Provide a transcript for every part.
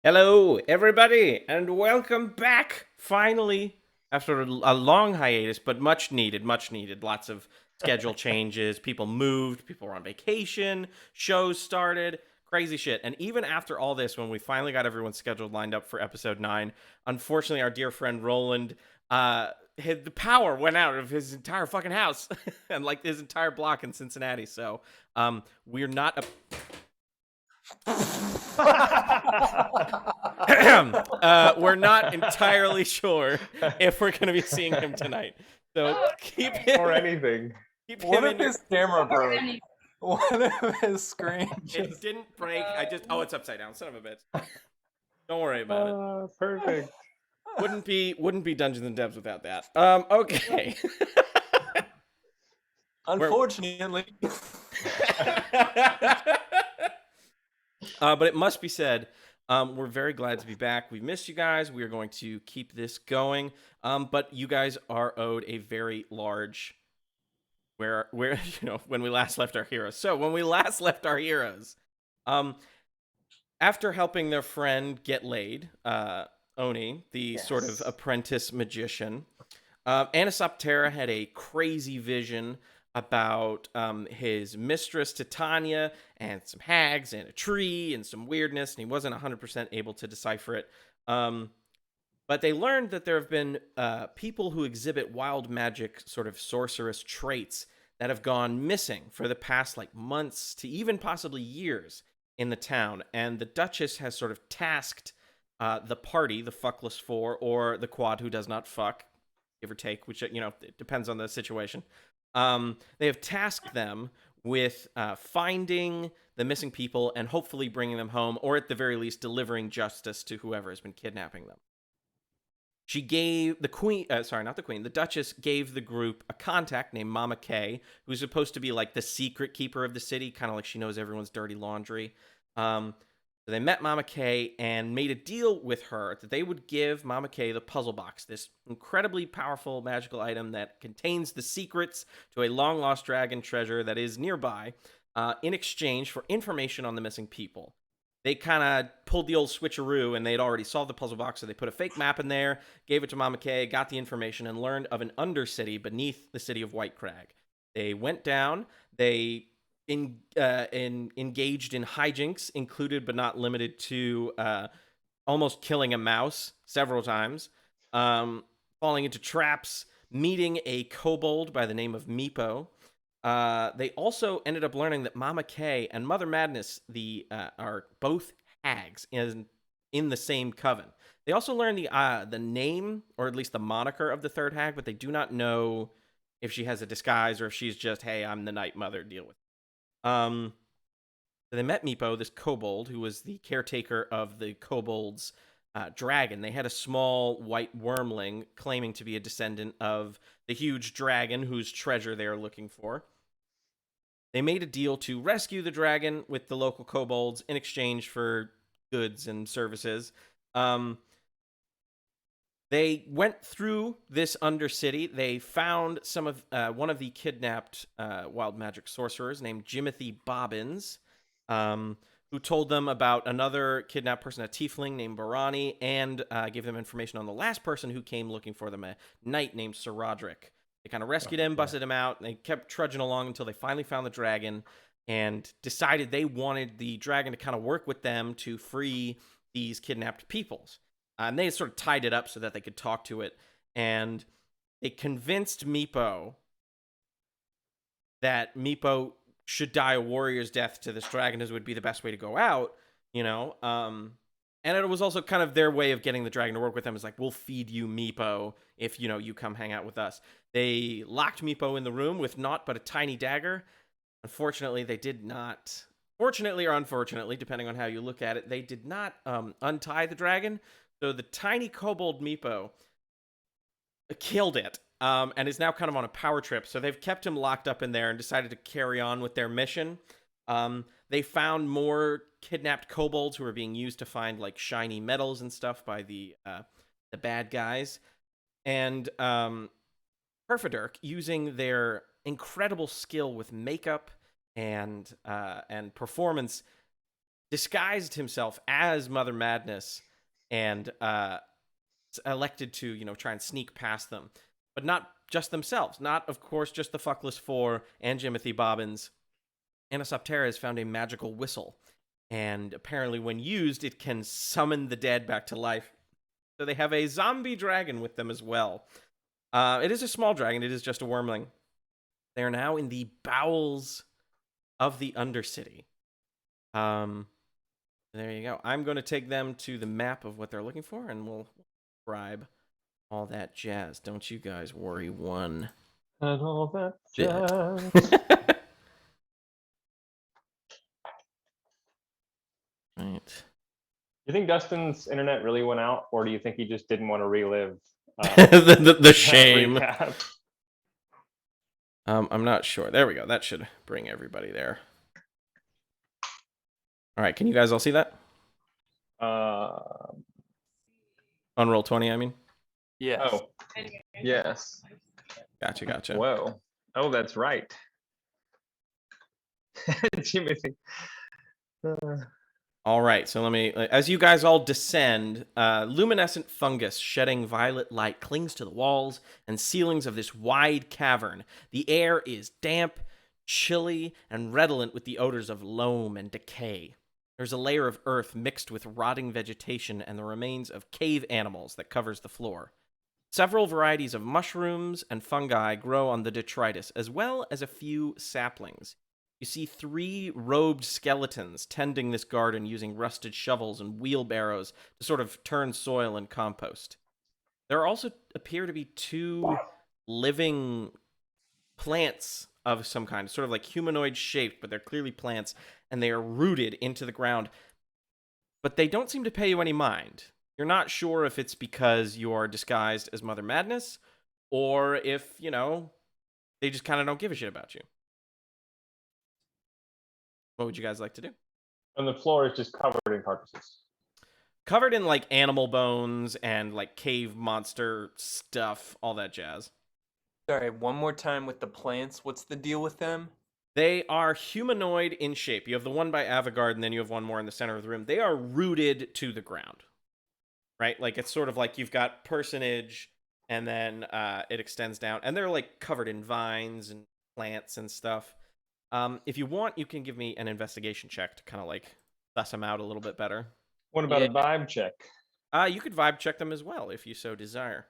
Hello, everybody, and welcome back. Finally, after a long hiatus, but much needed, much needed. Lots of schedule changes. People moved. People were on vacation. Shows started. Crazy shit. And even after all this, when we finally got everyone's schedule lined up for episode 9, unfortunately, our dear friend Roland, the power went out of his entire fucking house and like his entire block in Cincinnati. So, we're not. We're not entirely sure if we're going to be seeing him tonight. So keep him or anything. Keep What him if his camera broke? What if his screen It just... didn't break. It's upside down. Son of a bitch. Don't worry about it. Perfect. Wouldn't be Dungeons and Devs without that. Okay. Unfortunately. But it must be said, we're very glad to be back. We missed you guys. We are going to keep this going. But you guys are owed a very large when we last left our heroes. So when we last left our heroes, after helping their friend get laid, Oni, the sort of apprentice magician, Anisoptera had a crazy vision about his mistress Titania and some hags and a tree and some weirdness, and he wasn't 100% able to decipher it. But they learned that there have been people who exhibit wild magic sort of sorceress traits that have gone missing for the past months to even possibly years in the town. And the Duchess has sort of tasked the party, the Fuckless Four, or the Quad who does not fuck, give or take, which, it depends on the situation. They have tasked them with finding the missing people and hopefully bringing them home, or at the very least delivering justice to whoever has been kidnapping them. She gave the Duchess gave the group a contact named Mama Kay, who's supposed to be the secret keeper of the city, kind of like she knows everyone's dirty laundry. So they met Mama Kay and made a deal with her that they would give Mama Kay the puzzle box, this incredibly powerful magical item that contains the secrets to a long-lost dragon treasure that is nearby, in exchange for information on the missing people. They kind of pulled the old switcheroo, and they'd already solved the puzzle box, so they put a fake map in there, gave it to Mama Kay, got the information, and learned of an Undercity beneath the city of White Crag. They went down, they engaged in hijinks, included but not limited to almost killing a mouse several times, falling into traps, meeting a kobold by the name of Meepo. They also ended up learning that Mama Kay and Mother Madness are both hags in the same coven. They also learned the name, or at least the moniker, of the third hag, but they do not know if she has a disguise or if she's just, hey, I'm the Night Mother, deal with it. So they met Meepo, this kobold, who was the caretaker of the kobold's dragon. They had a small white wormling claiming to be a descendant of the huge dragon whose treasure they are looking for. They made a deal to rescue the dragon with the local kobolds in exchange for goods and services. They went through this Undercity. They found one of the kidnapped wild magic sorcerers named Jimothy Bobbins, who told them about another kidnapped person, a tiefling named Barani, and gave them information on the last person who came looking for them, a knight named Sir Roderick. They kind of rescued him, busted him out, and they kept trudging along until they finally found the dragon and decided they wanted the dragon to kind of work with them to free these kidnapped peoples. And they sort of tied it up so that they could talk to it. And they convinced Meepo that Meepo should die a warrior's death to this dragon, as would be the best way to go out, And it was also kind of their way of getting the dragon to work with them. Is we'll feed you Meepo if, you come hang out with us. They locked Meepo in the room with naught but a tiny dagger. Unfortunately, they did not... Fortunately or unfortunately, depending on how you look at it, they did not untie the dragon. So the tiny kobold Meepo killed it, and is now kind of on a power trip. So they've kept him locked up in there and decided to carry on with their mission. They found more kidnapped kobolds who were being used to find shiny metals and stuff by the bad guys. And Kerfaderk, using their incredible skill with makeup and performance, disguised himself as Mother Madness and elected to, try and sneak past them. But not just themselves. Not, of course, just the Fuckless Four and Jimothy Bobbins. Anisoptera has found a magical whistle. And apparently when used, it can summon the dead back to life. So they have a zombie dragon with them as well. It is a small dragon. It is just a wormling. They are now in the bowels of the Undercity. There you go. I'm going to take them to the map of what they're looking for, and we'll describe all that jazz. Don't you guys worry one. And all that jazz. Right. You think Dustin's internet really went out, or do you think he just didn't want to relive the shame? Recap? I'm not sure. There we go. That should bring everybody there. All right. Can you guys all see that? On Roll20, I mean. Yes. Oh, yes. Gotcha. Whoa. Oh, that's right. Jimothy. All right, so let me, as you guys all descend, luminescent fungus shedding violet light clings to the walls and ceilings of this wide cavern. The air is damp, chilly, and redolent with the odors of loam and decay. There's a layer of earth mixed with rotting vegetation and the remains of cave animals that covers the floor. Several varieties of mushrooms and fungi grow on the detritus, as well as a few saplings. You see 3 robed skeletons tending this garden using rusted shovels and wheelbarrows to sort of turn soil and compost. There also appear to be 2 living plants of some kind, sort of like humanoid shaped, but they're clearly plants, and they are rooted into the ground. But they don't seem to pay you any mind. You're not sure if it's because you're disguised as Mother Madness, or if, they just kind of don't give a shit about you. What would you guys like to do? And the floor is just covered in carcasses. Covered in, like, animal bones and, like, cave monster stuff, all that jazz. Sorry, one more time with the plants. What's the deal with them? They are humanoid in shape. You have the one by Avigard, and then you have one more in the center of the room. They are rooted to the ground, right? Like, it's sort of like you've got personage, and then it extends down. And they're, like, covered in vines and plants and stuff. If you want, you can give me an investigation check to kind of like suss them out a little bit better. What about a vibe check? You could vibe check them as well if you so desire.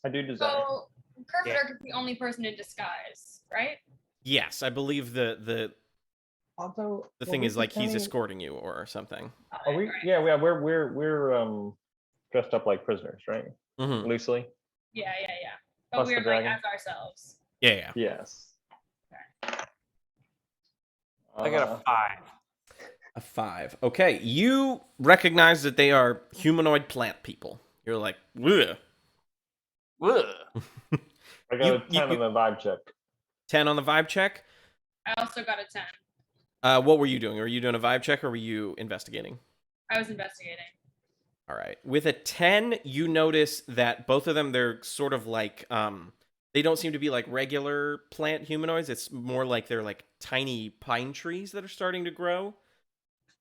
I do desire. So Kerfaderk is the only person in disguise, right? Yes, I believe the thing is like he's escorting you or something. Are we? Right. Yeah, we're dressed up like prisoners, right? Mm-hmm. Loosely. Yeah. But plus we're like as ourselves. Yeah. Yes. I got a 5. A 5. Okay, you recognize that they are humanoid plant people. You're like, ugh. Ugh. I got a 10 on the vibe check. 10 on the vibe check? I also got a 10. What were you doing? Were you doing a vibe check or were you investigating? I was investigating. All right. With a 10, you notice that both of them, they're sort of like, they don't seem to be like regular plant humanoids. It's more like they're like tiny pine trees that are starting to grow.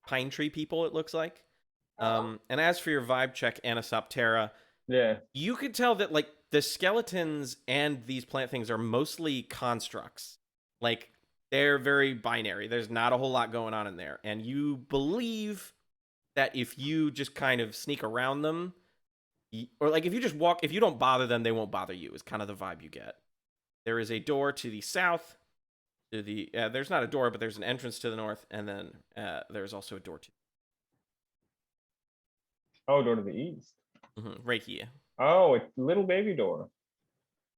Pine tree people, it looks like. And as for your vibe check, Anisoptera, you could tell that like the skeletons and these plant things are mostly constructs. Like they're very binary. There's not a whole lot going on in there. And you believe that if you just kind of sneak around them, or like if you just walk, if you don't bother them, they won't bother you, is kind of the vibe you get. There is a door to the south. To the there's not a door, but there's an entrance to the north, and then there's also a door to. Oh, door to the east. Mm-hmm, right here. Oh, a little baby door.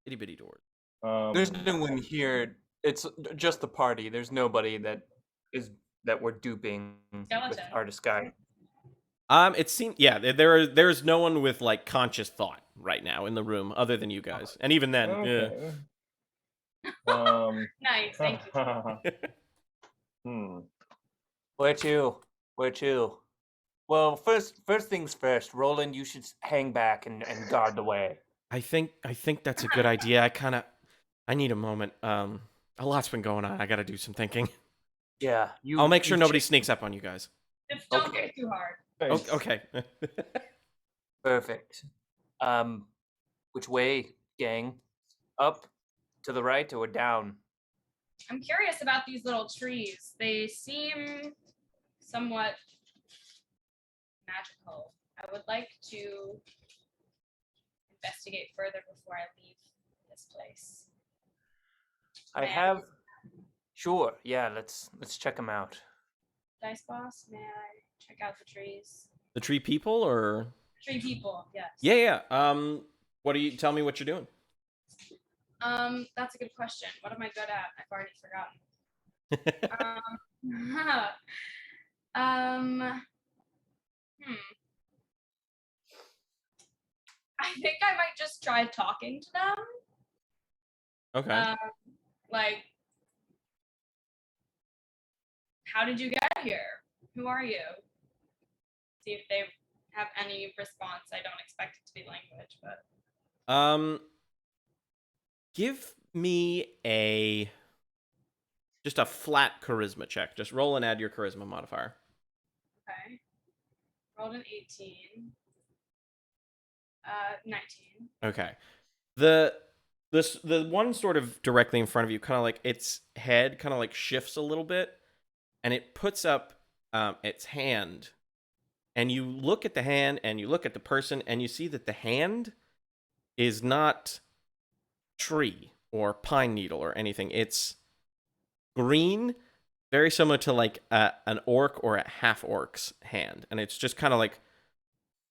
Itty bitty door. There's no one here. It's just the party. There's nobody that we're duping with our disguise. It seems there's no one with like conscious thought right now in the room other than you guys, and even then. Okay. Nice, thank you. Where to? Well, first things first, Roland. You should hang back and guard the way. I think that's a good idea. I need a moment. A lot's been going on. I got to do some thinking. Yeah, I'll make sure nobody sneaks up on you guys. Just don't Okay. think too hard. Okay. Perfect. Which way, gang? Up, to the right, or down? I'm curious about these little trees. They seem somewhat magical. I would like to investigate further before I leave this place. I May have. Sure. Yeah. Let's check them out. Dice boss, may I check out the trees? The tree people, or Tree people, yes. yeah. What do you tell me what you're doing? That's a good question. What am I good at? I've already forgotten. I think I might just try talking to them. Okay. Like, how did you get here? Who are you? See if they have any response. I don't expect it to be language, but Give me just a flat charisma check. Just roll and add your charisma modifier. okay. Rolled an 18. 19. Okay. The one sort of directly in front of you, kind of like its head kind of like shifts a little bit, and it puts up its hand, and you look at the hand and you look at the person, and you see that the hand is not tree or pine needle or anything. It's green, very similar to like an orc or a half orc's hand, and it's just kind of like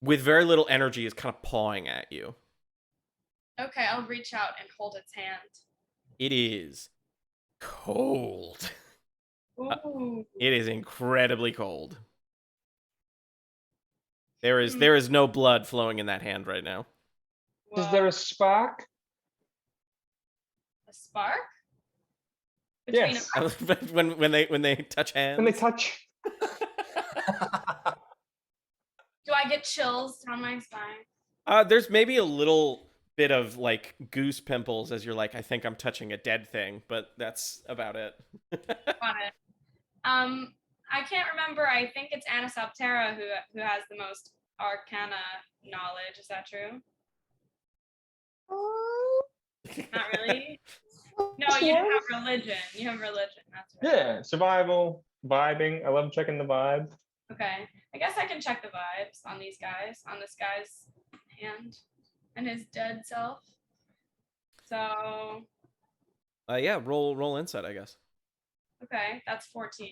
with very little energy is kind of pawing at you. Okay, I'll reach out and hold its hand. It is cold. Ooh. It is incredibly cold. There is no blood flowing in that hand right now. Is Whoa. there a spark? A spark? Between Yes. when they touch hands. When they touch. Do I get chills down my spine? There's maybe a little bit of like goose pimples as you're like, I think I'm touching a dead thing, but that's about it. Got it. I can't remember. I think it's Anisoptera who has the most arcana knowledge. Is that true? Not really. No, you have religion. You have religion. That's right. Yeah, survival, vibing. I love checking the vibe. Okay. I guess I can check the vibes on these guys, on this guy's hand and his dead self. So, Yeah, roll insight, I guess. okay, that's 14.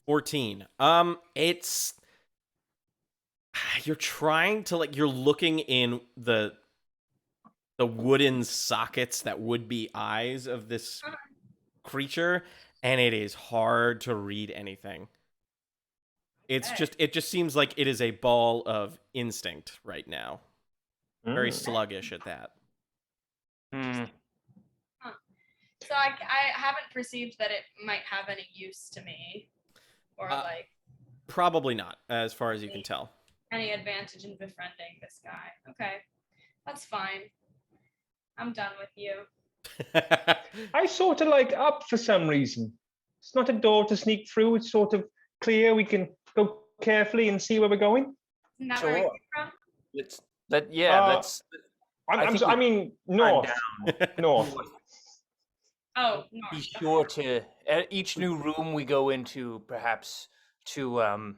14. It's you're trying to like you're looking in the wooden sockets that would be eyes of this creature, and it is hard to read anything. It's Okay. it just seems like it is a ball of instinct right now. Very sluggish at that. So I haven't perceived that it might have any use to me, or like Probably not, as far as you can tell. any advantage in befriending this guy. Okay, that's fine. I'm done with you. I sort of like up for some reason. It's not a door to sneak through. It's sort of clear. We can go carefully and see where we're going. Isn't that where you Sure. came from? Let's I mean, north. North. Oh, north. be sure to at each new room we go into, perhaps to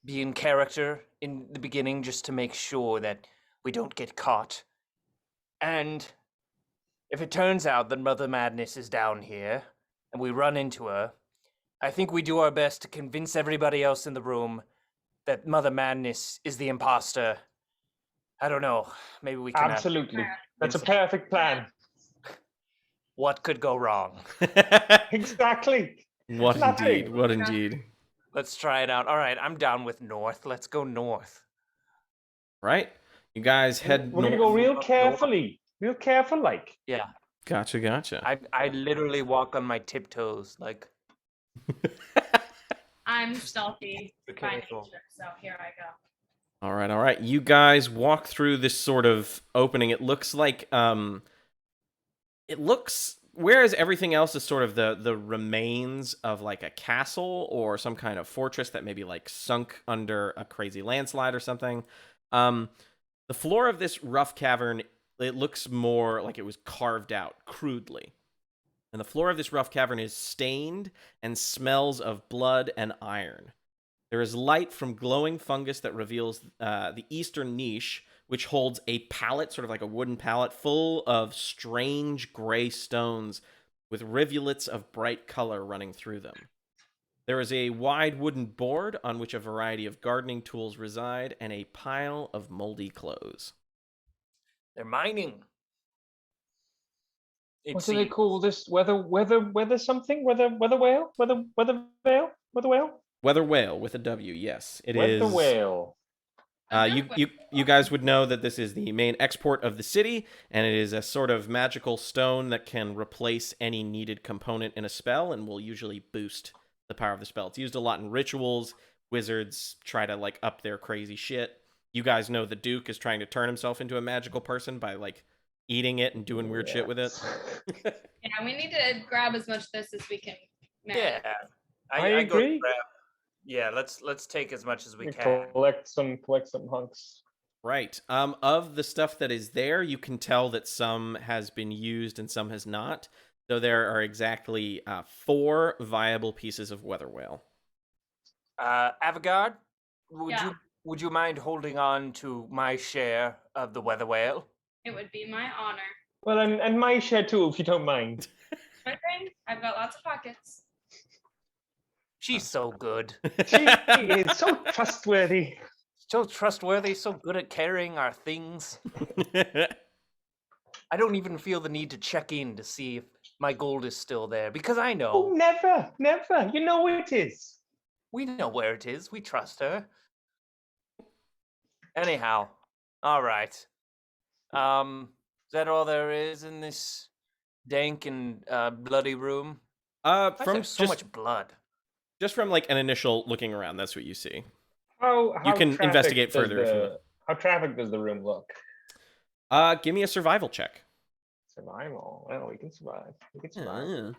be in character in the beginning, just to make sure that we don't get caught. And if it turns out that Mother Madness is down here and we run into her, I think we do our best to convince everybody else in the room that Mother Madness is the imposter. I don't know. Maybe we can. Absolutely. That's a perfect plan. What could go wrong? Exactly. What Nothing. indeed? What indeed? Let's try it out. All right, I'm down with north. Let's go north. Right? You guys head We're gonna north. go real carefully. Real careful, like. Yeah, Gotcha. I literally walk on my tiptoes, like. I'm stealthy by Careful. nature, so here I go. All right. You guys walk through this sort of opening. It looks like it looks whereas everything else is sort of the remains of like a castle or some kind of fortress that maybe like sunk under a crazy landslide or something. The floor of this rough cavern, it looks more like it was carved out crudely. And the floor of this rough cavern is stained and smells of blood and iron. There is light from glowing fungus that reveals the eastern niche, which holds a pallet, sort of like a wooden pallet, full of strange gray stones with rivulets of bright color running through them. There is a wide wooden board on which a variety of gardening tools reside and a pile of moldy clothes. They're mining. What do they call this? Weather something? Weather whale? Weather whale? Weather whale with a W, yes. It is. Weather whale. You guys would know that this is the main export of the city, and it is a sort of magical stone that can replace any needed component in a spell and will usually boost the power of the spell. It's used a lot in rituals. Wizards try to like up their crazy shit. You guys know the Duke is trying to turn himself into a magical person by like eating it and doing weird shit with it. Yeah, we need to grab as much of this as we can manage. Yeah, I agree. Yeah, let's take as much as we can. Collect some hunks. Right. Of the stuff that is there, you can tell that some has been used and some has not. So there are exactly 4 viable pieces of weather whale. Avigard, would you mind holding on to my share of the weather whale? It would be my honor. Well, and my share too, if you don't mind. My friend, I've got lots of pockets. She's so good. She is so trustworthy. So trustworthy, so good at carrying our things. I don't even feel the need to check in to see if my gold is still there, because I know. Oh, never. You know where it is. We know where it is. We trust her. Anyhow, all right. Is that all there is in this dank and bloody room? From so much blood. Just from like an initial looking around, that's what you see. How you can investigate further if you want. How traffic does the room look? Give me a survival check. Survival. Well, we can survive. Yeah.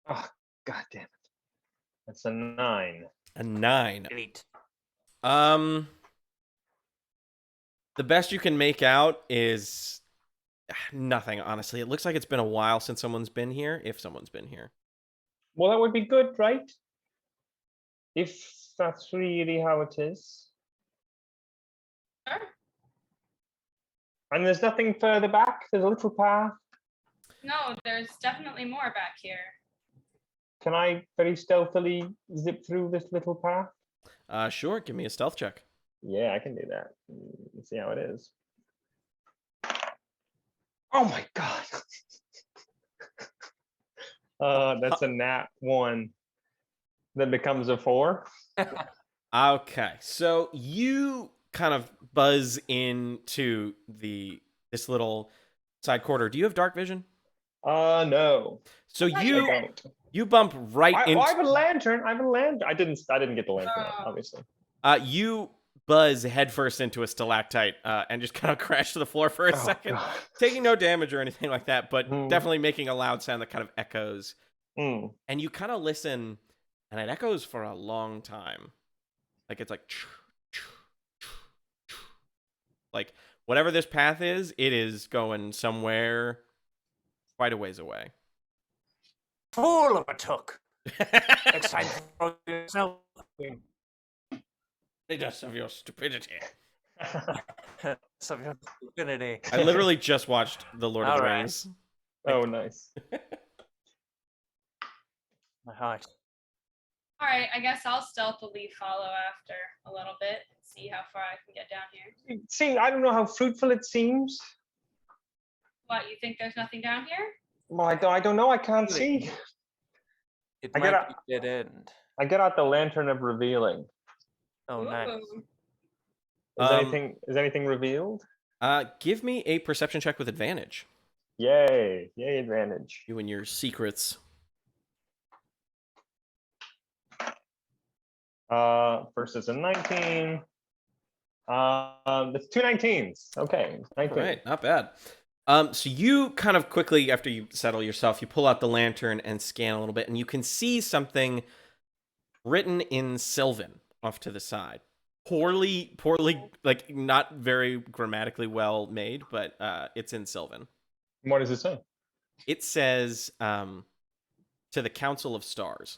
Oh, god damn it. That's a 9. A 9. 8. The best you can make out is nothing, honestly. It looks like it's been a while since someone's been here, if someone's been here. Well, that would be good, right? If that's really how it is. Sure. And there's nothing further back? There's a little path? No, there's definitely more back here. Can I very stealthily zip through this little path? Sure. Give me a stealth check. Yeah, I can do that. Let's see how it is. Oh my god. That's a nat 1 that becomes a 4. Okay, so you kind of buzz into this little side corridor. Do you have dark vision? No. So I don't. you bump right into. I have a lantern. I didn't get the lantern, obviously. You buzz headfirst into a stalactite and just kind of crash to the floor for a second, God. taking no damage or anything like that, but definitely making a loud sound that kind of echoes. And you kind of listen, and it echoes for a long time. Like it's like whatever this path is, it is going somewhere quite a ways away. Fool of a took. Next time, throw yourself. Just of your stupidity. Some stupidity. I literally just watched The Lord of the All right. Rings. Oh, nice. My heart. All right, I guess I'll stealthily follow after a little bit and see how far I can get down here. See, I don't know how fruitful it seems. What, you think there's nothing down here? Well, I don't know. I can't see. It I might get be dead end. I get out the lantern of revealing. Oh, nice. Ooh. Is anything revealed? Give me a perception check with advantage. Yay advantage. You and your secrets. First is a 19. That's 2 19s. Okay, 19. All right, not bad. So you kind of quickly, after you settle yourself, you pull out the lantern and scan a little bit, and you can see something written in Sylvan off to the side. Poorly, like not very grammatically well made, but it's in Sylvan. What does it say? It says, to the Council of Stars.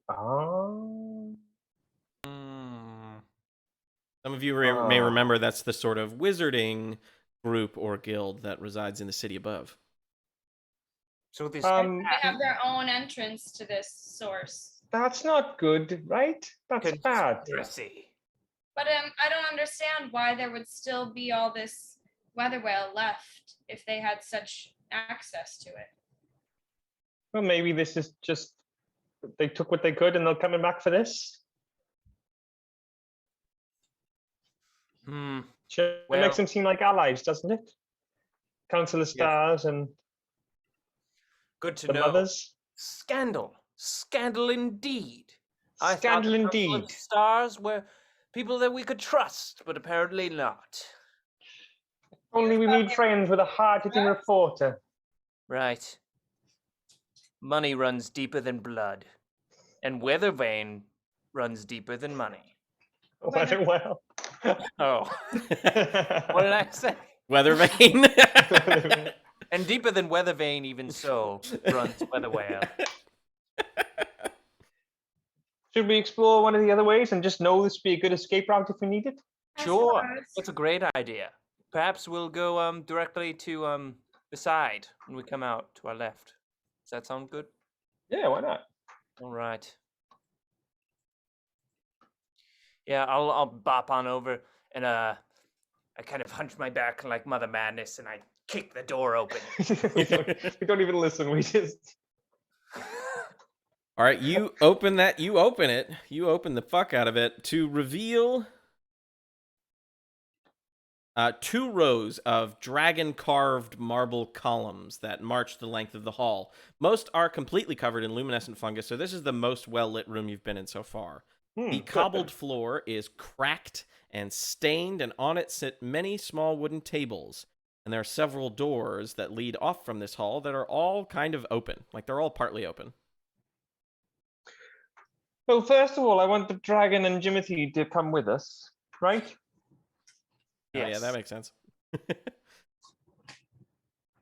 Oh. Some of you may remember that's the sort of wizarding group or guild that resides in the city above. So this They have their own entrance to this source. That's not good, right? That's bad. conspiracy. But I don't understand why there would still be all this weather whale left if they had such access to it. Well, maybe this is just they took what they could and they're coming back for this. Sure, Well- it makes them seem like allies, doesn't it? Council of Stars and Good to the know. others. Scandal indeed. I thought Scandal the Council of indeed. Stars were people that we could trust, but apparently not. Only we need friends with a hard-hitting reporter. Right. Money runs deeper than blood, and weather vane runs deeper than money. Weather well. Oh, what did I say? Weather vane. And deeper than weather vane, even so, runs weather whale. Should we explore one of the other ways and just know this would be a good escape route if we need it? I Sure, suppose. that's a great idea. Perhaps we'll go directly to the side when we come out to our left. Does that sound good? Yeah, why not? All right. Yeah, I'll bop on over and I kind of hunch my back like Mother Madness and I kick the door open. we don't even listen. We just. All right, you open that. You open it. You open the fuck out of it to reveal 2 rows of dragon-carved marble columns that march the length of the hall. Most are completely covered in luminescent fungus, so this is the most well-lit room you've been in so far. The cobbled floor is cracked and stained, and on it sit many small wooden tables. And there are several doors that lead off from this hall that are all kind of open. Like, they're all partly open. Well, first of all, I want the dragon and Jimothy to come with us, right? Oh, yeah, Yes. that makes sense. Come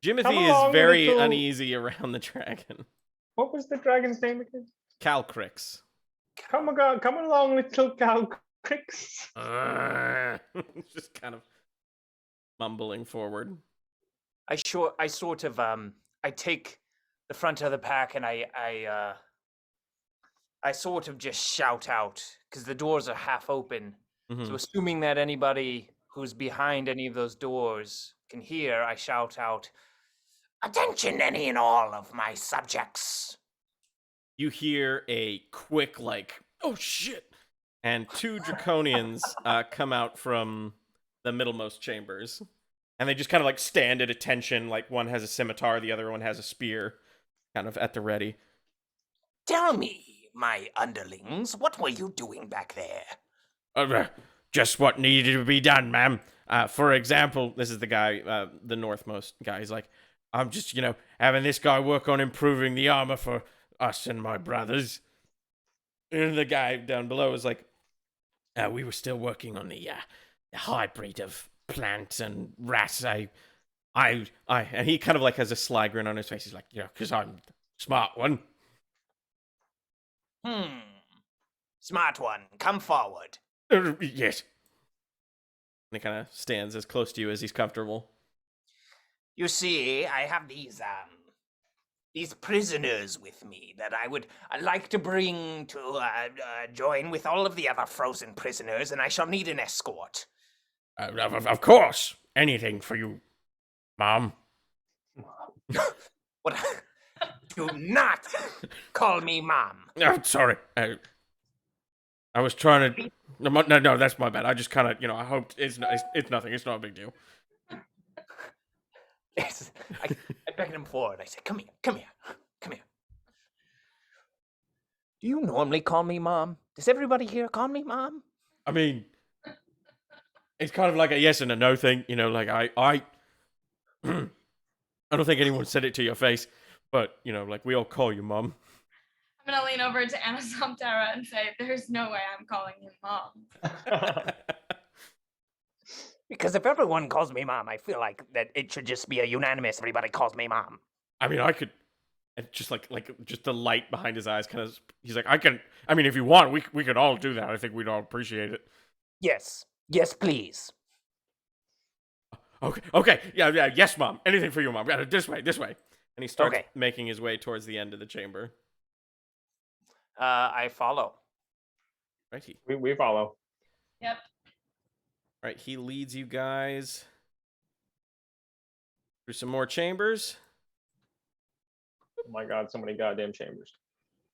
Jimothy along, is very little- uneasy around the dragon. What was the dragon's name again? Calcrix. Come along, little Calcrix. Just kind of mumbling forward. I sort of I take the front of the pack and I sort of just shout out because the doors are half open. So assuming that anybody who's behind any of those doors can hear, I shout out, "Attention, any and all of my subjects." You hear a quick, like, oh shit! And 2 draconians come out from the middlemost chambers. And they just kind of like stand at attention, like one has a scimitar, the other one has a spear, kind of at the ready. Tell me, my underlings, what were you doing back there? Just what needed to be done, ma'am. For example, this is the guy, the northmost guy. He's like, I'm just, having this guy work on improving the armor for us and my brothers. And the guy down below is like, we were still working on the hybrid of plants and rats. And he kind of like has a sly grin on his face. He's like, because I'm the smart one. Smart one, come forward. Yes. And he kind of stands as close to you as he's comfortable. You see, I have these prisoners with me that I'd like to bring to join with all of the other frozen prisoners, and I shall need an escort. Of course. Anything for you, Mom. What? Do not call me Mom. Oh, sorry. I was trying to... No, that's my bad. I just kind of, I hoped... It's nothing. It's not a big deal. Yes, I beckoned him forward. I said, come here. Do you normally call me Mom? Does everybody here call me Mom? I mean... It's kind of like a yes and a no thing, you know. Like I I don't think anyone said it to your face, but you know, like we all call you mom. I'm gonna lean over to Anisoptera and say, "There's no way I'm calling you mom." Because if everyone calls me mom, I feel like that it should just be a unanimous. Everybody calls me mom. I mean, I could. And just like just the light behind his eyes, kind of. He's like, I can. I mean, if you want, we could all do that. I think we'd all appreciate it. Yes, please. Okay, yeah, yes, mom. Anything for you, mom. Yeah, this way. And he starts making his way towards the end of the chamber. I follow. Righty. We follow. Yep. Right, he leads you guys through some more chambers. Oh my god, so many goddamn chambers.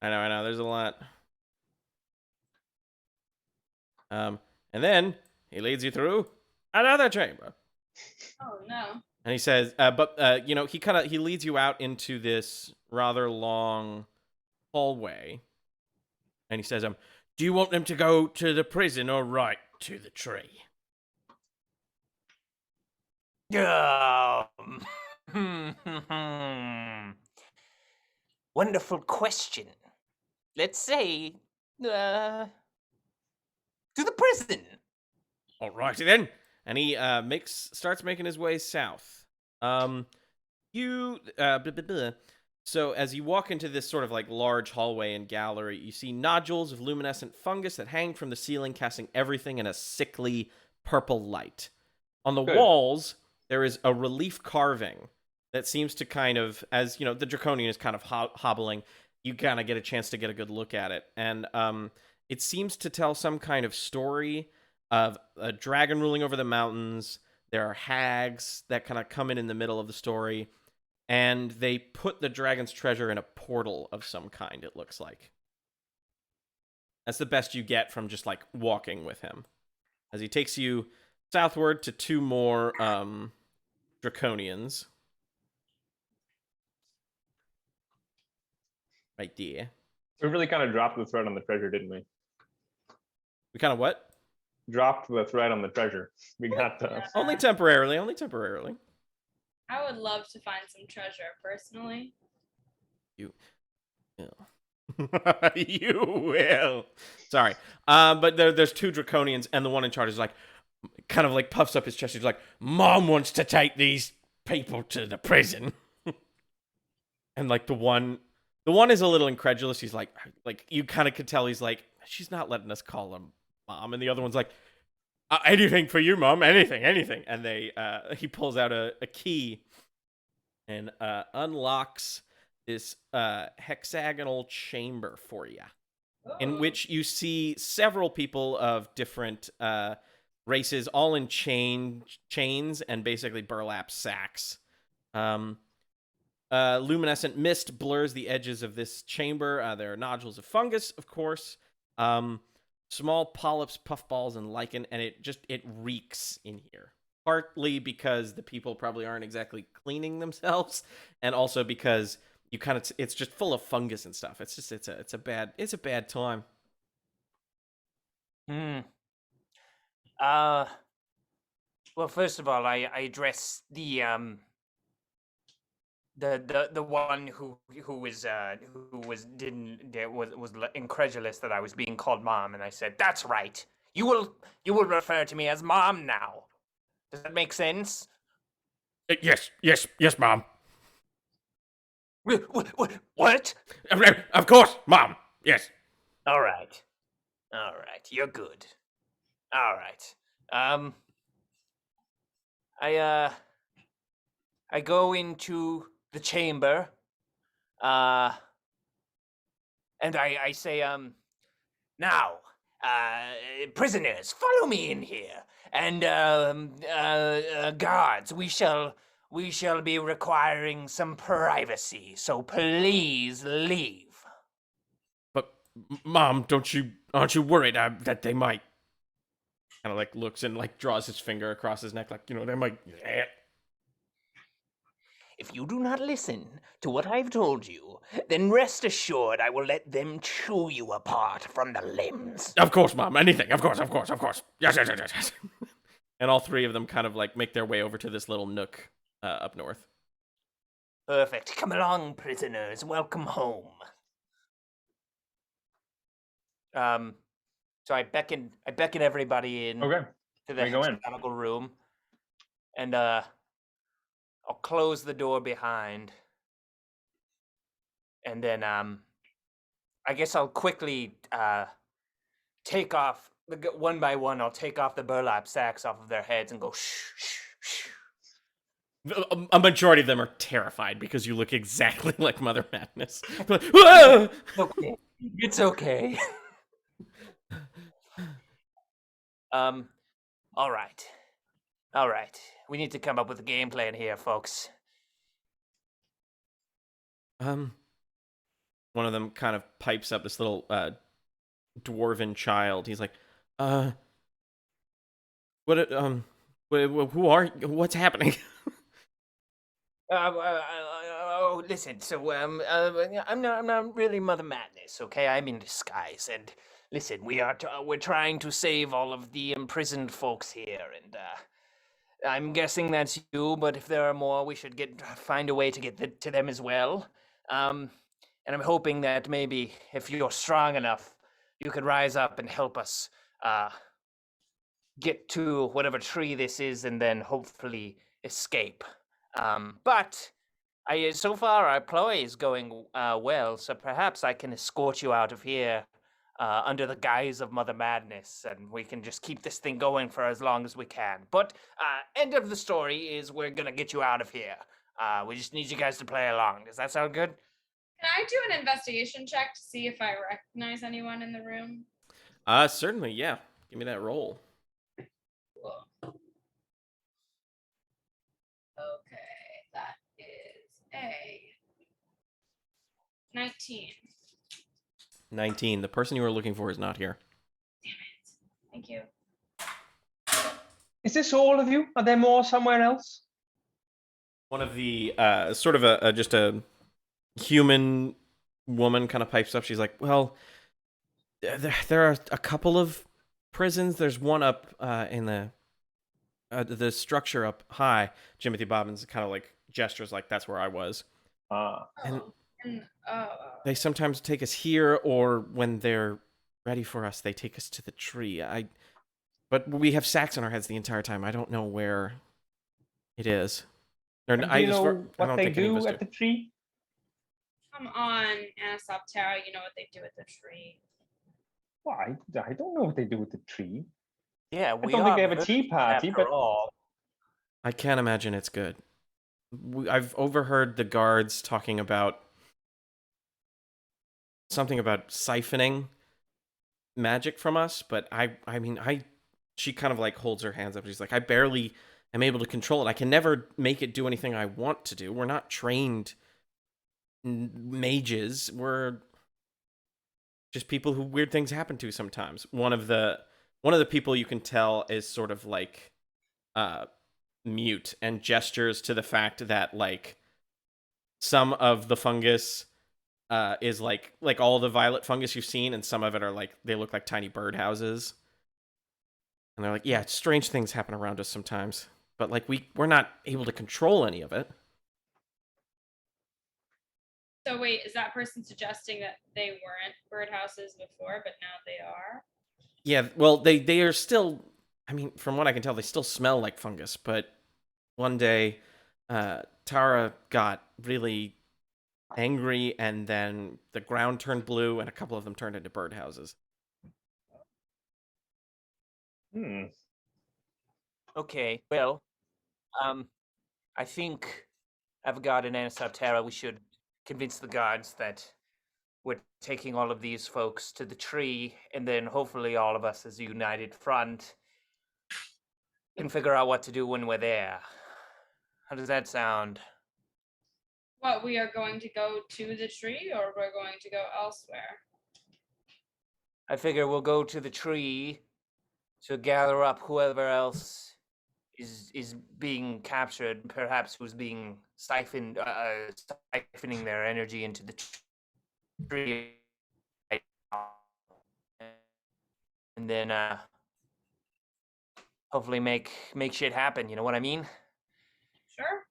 I know. There's a lot. And then he leads you through another chamber. Oh no. And he says, you know, he leads you out into this rather long hallway. And he says, do you want them to go to the prison or right to the tree? Wonderful question. Let's say, to the prison. All righty then. And he starts making his way south. So as you walk into this sort of like large hallway and gallery, you see nodules of luminescent fungus that hang from the ceiling, casting everything in a sickly purple light. On the walls, there is a relief carving that seems to kind of, as you know, the Draconian is kind of hobbling, you kind of get a chance to get a good look at it. And it seems to tell some kind of story of a dragon ruling over the mountains. There are hags that kind of come in the middle of the story. And they put the dragon's treasure in a portal of some kind, it looks like. That's the best you get from just, like, walking with him. As he takes you southward to two more Draconians. Right there. We really kind of dropped the thread on the treasure, didn't we? We kind of what? Dropped the thread on the treasure. We got the... Only temporarily. I would love to find some treasure, personally. You will. Sorry. But there's two Draconians, and the one in charge is like, kind of like puffs up his chest. He's like, Mom wants to take these people to the prison. And like the one is a little incredulous. He's like you kind of could tell he's like, she's not letting us call him Mom. And the other one's like, anything for you, Mom. Anything. And he pulls out a key and unlocks this hexagonal chamber for you, in which you see several people of different races, all in chains and basically burlap sacks. Luminescent mist blurs the edges of this chamber. There are nodules of fungus, of course. Small polyps, puffballs, and lichen, and it reeks in here. Partly because the people probably aren't exactly cleaning themselves, and also because it's just full of fungus and stuff. It's a bad time. Well, first of all, I address the one who was incredulous that I was being called Mom, and I said, "That's right. You will refer to me as Mom now." Does that make sense? Yes, Mom. What? Of course, Mom. Yes. All right. You're good. All right. I go into the chamber, and I say, now, prisoners, follow me in here, and guards, we shall be requiring some privacy, so please leave. But, Mom, aren't you worried that they might? Kind of like looks and like draws his finger across his neck, like, you know, they might. If you do not listen to what I've told you, then rest assured I will let them chew you apart from the limbs. Of course, Mom. Anything. Of course. Yes. And all three of them kind of like make their way over to this little nook up north. Perfect. Come along, prisoners. Welcome home. So I beckon everybody in Okay. to the We go in. hexagonal room, and I'll close the door behind, and then I guess I'll quickly take off one by one. I'll take off the burlap sacks off of their heads and go shh, shh, shh. A majority of them are terrified because you look exactly like Mother Madness. Like, "Whoa!" Okay, it's okay. All right. We need to come up with a game plan here, folks. One of them kind of pipes up, this little dwarven child. He's like, what's happening? Listen. So, I'm not really Mother Madness, okay? I'm in disguise, and listen, we're trying to save all of the imprisoned folks here, and I'm guessing that's you. But if there are more, we should find a way to get to them as well. And I'm hoping that maybe if you're strong enough, you could rise up and help us get to whatever tree this is, and then hopefully escape. But so far our ploy is going well, so perhaps I can escort you out of here under the guise of Mother Madness, and we can just keep this thing going for as long as we can. But end of the story is we're gonna get you out of here. We just need you guys to play along. Does that sound good? Can I do an investigation check to see if I recognize anyone in the room? Certainly, yeah. Give me that roll. Cool. Okay, that is a 19. 19. The person you were looking for is not here. Damn it. Thank you. Is this all of you? Are there more somewhere else? One of the sort of just a human woman kind of pipes up. She's like, well, there are a couple of prisons. There's one up in the structure up high. Jimothy Bobbins kind of like gestures like that's where I was. And they sometimes take us here, or when they're ready for us, they take us to the tree. But we have sacks on our heads the entire time. I don't know where it is. Do you know what they do at the tree? Come on, Anisoptera, you know what they do at the tree. Well, I don't know what they do with the tree. Yeah, I don't think they have a tea party, but I can't imagine it's good. I've overheard the guards talking about something about siphoning magic from us, but she kind of like holds her hands up. She's like, I barely am able to control it. I can never make it do anything I want to do. We're not trained mages. We're just people who weird things happen to sometimes. One of the people you can tell is sort of like mute and gestures to the fact that like some of the fungus is like all the violet fungus you've seen, and some of it are like they look like tiny birdhouses. And they're like, yeah, strange things happen around us sometimes, but like we're not able to control any of it. So wait, is that person suggesting that they weren't birdhouses before, but now they are? Yeah, well, they are still, I mean, from what I can tell, they still smell like fungus, but one day, Tara got really angry, and then the ground turned blue, and a couple of them turned into birdhouses. Okay, well, I think Avigard and Anisoptera, we should convince the guards that we're taking all of these folks to the tree, and then hopefully all of us as a united front can figure out what to do when we're there. How does that sound? What, we are going to go to the tree, or we're going to go elsewhere? I figure we'll go to the tree to gather up whoever else is being captured, perhaps who's being siphoning their energy into the tree, and then hopefully make shit happen. You know what I mean? Sure.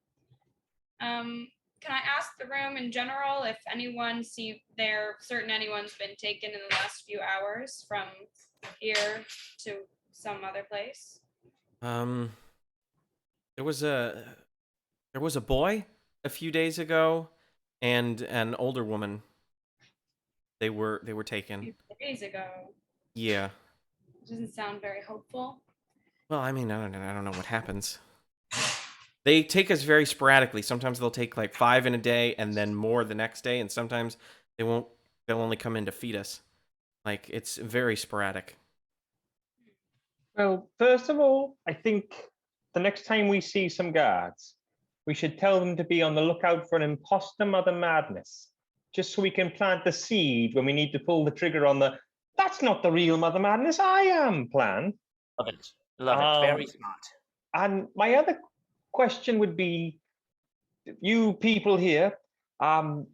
Can I ask the room in general if anyone's been taken in the last few hours from here to some other place? There was a boy a few days ago, and an older woman. They were A taken. few days ago. Yeah. Doesn't sound very hopeful. Well, I mean, I don't know what happens. They take us very sporadically. Sometimes they'll take like 5 in a day and then more the next day, and sometimes they won't. They'll only come in to feed us. Like, it's very sporadic. Well, first of all, I think the next time we see some guards, we should tell them to be on the lookout for an imposter mother madness, just so we can plant the seed when we need to pull the trigger on the "that's not the real mother madness I am" plan. Love it. Love it. Very smart. And my other question would be, you people here, the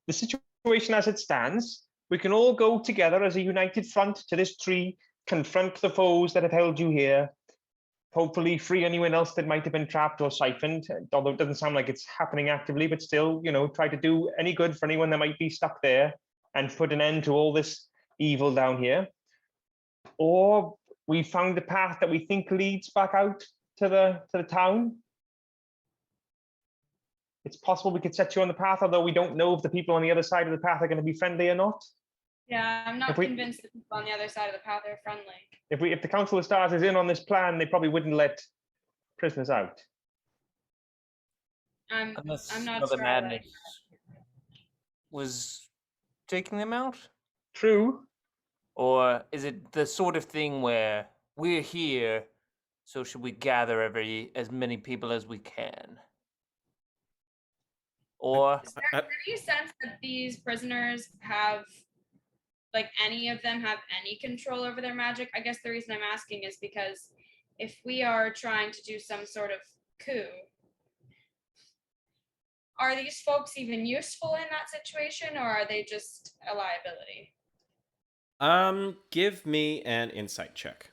situation as it stands, we can all go together as a united front to this tree, confront the foes that have held you here, hopefully free anyone else that might have been trapped or siphoned, although it doesn't sound like it's happening actively, but still, try to do any good for anyone that might be stuck there and put an end to all this evil down here. Or we found the path that we think leads back out to the town. It's possible we could set you on the path, although we don't know if the people on the other side of the path are going to be friendly or not. Yeah, I'm not convinced the people on the other side of the path are friendly. If the Council of Stars is in on this plan, they probably wouldn't let prisoners out. I'm not the sure. madness was taking them out? True. Or is it the sort of thing where we're here, so should we gather as many people as we can? Or is there any sense that these prisoners have, like, any of them have any control over their magic? I guess the reason I'm asking is because if we are trying to do some sort of coup, are these folks even useful in that situation, or are they just a liability? Give me an insight check.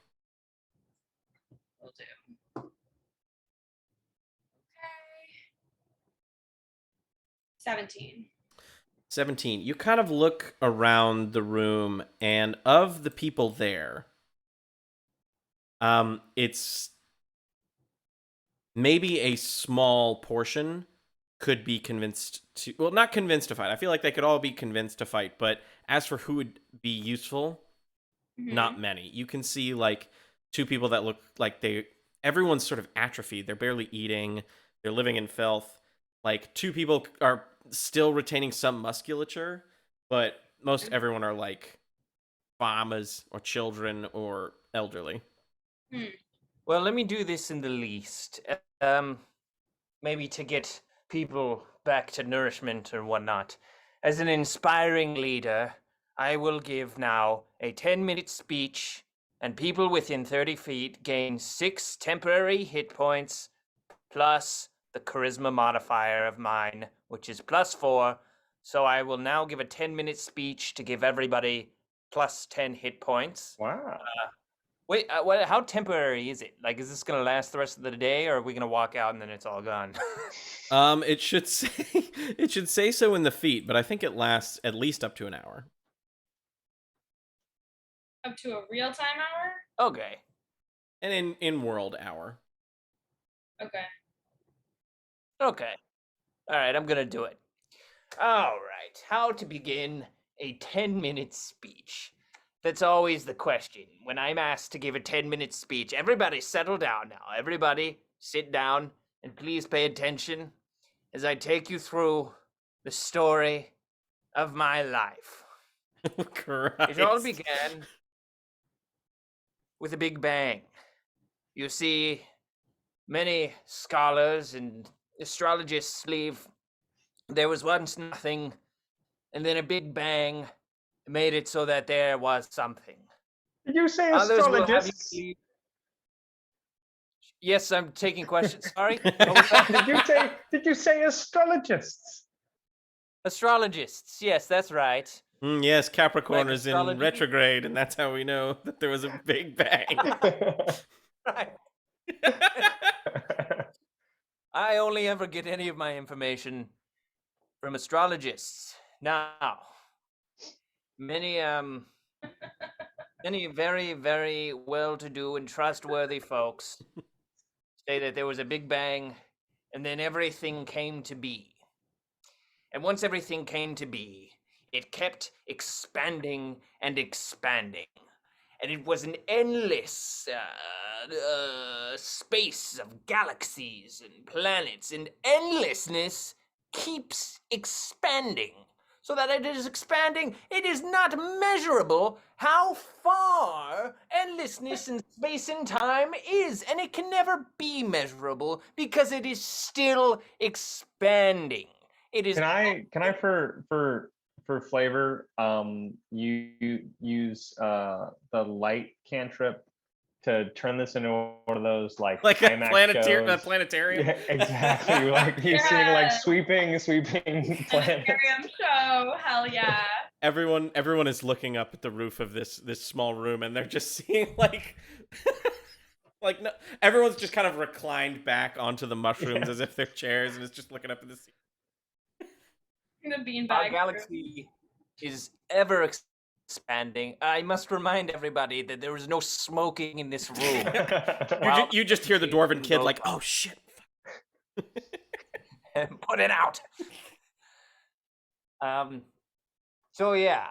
Will do. Okay. 17. 17. You kind of look around the room, and of the people there, it's maybe a small portion could be convinced to, well, not convinced to fight. I feel like they could all be convinced to fight, but as for who would be useful, not many. You can see like 2 people that look like everyone's sort of atrophied. They're barely eating. They're living in filth. Like 2 people are still retaining some musculature, but most everyone are like farmers or children or elderly. Well, let me do this in the least. Maybe to get people back to nourishment or whatnot. As an inspiring leader, I will give now a 10-minute speech, and people within 30 feet gain 6 temporary hit points, plus the charisma modifier of mine, which is +4. So I will now give a 10-minute speech to give everybody plus 10 hit points. Wow. Wait, how temporary is it? Like, is this going to last the rest of the day, or are we going to walk out and then it's all gone? It should say so in the feat, but I think it lasts at least up to an hour. Up to a real-time hour? Okay. And in world hour. Okay. Okay. All right, I'm going to do it. All right, how to begin a 10-minute speech? That's always the question. When I'm asked to give a 10-minute speech, everybody settle down now. Everybody sit down and please pay attention as I take you through the story of my life. Christ. It all began with a big bang. You see, many scholars and astrologists believe there was once nothing, and then a big bang made it so that there was something. Did you say Others will have you astrologists? believe... Yes, I'm taking questions. Sorry? Did you say astrologists? Astrologists. Yes, that's right. Yes, Capricorn Like is in astrology? retrograde, and that's how we know that there was a big bang. Right. I only ever get any of my information from astrologists. Now, many very, very well-to-do and trustworthy folks say that there was a big bang and then everything came to be. And once everything came to be, it kept expanding and expanding. And it was an endless space of galaxies and planets, and endlessness keeps expanding. So that it is expanding, it is not measurable how far endlessness in space and time is, and it can never be measurable because it is still expanding. It is. Can I for flavor you use the light cantrip to turn this into one of those like a IMAX shows? planetarium. Yeah, exactly. Like you're seeing like sweeping planets. Planetarium show, hell yeah. Everyone is looking up at the roof of this small room, and they're just seeing like like no, everyone's just kind of reclined back onto the mushrooms as if they're chairs, and it's just looking up at the ceiling. Our galaxy is ever expanding. I must remind everybody that there is no smoking in this room. You just hear the dwarven kid like, "Oh shit!" Put it out. So yeah,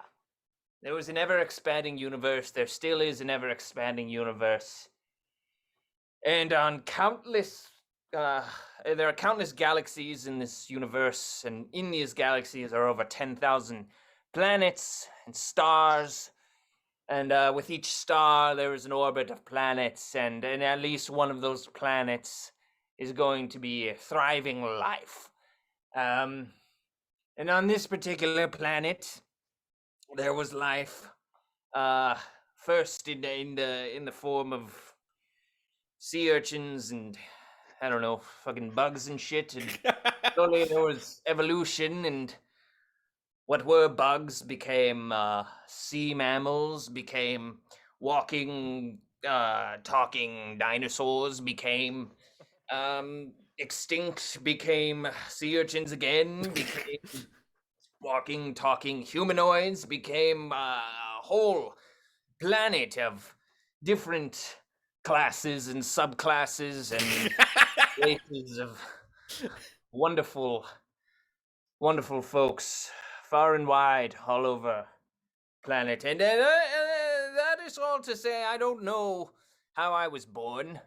there was an ever-expanding universe. There still is an ever-expanding universe, and on countless. There are countless galaxies in this universe, and in these galaxies are over 10,000 planets and stars. And with each star, there is an orbit of planets, and at least one of those planets is going to be a thriving life. And on this particular planet, there was life. First in the form of sea urchins and I don't know, fucking bugs and shit, and slowly there was evolution, and what were bugs became sea mammals, became walking, talking dinosaurs, became extinct, became sea urchins again, became walking, talking humanoids, became a whole planet of different classes and subclasses and races of wonderful folks far and wide all over planet. And that is all to say, I don't know how I was born.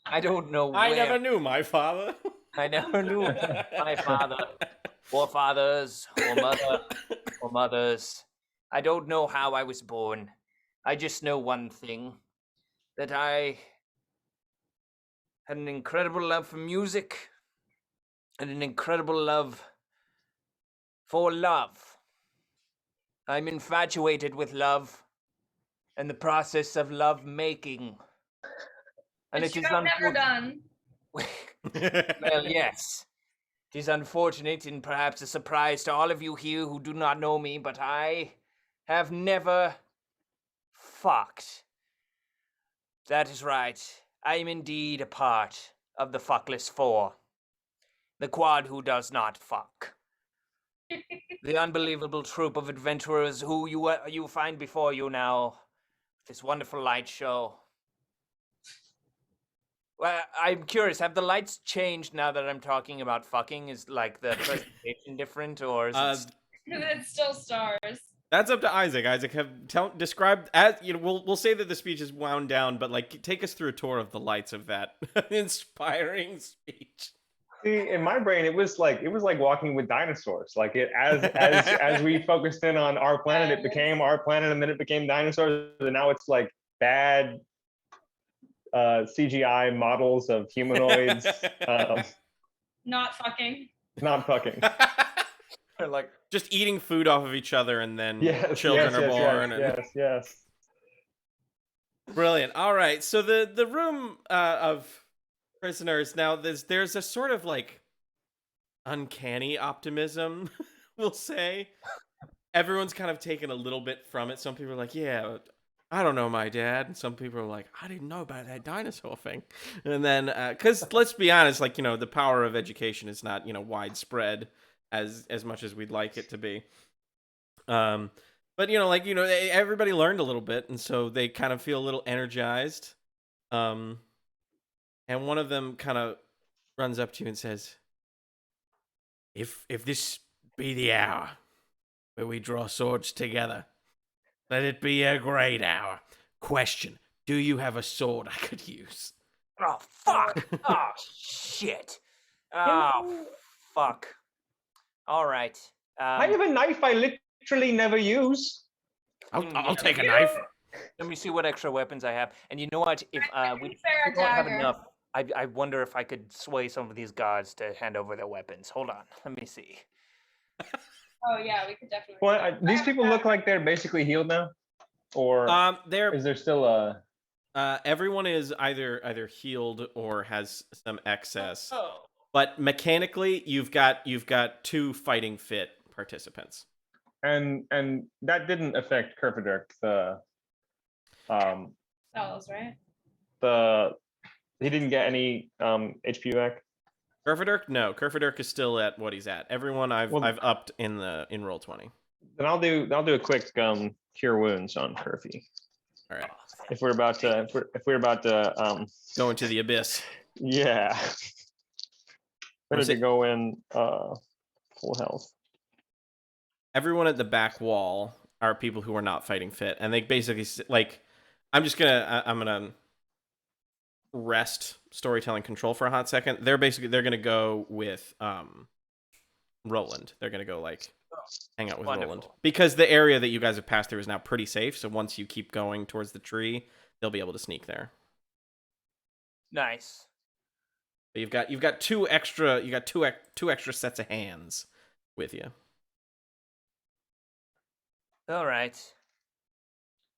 I don't know where. I never knew my father. I never knew my father or fathers or mother or mothers. I don't know how I was born. I just know one thing, that I had an incredible love for music and an incredible love for love. I'm infatuated with love and the process of love making. And it is never done. Well, yes. It is unfortunate and perhaps a surprise to all of you here who do not know me, but I have never fucked. That is right. I am indeed a part of the fuckless four. The quad who does not fuck. The unbelievable troop of adventurers who you find before you now. This wonderful light show. Well, I'm curious, have the lights changed now that I'm talking about fucking? Is like the presentation different, or is it It's still stars. That's up to Isaac. Isaac, describe as we'll say that the speech is wound down, but like take us through a tour of the lights of that inspiring speech. See, in my brain, it was like walking with dinosaurs. Like as we focused in on our planet, it became our planet, and then it became dinosaurs, and now it's like bad CGI models of humanoids. Not fucking. Not fucking. Like just eating food off of each other, and then children are born. Yes. Brilliant. All right, so the room of prisoners now. There's a sort of like uncanny optimism, we'll say. Everyone's kind of taken a little bit from it. Some people are like, yeah, I don't know my dad. And some people are like, I didn't know about that dinosaur thing. And then, because let's be honest, like, the power of education is not, widespread as much as we'd like it to be. But, everybody learned a little bit. And so they kind of feel a little energized. And one of them kind of runs up to you and says, if this be the hour where we draw swords together, let it be a great hour. Question: do you have a sword I could use? Oh, fuck! Oh, shit! Oh, fuck. All right. I have a knife I literally never use. I'll take a knife. Let me see what extra weapons I have. And you know what? If we fair don't have dagger. enough, I wonder if I could sway some of these guards to hand over their weapons. Hold on. Let me see. Oh yeah, we could definitely. Well, these people look like they're basically healed now, or is there still a? Everyone is either healed or has some excess. Oh. But mechanically, you've got 2 fighting fit participants. And that didn't affect Kerfaderk. Cells, right? He didn't get any HP back. Kerfaderk, no. Kerfaderk is still at what he's at. Everyone I've upped in roll 20. Then I'll do a quick cure wounds on Kerfy. All right. If we're about to Go into the abyss. Yeah. Better to go in full health. Everyone at the back wall are people who are not fighting fit, and they basically like. I'm gonna rest storytelling control for a hot second. They're gonna go with Roland. They're gonna go like hang out with Roland because the area that you guys have passed through is now pretty safe. So once you keep going towards the tree, they'll be able to sneak there. Nice. But you've got two extra sets of hands with you. All right.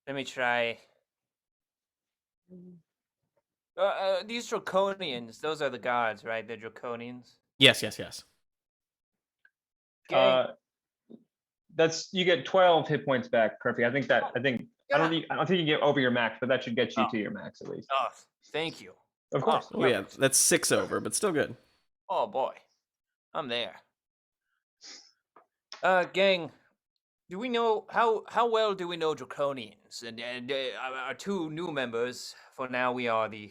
Let me try. These Draconians, those are the gods, right? They're Draconians. Yes. That's you get 12 hit points back, Kerfy. I don't think you get over your max, but that should get you to your max at least. Oh, thank you. Of course. Oh yeah, that's 6 over, but still good. Oh boy, I'm there. Gang, do we know how well do we know Draconians? And our 2 new members. For now, we are the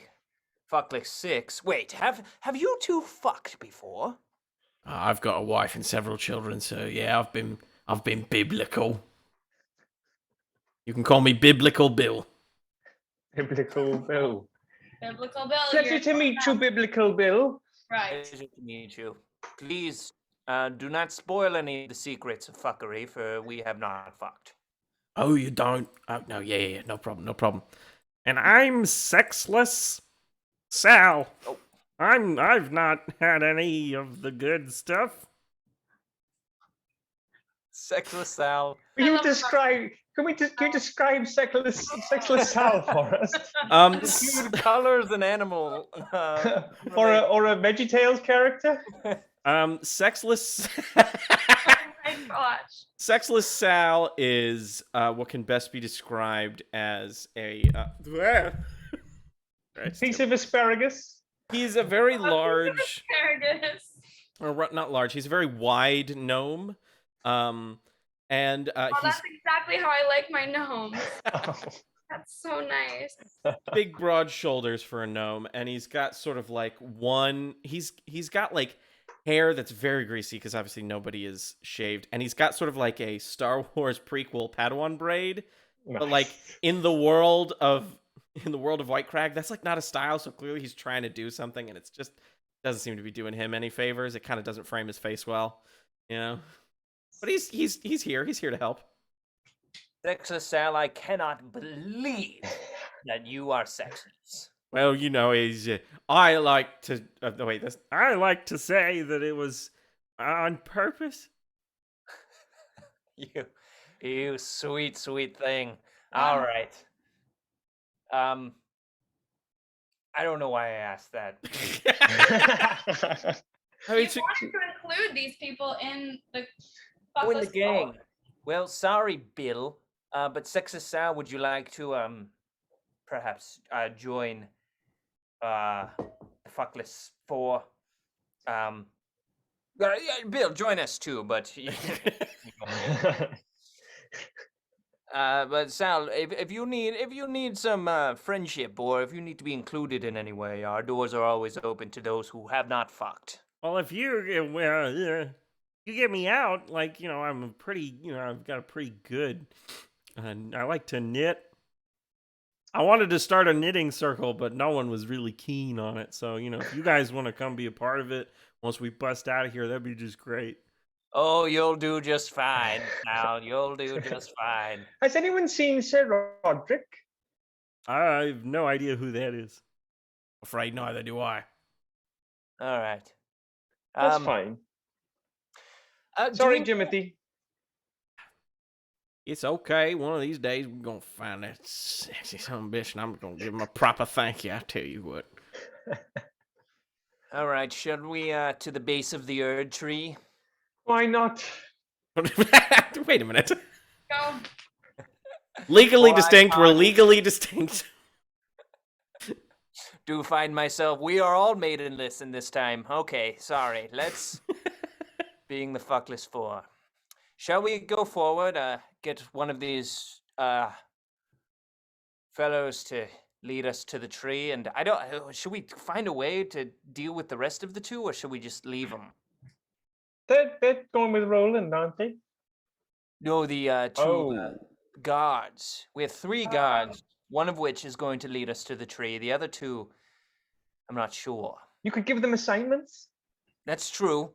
Fuckless 6. Wait, have you 2 fucked before? I've got a wife and several children, so yeah, I've been biblical. You can call me Biblical Bill. Biblical Bill. Biblical Bill. Pleasure to meet you, Biblical Bill. Right. Pleasure to meet you. Please do not spoil any of the secrets of fuckery, for we have not fucked. Oh, you don't? Oh, no, yeah, no problem. And I'm Sexless Sal. Oh. I've not had any of the good stuff. Sexless Sal. Can you describe Sexless Sal for us? Dude colors an animal. or a VeggieTales character? Sexless. Oh my gosh. Sexless Sal is what can best be described as a piece of asparagus. He's a very large, Asparagus. or not large. He's a very wide gnome, and Oh, he's that's exactly how I like my gnomes. That's so nice. big, broad shoulders for a gnome, and he's got sort of like He's got like hair that's very greasy because obviously nobody is shaved, and he's got sort of like a Star Wars prequel Padawan braid, but like in the world of White Crag, that's like not a style. So clearly he's trying to do something, and it's just doesn't seem to be doing him any favors. It kind of doesn't frame his face well, you know. But he's here. He's here to help. Sexless Sal, I cannot believe that you are sexless. Well, I like to I like to say that it was on purpose. You sweet thing. All right. I don't know why I asked that. I mean, You wanted to include these people in the Oh, in the Fuckless gang. Cult. Well, sorry, Bill. But Sexist Sal, would you like to perhaps join the Fuckless Four? Bill, join us too, but but Sal, if you need some friendship, or if you need to be included in any way, our doors are always open to those who have not fucked. Well, if you get me out, like, I'm a pretty, I've got a pretty good, I like to knit. I wanted to start a knitting circle, but no one was really keen on it. So, if you guys want to come be a part of it, once we bust out of here, that'd be just great. Oh, you'll do just fine, Sal. You'll do just fine. Has anyone seen Sir Roderick? I have no idea who that is. Afraid neither do I. All right. That's fine. Sorry, Jimothy. It's okay. One of these days, we're going to find that sexy son of a bitch, and I'm going to give him a proper thank you, I tell you what. All right, should we to the base of the Erd tree? Why not? Wait a minute. Go. Legally distinct, we're legally distinct. Do find myself, we are all maidenless in this time. Okay, sorry, let's... Being the Fuckless Four. Shall we go forward, get one of these fellows to lead us to the tree? And should we find a way to deal with the rest of the two, or should we just leave them? They're going with Roland, aren't they? No, the two guards. We have 3 guards, one of which is going to lead us to the tree. The other 2, I'm not sure. You could give them assignments. That's true.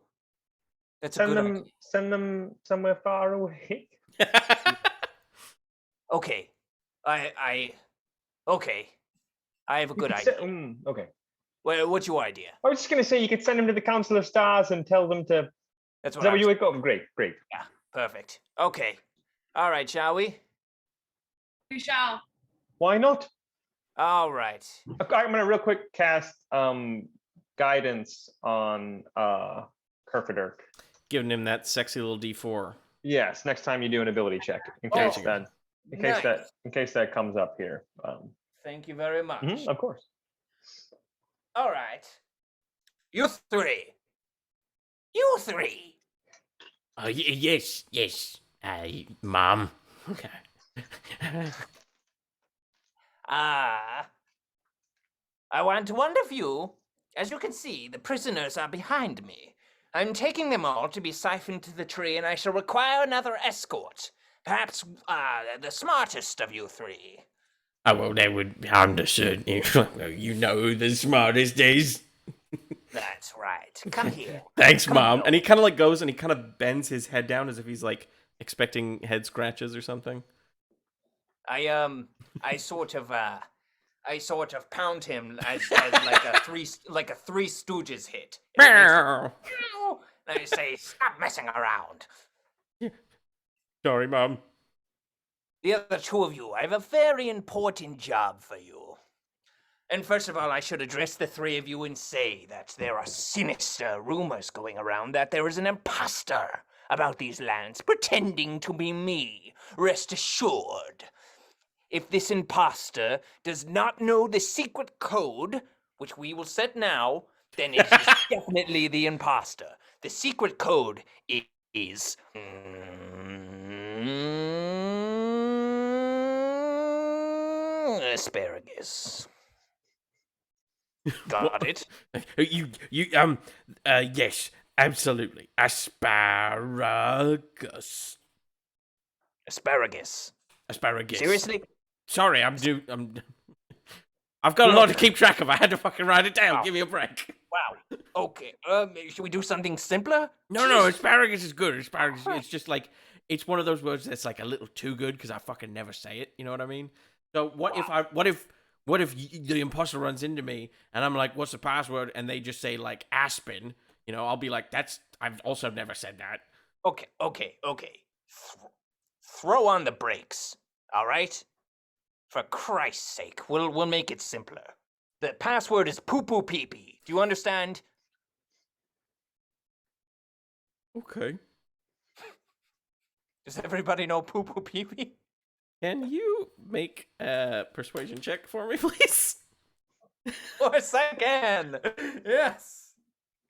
That's send a good them, idea. Send them somewhere far away. Okay. Okay. I have a good idea. Okay. Well, what's your idea? I was just going to say you could send them to the Council of Stars and tell them to... That's Is that where you would go? Great. Yeah, perfect. Okay. All right, shall we? We shall. Why not? All right. I'm going to real quick cast guidance on Kerfaderk. Giving him that sexy little D4. Yes, next time you do an ability check, in case that comes up here. Thank you very much. Of course. All right. You three. Yes. Mom. Okay. I want one of you. As you can see, the prisoners are behind me. I'm taking them all to be siphoned to the tree, and I shall require another escort. Perhaps the smartest of you 3. Oh, well, that would be understood. You know who the smartest is. That's right. Come here. Thanks, Mom. And he kind of goes and he kind of bends his head down as if he's expecting head scratches or something. I sort of pound him as like a three Stooges hit. And I say, stop messing around. Sorry, Mom. The other 2 of you, I have a very important job for you. And first of all, I should address the 3 of you and say that there are sinister rumors going around that there is an imposter about these lands pretending to be me. Rest assured, if this imposter does not know the secret code, which we will set now, then it is definitely the imposter. The secret code is... asparagus. Got it? Yes, absolutely. Asparagus. Asparagus. Seriously? Sorry, I've got a lot to keep track of. I had to fucking write it down. Wow. Give me a break. Wow. Okay. Should we do something simpler? No, asparagus is good. Asparagus, it's just it's one of those words that's a little too good because I fucking never say it. You know what I mean? So what if the imposter runs into me and I'm like, what's the password? And they just say Aspen, I'll be like, I've also never said that. Okay. Throw on the brakes. All right? For Christ's sake, we'll make it simpler. The password is poo-poo pee-pee. Do you understand? Okay. Does everybody know poo-poo pee-pee? Can you make a persuasion check for me, please? Of course I can. Yes.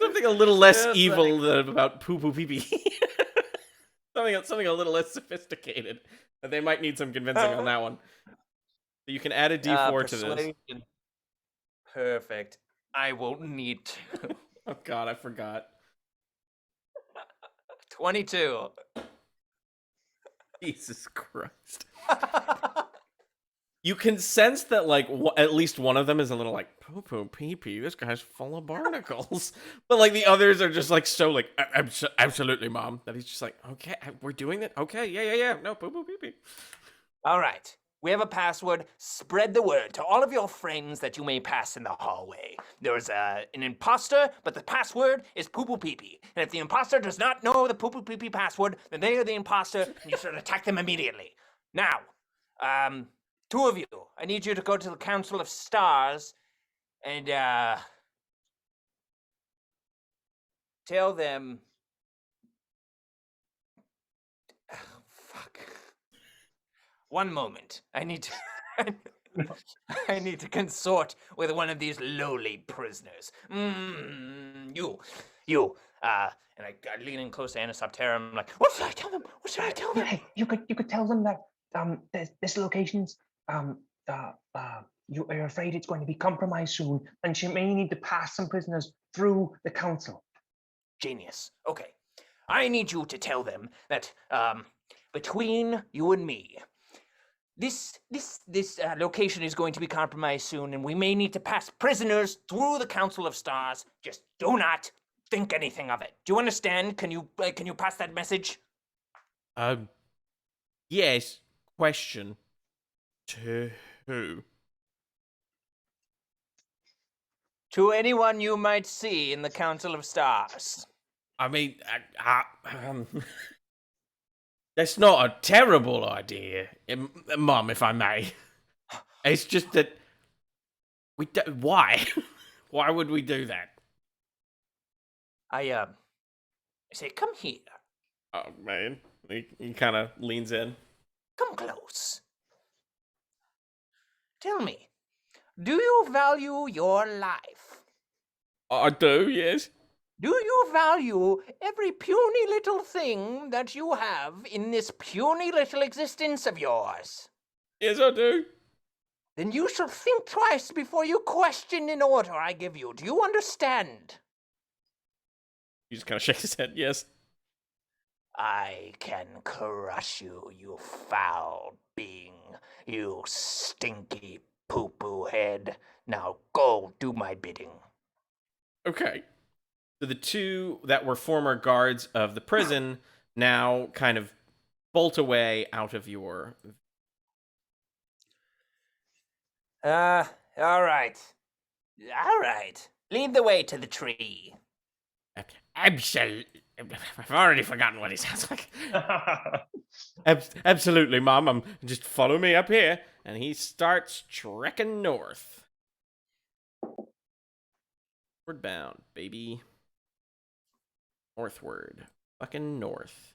Something a little less Yes, evil than about poo poo pee pee. something a little less sophisticated. They might need some convincing on that one. So you can add a d4 to this. Persuasion. Perfect. I won't need to. Oh God, I forgot. 22. Jesus Christ. You can sense that, like, at least one of them is a little like, poo poo pee pee, this guy's full of barnacles. But, like, the others are just, like, so, like, absolutely, Mom. That he's just like, okay, we're doing that? Okay, yeah. No, poo poo pee pee. All right. We have a password. Spread the word to all of your friends that you may pass in the hallway. There's an imposter, but the password is poo poo pee pee. And if the imposter does not know the poo poo pee pee password, then they are the imposter, and you should attack them immediately. Now, two of you, I need you to go to the Council of Stars and tell them. Oh, fuck. One moment. I need to consort with one of these lowly prisoners. You. And I lean in close to Anisoptera. I'm like, what should I tell them? What should I tell them? Hey, you could tell them that this location's you're afraid it's going to be compromised soon, and you may need to pass some prisoners through the council. Genius. Okay. I need you to tell them that between you and me, this location is going to be compromised soon, and we may need to pass prisoners through the Council of Stars. Just do not think anything of it. Do you understand? Can you pass that message? Yes. Question. To who? To anyone you might see in the Council of Stars. I mean, that's not a terrible idea, Mum, if I may. It's just that why? Why would we do that? I say, come here. Oh man, he kind of leans in. Come close. Tell me, do you value your life? I do, yes. Do you value every puny little thing that you have in this puny little existence of yours? Yes, I do. Then you shall think twice before you question an order I give you. Do you understand? He just kind of shakes his head, yes. I can crush you, you foul being, you stinky poo-poo head. Now go do my bidding. Okay. So the two that were former guards of the prison now kind of bolt away out of your... All right. All right. Lead the way to the tree. Absolutely. I've already forgotten what he sounds like. Absolutely, Mom. Just follow me up here. And he starts trekking north. Northward bound, baby. Northward. Fucking north.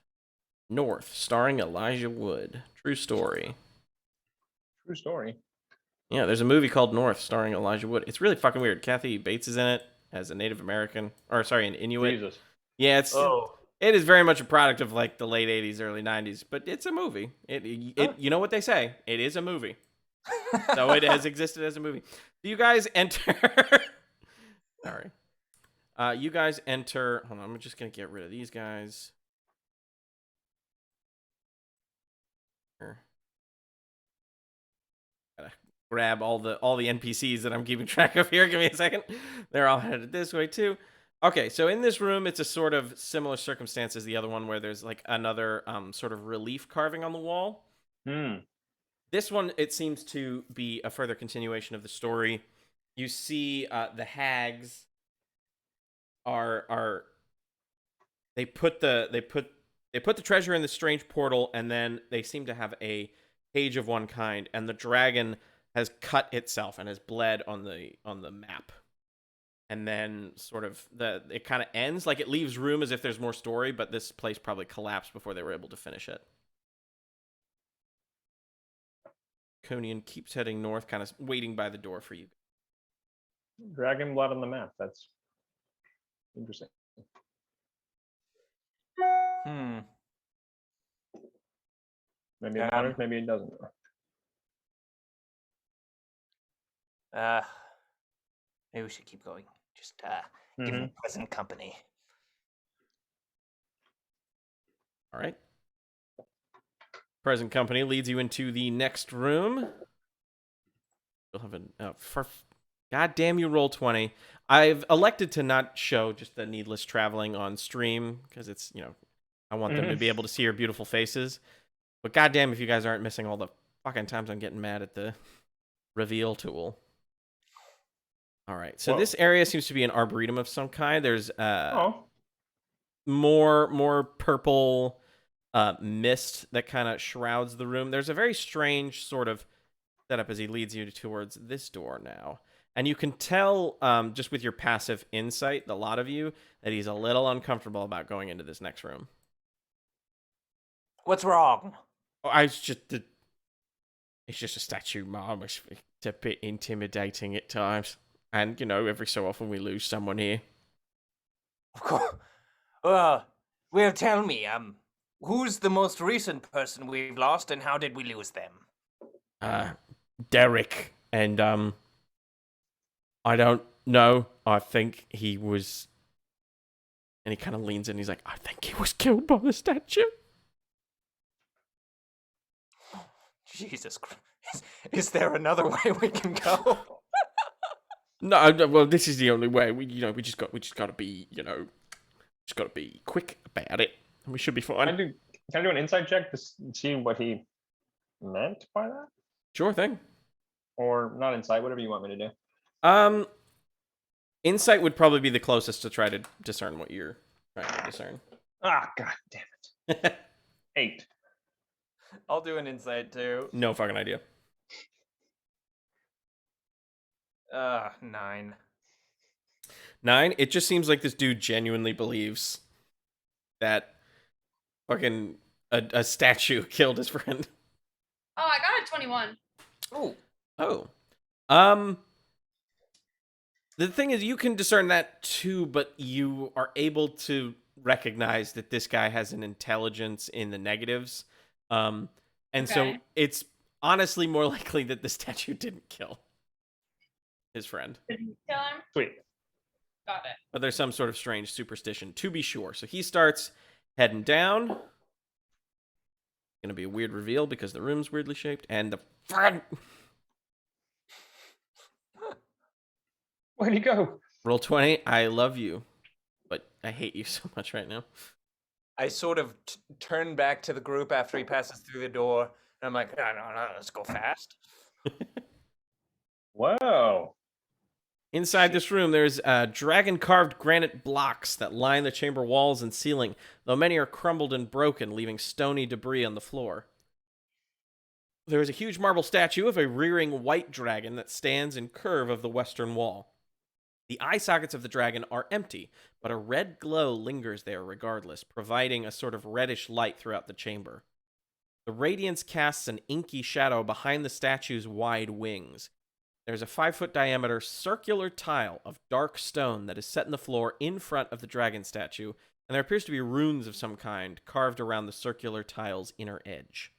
North, starring Elijah Wood. True story. True story. Yeah, there's a movie called North starring Elijah Wood. It's really fucking weird. Kathy Bates is in it as a Native American. Or, sorry, an Inuit. Jesus. Yeah, Oh. It is very much a product of, like, the late 80s, early 90s. But it's a movie. You know what they say. It is a movie. So it has existed as a movie. So you guys enter... Sorry. You guys enter... Hold on, I'm just going to get rid of these guys. Here. Gotta grab all the NPCs that I'm keeping track of here. Give me a second. They're all headed this way, too. Okay, so in this room, it's a sort of similar circumstance as the other one where there's, like, another sort of relief carving on the wall. This one, it seems to be a further continuation of the story. You see the hags are they put the treasure in the strange portal, and then they seem to have a cage of one kind, and the dragon has cut itself and has bled on the map. And then sort of it kind of ends, like it leaves room as if there's more story, but this place probably collapsed before they were able to finish it. Draconian keeps heading north, kind of waiting by the door for you. Dragon blood on the map. That's interesting. Maybe it matters, maybe it doesn't. Maybe we should keep going. Just give him present company. All right. Present company leads you into the next room. You'll have God damn you, roll 20. I've elected to not show just the needless traveling on stream because it's, I want them to be able to see your beautiful faces. But goddamn if you guys aren't missing all the fucking times I'm getting mad at the reveal tool. All right, so this area seems to be an arboretum of some kind. There's more purple mist that kind of shrouds the room. There's a very strange sort of setup as he leads you towards this door now. And you can tell, just with your passive insight, the lot of you, that he's a little uncomfortable about going into this next room. What's wrong? It's just a statue, Mom. It's a bit intimidating at times. And, every so often we lose someone here. Of course. Well, tell me, who's the most recent person we've lost and how did we lose them? Derek. And, I don't know. I think he was... And he kind of leans in. He's like, I think he was killed by the statue. Jesus Christ. Is there another way we can go? No, well, this is the only way. We just got to be, just got to be quick about it, and we should be fine. Can I do an insight check to see what he meant by that? Sure thing. Or not insight, whatever you want me to do. Insight would probably be the closest to try to discern what you're trying to discern. Ah, god damn it. 8. I'll do an insight too. No fucking idea. 9. 9? It just seems like this dude genuinely believes that fucking a statue killed his friend. Oh, I got a 21. Oh. The thing is, you can discern that too, but you are able to recognize that this guy has an intelligence in the negatives. So it's honestly more likely that the statue didn't kill his friend. Didn't kill him? Sweet. Got it. But there's some sort of strange superstition, to be sure. So he starts heading down. Gonna be a weird reveal because the room's weirdly shaped, and the friend... Where'd he go? Roll 20, I love you, but I hate you so much right now. I sort of turn back to the group after he passes through the door, and I'm like, no, let's go fast. Whoa. Inside this room, there's dragon-carved granite blocks that line the chamber walls and ceiling, though many are crumbled and broken, leaving stony debris on the floor. There is a huge marble statue of a rearing white dragon that stands in curve of the western wall. The eye sockets of the dragon are empty, but a red glow lingers there regardless, providing a sort of reddish light throughout the chamber. The radiance casts an inky shadow behind the statue's wide wings. There's a 5-foot diameter circular tile of dark stone that is set in the floor in front of the dragon statue, and there appears to be runes of some kind carved around the circular tile's inner edge.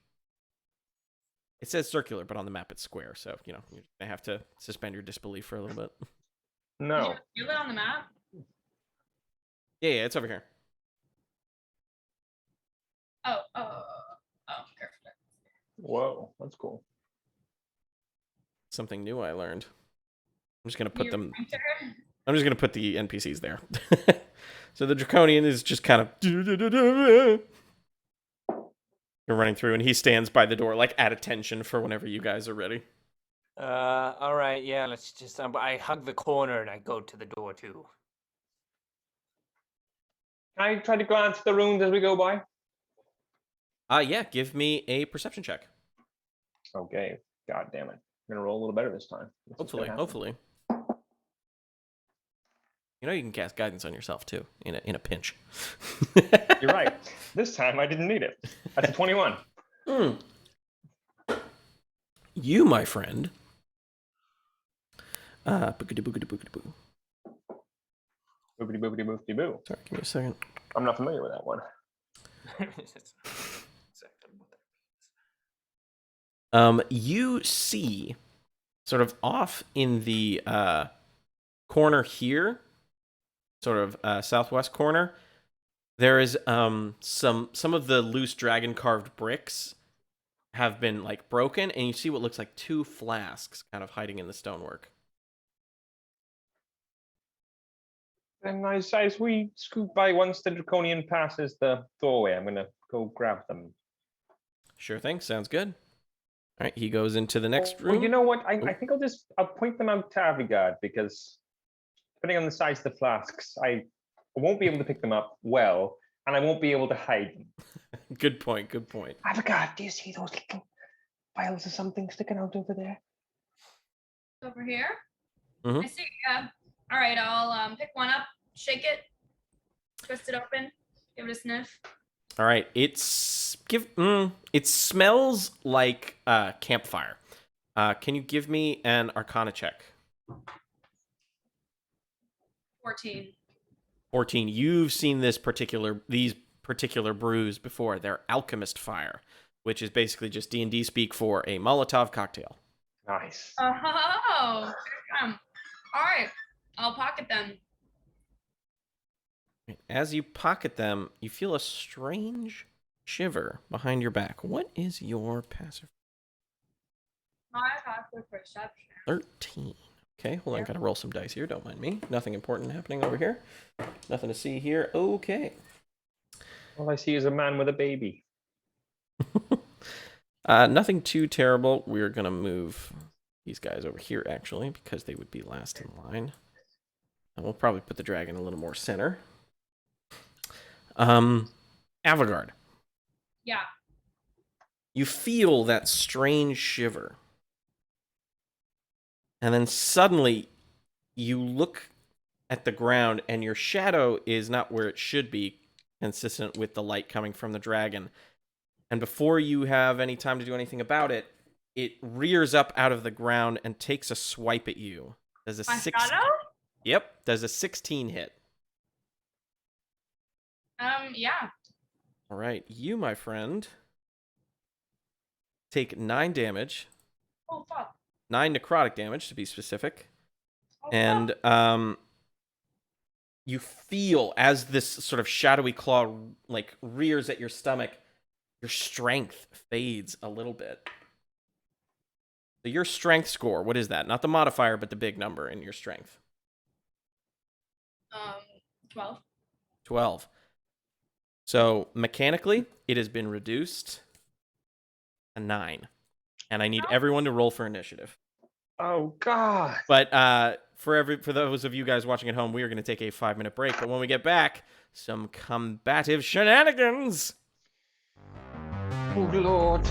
It says circular, but on the map it's square, so, you may have to suspend your disbelief for a little bit. No. You live on the map? Yeah, it's over here. Oh, perfect. Whoa, that's cool. Something new I learned. I'm just gonna put Your them. printer? I'm just gonna put the NPCs there. So the Draconian is just kind of you're running through, and he stands by the door, like at attention for whenever you guys are ready. All right, yeah, let's just. I hug the corner and I go to the door too. Can I try to glance at the runes as we go by? Yeah, give me a perception check. Okay. God damn it. I'm gonna roll a little better this time. Hopefully. You can cast guidance on yourself too, in a pinch. You're right. This time I didn't need it. That's a 21. You, my friend. Boogity-boogity-boogity-boo. Boopity boopity boopity boo. Sorry, give me a second. I'm not familiar with that one. You see, sort of off in the corner here, sort of southwest corner, there is some of the loose dragon carved bricks have been like broken, and you see what looks like 2 flasks kind of hiding in the stonework. And as we scoot by once the draconian passes the doorway, I'm gonna go grab them. Sure thing, sounds good. All right, he goes into the next room. Well, you know what? I think I'll point them out to Avigard, because depending on the size of the flasks, I won't be able to pick them up well, and I won't be able to hide them. Good point, good point. Avigard, do you see those little vials of something sticking out over there? Over here. Mhm. I see. Yeah. All right. I'll pick one up, shake it, twist it open, give it a sniff. All right, it smells like campfire. Can you give me an Arcana check? 14. 14. You've seen these particular brews before. They're alchemist fire, which is basically just D&D speak for a Molotov cocktail. Nice. Oh, here it comes. All right. I'll pocket them. As you pocket them, you feel a strange shiver behind your back. What is your passive? My passive perception. 13. Okay, hold on. Gotta roll some dice here. Don't mind me. Nothing important happening over here. Nothing to see here. Okay. All I see is a man with a baby. Nothing too terrible. We're gonna move these guys over here, actually, because they would be last in line. And we'll probably put the dragon a little more center. Avigard. Yeah. You feel that strange shiver. And then suddenly you look at the ground and your shadow is not where it should be, consistent with the light coming from the dragon. And before you have any time to do anything about it, it rears up out of the ground and takes a swipe at you. Does a My 6? shadow? Yep, does a 16 hit. Yeah. All right, you, my friend, take 9 damage. Oh, fuck. 9 necrotic damage, to be specific. Oh, And fuck. you feel, as this sort of shadowy claw like rears at your stomach, your strength fades a little bit. So your strength score, what is that? Not the modifier, but the big number in your strength. 12. 12. So mechanically, it has been reduced to 9. And I need everyone to roll for initiative. Oh God! But for those of you guys watching at home, we are going to take a 5-minute break. But when we get back, some combative shenanigans. Oh Lord!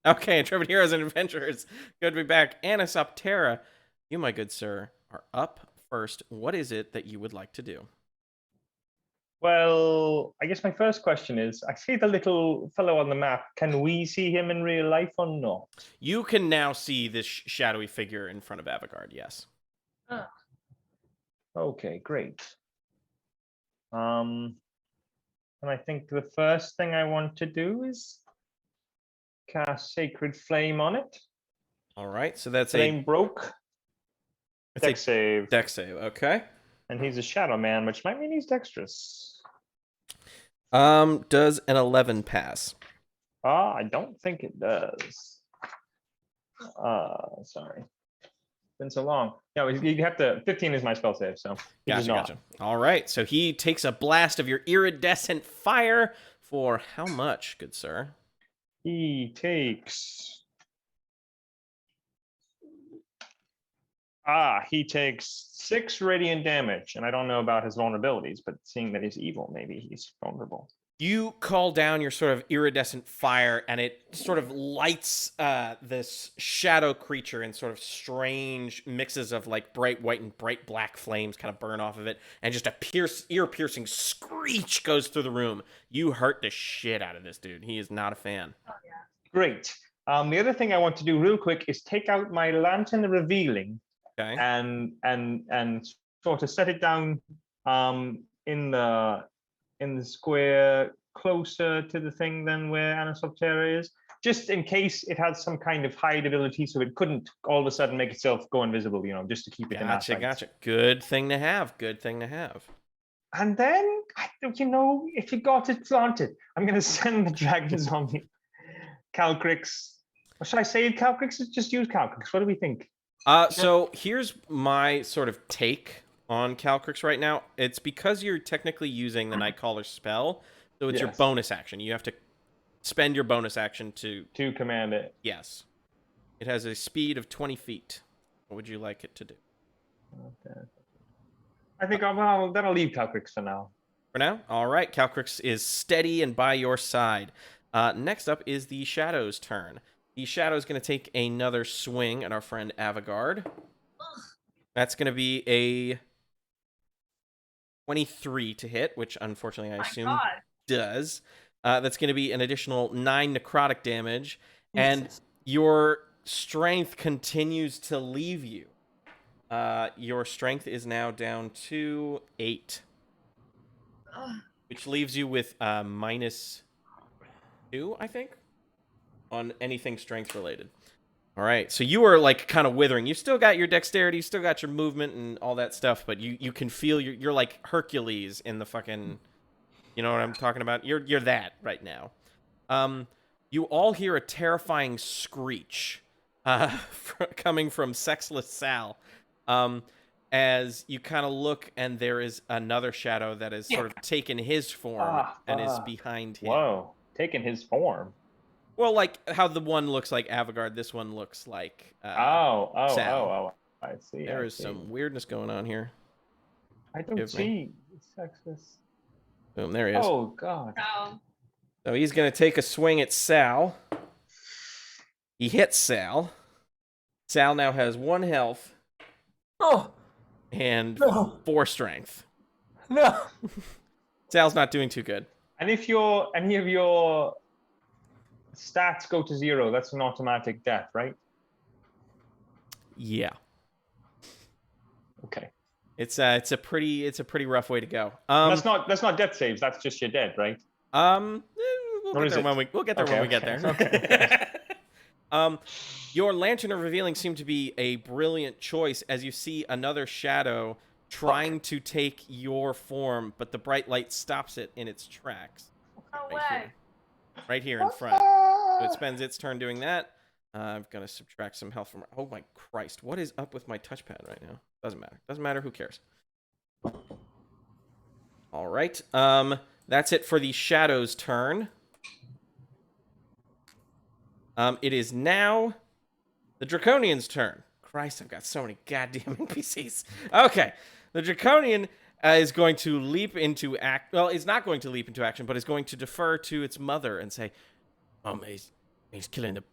Okay, Intrepid Heroes and Adventurers. Good to be back. Anisoptera, you, my good sir, are up first. What is it that you would like to do? Well, I guess my first question is, I see the little fellow on the map. Can we see him in real life or not? You can now see this shadowy figure in front of Avigard, yes. Ah. Okay, great. And I think the first thing I want to do is cast Sacred Flame on it. All right, so that's Flame broke. Dex save. Dex save, okay. And he's a Shadow Man, which might mean he's dexterous. Does an 11 pass? I don't think it does. Sorry. Been so long. No, you have to. 15 is my spell save, so Gotcha. All right, so he takes a blast of your iridescent fire for how much, good sir? He takes. He takes 6 radiant damage, and I don't know about his vulnerabilities, but seeing that he's evil, maybe he's vulnerable. You call down your sort of iridescent fire, and it sort of lights this shadow creature in sort of strange mixes of like bright white and bright black flames kind of burn off of it, and just a ear-piercing screech goes through the room. You hurt the shit out of this dude. He is not a fan. Oh, yeah. Great. The other thing I want to do real quick is take out my lantern revealing, okay, and sort of set it down in the square closer to the thing than where Anisoptera is, just in case it has some kind of hide ability, so it couldn't all of a sudden make itself go invisible, just to keep it in that sight. Gotcha. Good thing to have. And then, if you got it planted, I'm going to send the dragons on the Calcrix. Or should I say Calcrix? Just use Calcrix. What do we think? So here's my sort of take on Calcrix right now. It's because you're technically using the Nightcaller spell, so it's your bonus action. You have to spend your bonus action to command it. Yes. It has a speed of 20 feet. What would you like it to do? Okay. I think that'll leave Calcrix for now. For now? All right. Calcrix is steady and by your side. Next up is the Shadow's turn. The Shadow is going to take another swing at our friend Avigard. That's going to be a 23 to hit, which unfortunately I assume does. That's going to be an additional 9 necrotic damage, and your strength continues to leave you. Your strength is now down to 8, which leaves you with -2, I think, on anything strength related. All right, so you are like kind of withering. You still got your dexterity, you still got your movement and all that stuff, but you can feel you're like Hercules in the fucking, you know what I'm talking about? You're that right now. You all hear a terrifying screech coming from Sexless Sal. As you kind of look, and there is another shadow that has sort of taken his form and is behind him. Whoa, taken his form. Well, like how the one looks like Avigard, this one looks like Sal. I see. There is some weirdness going on here. I don't see Sexless. Boom, there he is. Oh, God. So he's going to take a swing at Sal. He hits Sal. Sal now has 1 health. And 4 strength. No. Sal's not doing too good. And if any of your stats go to 0, that's an automatic death, right? Yeah. Okay. It's a pretty rough way to go. That's not death saves. That's just you're dead, right? We'll get there when we get there. Okay. Your Lantern of Revealing seemed to be a brilliant choice as you see another shadow trying to take your form, but the bright light stops it in its tracks. Right here in front. So it spends its turn doing that. I'm going to subtract some health from... Oh my Christ. What is up with my touchpad right now? Doesn't matter. Who cares? All right. That's it for the Shadow's turn. It is now the Draconian's turn. Christ, I've got so many goddamn NPCs. Okay. The Draconian is going to leap into Well, it's not going to leap into action, but is going to defer to its mother and say, he's killing the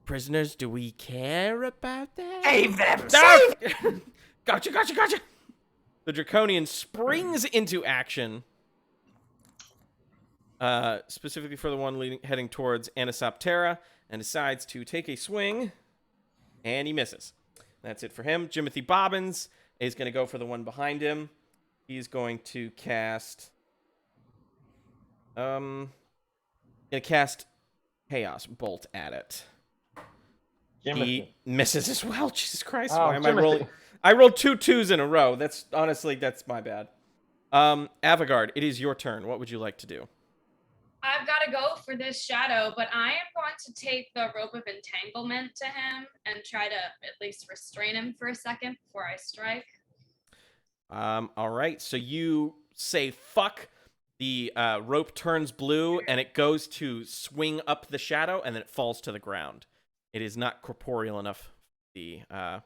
prisoners, do we care about that? Save them! No! Save! Gotcha! The Draconian springs into action. Specifically for the one heading towards Anisoptera, and decides to take a swing, and he misses. That's it for him. Jimothy Bobbins is going to go for the one behind him. He's going to cast... Chaos Bolt at it. Jimothy. He misses as well. Jesus Christ, Oh, why am I Jimothy. rolling? I rolled 2 2s in a row. That's my bad. Avigard, it is your turn. What would you like to do? I've got to go for this shadow, but I am going to take the rope of entanglement to him and try to at least restrain him for a second before I strike. All right. So you say fuck. The rope turns blue and it goes to swing up the shadow and then it falls to the ground. It is not corporeal enough Damn.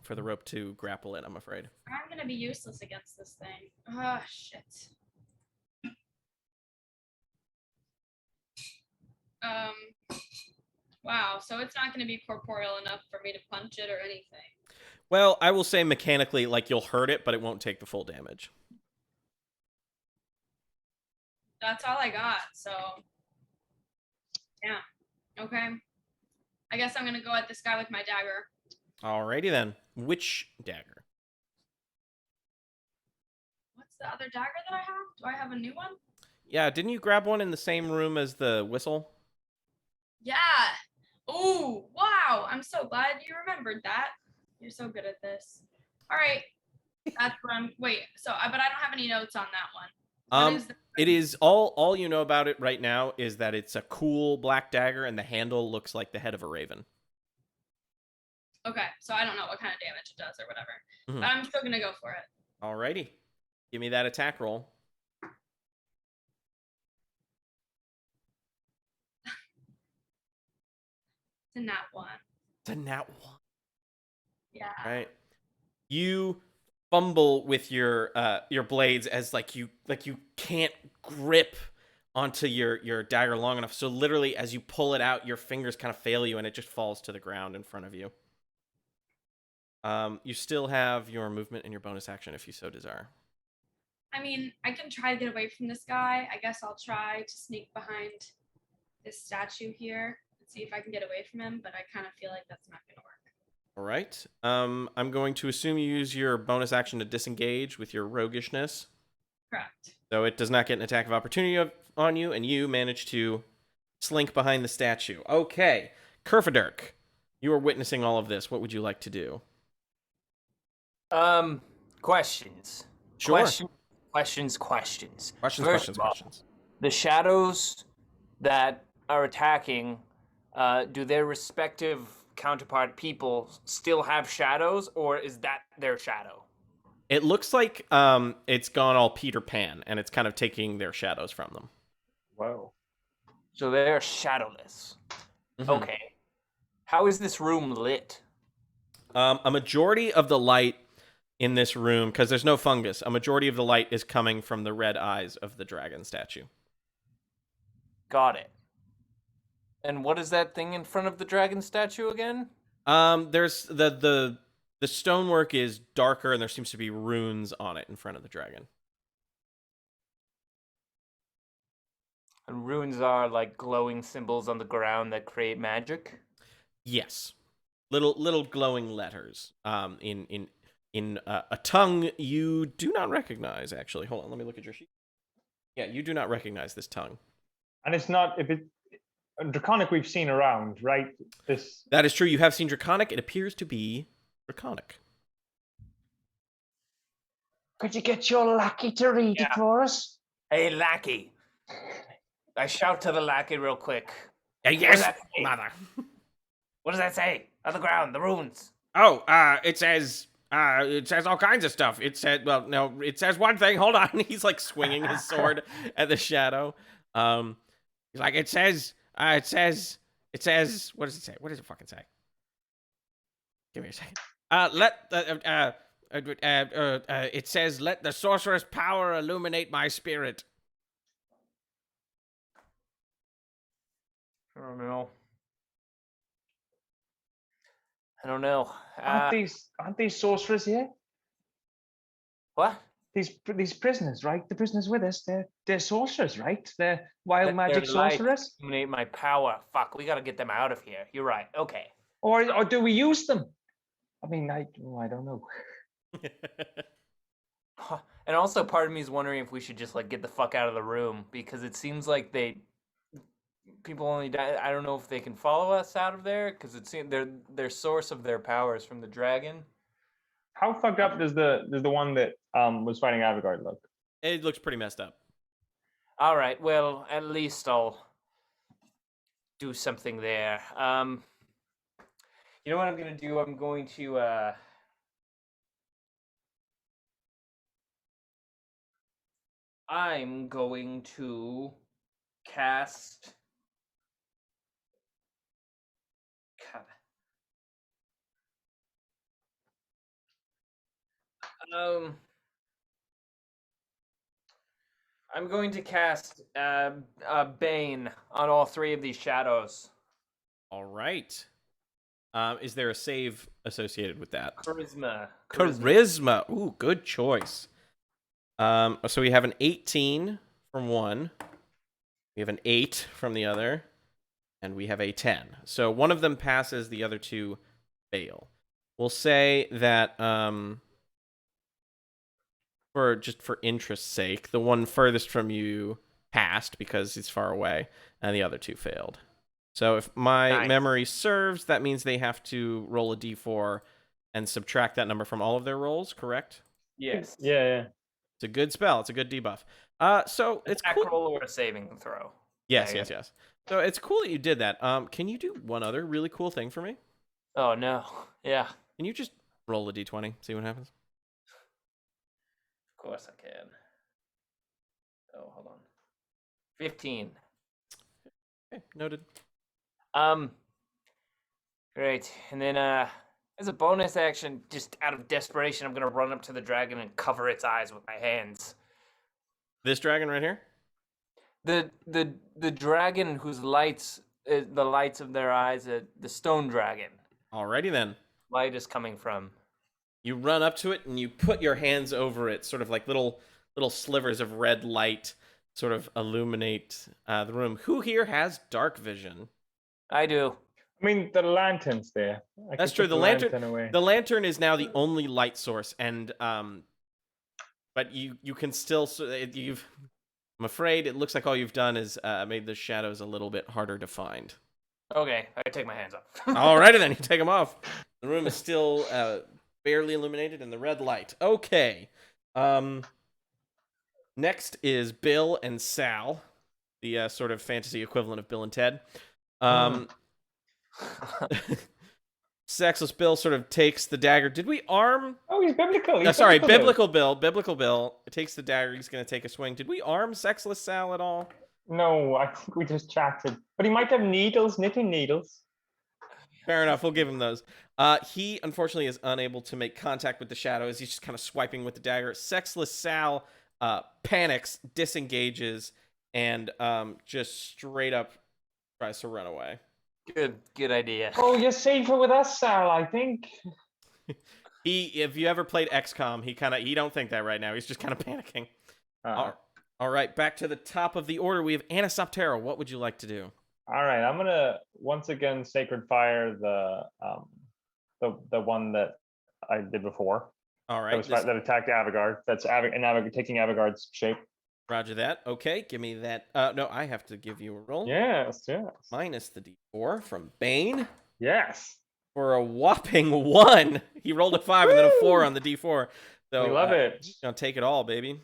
for the rope to grapple it, I'm afraid. I'm gonna be useless against this thing. Oh shit. Wow, so it's not gonna be corporeal enough for me to punch it or anything. Well, I will say mechanically, like, you'll hurt it, but it won't take the full damage. That's all I got, so yeah. Okay. I guess I'm gonna go at this guy with my dagger. Alrighty then. Which dagger? What's the other dagger that I have? Do I have a new one? Yeah, didn't you grab one in the same room as the whistle? Yeah. Ooh, wow. I'm so glad you remembered that. You're so good at this. All right. That's what I'm but I don't have any notes on that one. What is the- It is all you know about it right now is that it's a cool black dagger and the handle looks like the head of a raven. Okay, so I don't know what kind of damage it does or whatever. Mhm. But I'm still gonna go for it. Alrighty. Give me that attack roll. It's a nat 1. It's a nat 1. Yeah. Right. You fumble with your blades as you can't grip onto your dagger long enough. So literally as you pull it out, your fingers kind of fail you and it just falls to the ground in front of you. You still have your movement and your bonus action if you so desire. I mean, I can try to get away from this guy. I guess I'll try to sneak behind this statue here and see if I can get away from him, but I kind of feel like that's not gonna work. All right. I'm going to assume you use your bonus action to disengage with your roguishness. Correct. So it does not get an attack of opportunity on you, and you manage to slink behind the statue. Okay. Kerfaderk, you are witnessing all of this. What would you like to do? Questions. Sure. Questions. Questions. First of all, the shadows that are attacking, do their respective counterpart people still have shadows, or is that their shadow? It looks like it's gone all Peter Pan, and it's kind of taking their shadows from them. Whoa. So they're shadowless. Mm-hmm. Okay. How is this room lit? A majority of the light in this room, because there's no fungus, a majority of the light is coming from the red eyes of the dragon statue. Got it. And what is that thing in front of the dragon statue again? There's the stonework is darker, and there seems to be runes on it in front of the dragon. And runes are like glowing symbols on the ground that create magic? Yes. Little glowing letters. In a tongue you do not recognize, actually. Hold on, let me look at your sheet. Yeah, you do not recognize this tongue. And it's not Draconic we've seen around, right? That is true. You have seen Draconic. It appears to be Draconic. Could you get your lackey to read it for us? Hey, lackey. I shout to the lackey real quick. Yes, mother. What does that say? On the ground, the runes. Oh, it says all kinds of stuff. It said, well, no, it says one thing. Hold on. He's like swinging his sword at the shadow. He's like, it says, what does it say? What does it fucking say? Give me a second. It says, let the sorcerer's power illuminate my spirit. I don't know. I don't know. Aren't these sorcerers here? What? These prisoners, right? The prisoners with us, they're sorcerers, right? They're wild Their magic light sorcerers. illuminate my power. Fuck, we gotta get them out of here. You're right. Okay. Or do we use them? I mean, I don't know. And also, part of me is wondering if we should just like get the fuck out of the room because it seems like people only die. I don't know if they can follow us out of there because it seems their source of their powers from the dragon. How fucked up does the one that was fighting Avigard look? It looks pretty messed up. All right. Well, at least I'll do something there. You know what I'm gonna do? I'm going to cast. God. I'm going to cast Bane on all three of these shadows. All right. Is there a save associated with that? Charisma. Ooh, good choice. So we have an 18 from one. We have an 8 from the other. And we have a 10. So one of them passes, the other two fail. We'll say that for interest's sake, the one furthest from you passed because he's far away, and the other two failed. So if my memory serves, that means they have to roll a d4 and subtract that number from all of their rolls, correct? Yes. Yeah. It's a good spell. It's a good debuff. So it's cool. Roll or a saving throw. Yes. So it's cool that you did that. Can you do one other really cool thing for me? Oh, no. Yeah. Can you just roll a d20, see what happens? Of course I can. Oh, hold on. 15. Okay, noted. Great. And then as a bonus action, just out of desperation, I'm gonna run up to the dragon and cover its eyes with my hands. This dragon right here? The dragon whose lights, the lights of their eyes, the stone dragon. Alrighty then. Light is coming from. You run up to it and you put your hands over it, sort of like little slivers of red light sort of illuminate the room. Who here has dark vision? I do. I mean, the lantern's there. That's true. The lantern is now the only light source, and but you can still I'm afraid it looks like all you've done is made the shadows a little bit harder to find. Okay, I take my hands off. Alrighty then, you take them off. The room is still barely illuminated in the red light. Okay. Next is Bill and Sal, the sort of fantasy equivalent of Bill and Ted. Sexless Bill sort of takes the dagger. Did we arm? Oh, he's biblical. Biblical Bill. Biblical Bill takes the dagger. He's going to take a swing. Did we arm Sexless Sal at all? No, I think we just chatted. But he might have needles, knitting needles. Fair enough. We'll give him those. He, unfortunately, is unable to make contact with the shadow as he's just kind of swiping with the dagger. Sexless Sal panics, disengages, and just straight up tries to run away. Good idea. Oh, you're safer with us, Sal, I think. If you ever played XCOM, he don't think that right now. He's just kind of panicking. All right, back to the top of the order. We have Anisoptera. What would you like to do? All right, I'm gonna once again Sacred Fire the one that I did before. All right, that attacked Avigard. That's taking Avigard's shape. Roger that. Okay, give me that. No, I have to give you a roll. Yes. Minus the d4 from Bane. Yes. For a whopping 1. He rolled a 5 and then a 4 on the d4. So we love it. Gonna take it all, baby.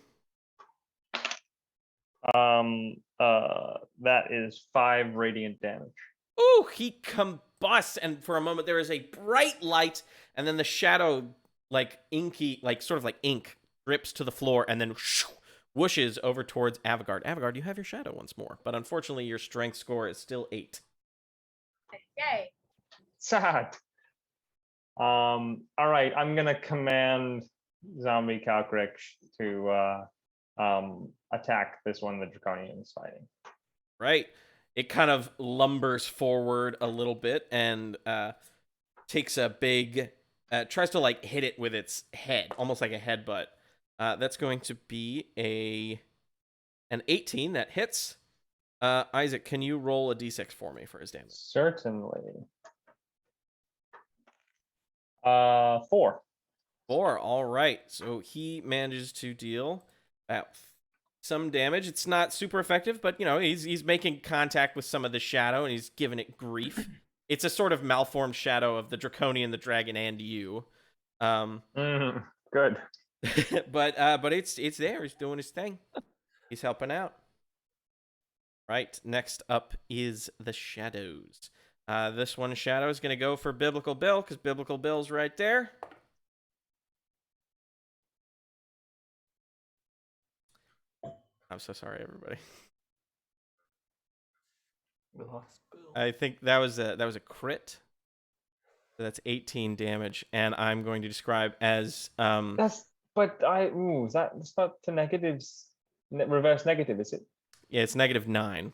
That is 5 radiant damage. Ooh, he combusts, and for a moment there is a bright light, and then the shadow, like inky, like sort of like ink, drips to the floor, and then whooshes over towards Avigard. Avigard, you have your shadow once more, but unfortunately your strength score is still 8. Yay. Sad. All right, I'm gonna command Zombie Kalkrich to attack this one the Draconian is fighting. Right. It kind of lumbers forward a little bit, and takes a big, tries to like hit it with its head, almost like a headbutt. That's going to be an 18 that hits. Isaac, can you roll a d6 for me for his damage? Certainly. 4. 4. All right. So he manages to deal about some damage. It's not super effective, but he's making contact with some of the shadow and he's giving it grief. It's a sort of malformed shadow of the draconian, the dragon, and you. Good. but it's there. He's doing his thing. He's helping out. Right. Next up is the shadows. This one shadow is going to go for Biblical Bill because Biblical Bill's right there. I'm so sorry, everybody. We lost Bill. I think that was a crit. So that's 18 damage, and I'm going to describe as That's not to negatives. Reverse negative, is it? Yeah, it's -9.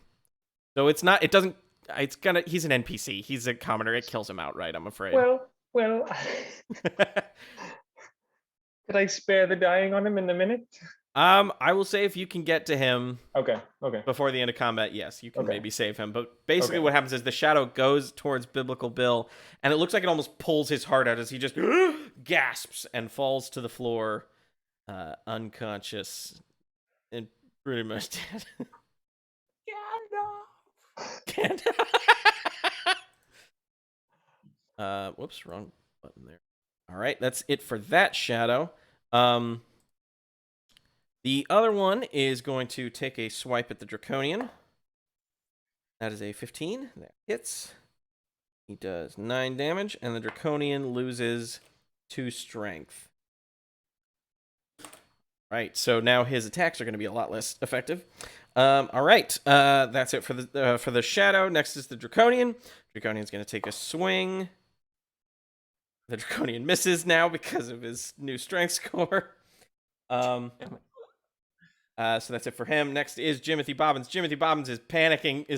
So it's not. It doesn't. It's gonna. He's an NPC. He's a commoner. It kills him outright, I'm afraid. Well. Could I spare the dying on him in a minute? I will say if you can get to him. Okay. Before the end of combat, yes, you can Okay. maybe save him. But basically, what happens is the shadow goes towards Biblical Bill, and it looks like it almost pulls his heart out as he just gasps and falls to the floor, unconscious, and pretty much dead. Whoops, wrong button there. All right, that's it for that shadow. The other one is going to take a swipe at the draconian. That is a 15. That hits. He does 9 damage, and the draconian loses 2 strength. Right, so now his attacks are going to be a lot less effective. All right, that's it for the shadow. Next is the draconian. Draconian's going to take a swing. The draconian misses now because of his new strength score. So that's it for him. Next is Jimothy Bobbins. Jimothy Bobbins is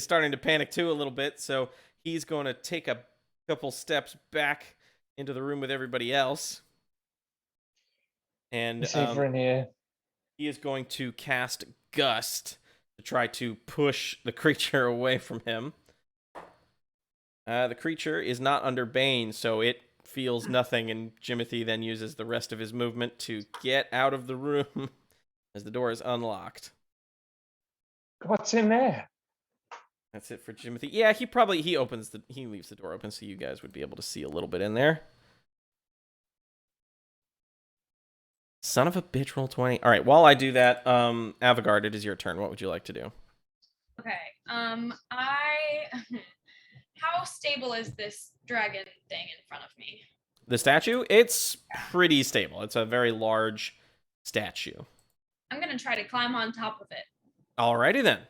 starting to panic too a little bit, so he's going to take a couple steps back into the room with everybody else. And safer in here. He is going to cast Gust to try to push the creature away from him. The creature is not under Bane, so it feels nothing, and Jimothy then uses the rest of his movement to get out of the room as the door is unlocked. What's in there? That's it for Jimothy. Yeah, he leaves the door open so you guys would be able to see a little bit in there. Son of a bitch, roll 20. All right, while I do that, Avigard, it is your turn. What would you like to do? Okay. How stable is this dragon thing in front of me? The statue? It's pretty stable. It's a very large statue. I'm gonna try to climb on top of it. Alrighty then.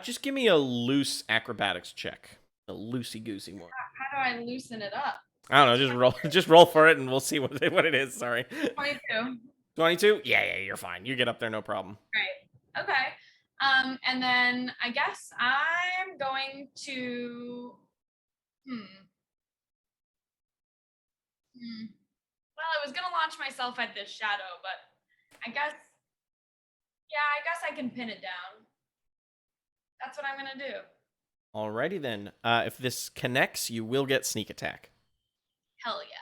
Just give me a loose acrobatics check. A loosey-goosey one. How do I loosen it up? I don't know, just roll for it and we'll see what it is, sorry. 22. 22? Yeah, you're fine. You get up there, no problem. Right. Okay. And then I guess I'm going to Well, I was gonna launch myself at this shadow, but I guess I can pin it down. That's what I'm gonna do. Alrighty then. If this connects, you will get sneak attack. Hell yeah.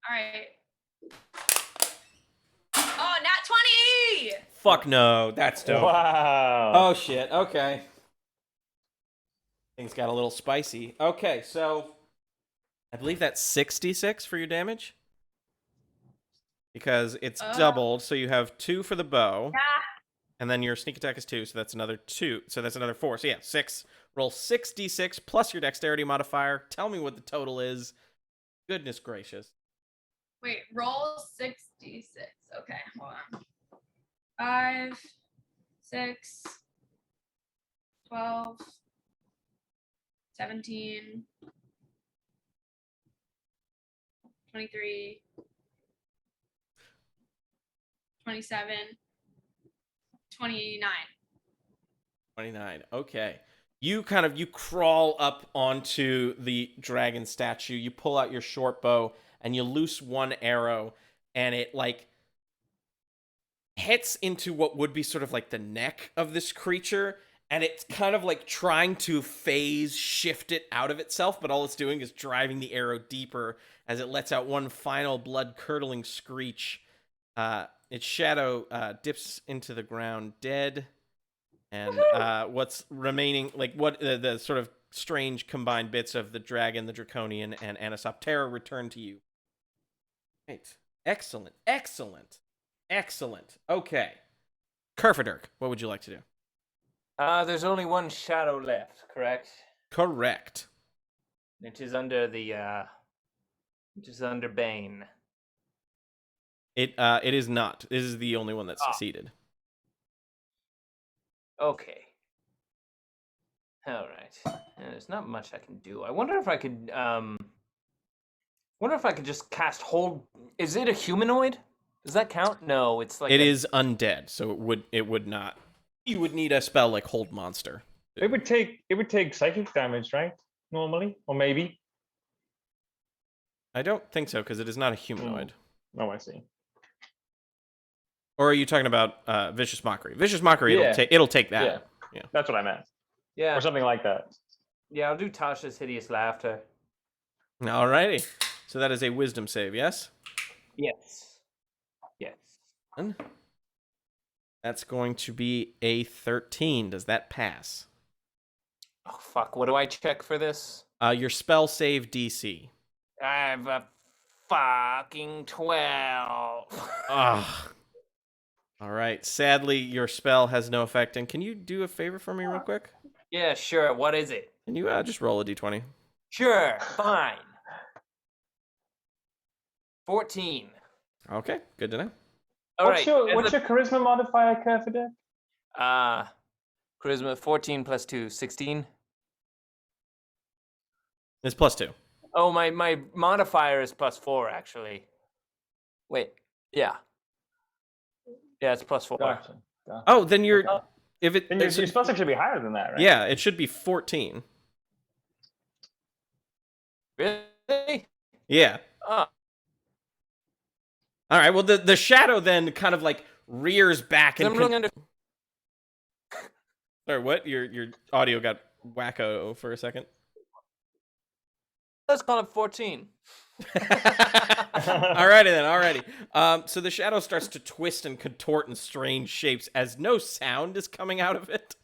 Alright. Oh, nat 20! Fuck no, that's dope. Wow. Oh shit, okay. Things got a little spicy. Okay, so I believe that's 66 for your damage. Because it's doubled, so you have 2 for the bow. Yeah. And then your sneak attack is 2, so that's another 2. So that's another 4. So yeah, 6. Roll 6d6 plus your dexterity modifier. Tell me what the total is. Goodness gracious. Wait, roll 66. Okay, hold on. 5, 6, 12, 17, 23, 27, 29. 29. Okay. You crawl up onto the dragon statue. You pull out your short bow and you loose one arrow, and it like hits into what would be sort of like the neck of this creature, and it's kind of like trying to phase shift it out of itself, but all it's doing is driving the arrow deeper as it lets out one final blood-curdling screech. Its shadow dips into the ground dead, and what's remaining, like what the sort of strange combined bits of the dragon, the draconian, and Anisoptera return to you. Right. Excellent. Okay. Kerfaderk, what would you like to do? There's only one shadow left, correct? Correct. It is under the it is under Bane. It is not. This is the only one that succeeded. Okay. All right. There's not much I can do. I wonder if I could just cast hold. Is it a humanoid? Does that count? No, it's like it is undead, so it would not. You would need a spell like Hold Monster. It would take psychic damage, right? Normally, or maybe. I don't think so, because it is not a humanoid. Oh, I see. Or are you talking about Vicious Mockery? Vicious Mockery, it'll take that. Yeah, that's what I meant. Yeah, or something like that. Yeah, I'll do Tasha's Hideous Laughter. Alrighty. So that is a Wisdom save, yes? Yes. That's going to be a 13. Does that pass? Oh, fuck. What do I check for this? Your spell save DC. I have a fucking 12. Ugh. All right. Sadly, your spell has no effect. And can you do a favor for me real quick? Yeah, sure. What is it? Can you just roll a d20? Sure. Fine. 14. Okay. Good to know. What's your charisma modifier, Kerfaderk? Charisma 14 plus 2, 16. It's +2. Oh, my modifier is +4, actually. Wait, yeah. Yeah, it's +4. Gotcha. Oh, then you're... Then your spell save should be higher than that, right? Yeah, it should be 14. Really? Yeah. Oh. All right, well, the shadow then kind of like rears back and... I'm really under... Sorry, what? Your audio got wacko for a second. Let's call it 14. Alrighty. So the shadow starts to twist and contort in strange shapes as no sound is coming out of it.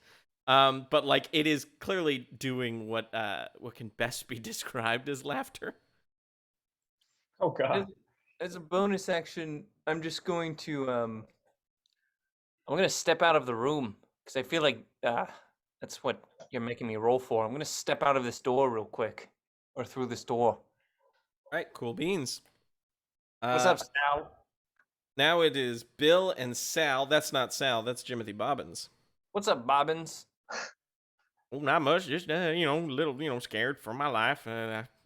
But like it is clearly doing what can best be described as laughter. Oh god. As a bonus action, I'm just going to I'm gonna step out of the room because I feel like that's what you're making me roll for. I'm gonna step out of this door real quick, or through this door. All right, cool beans. What's up, Sal? Now it is Bill and Sal. That's not Sal. That's Jimothy Bobbins. What's up, Bobbins? Oh, not much. Just a little, scared for my life.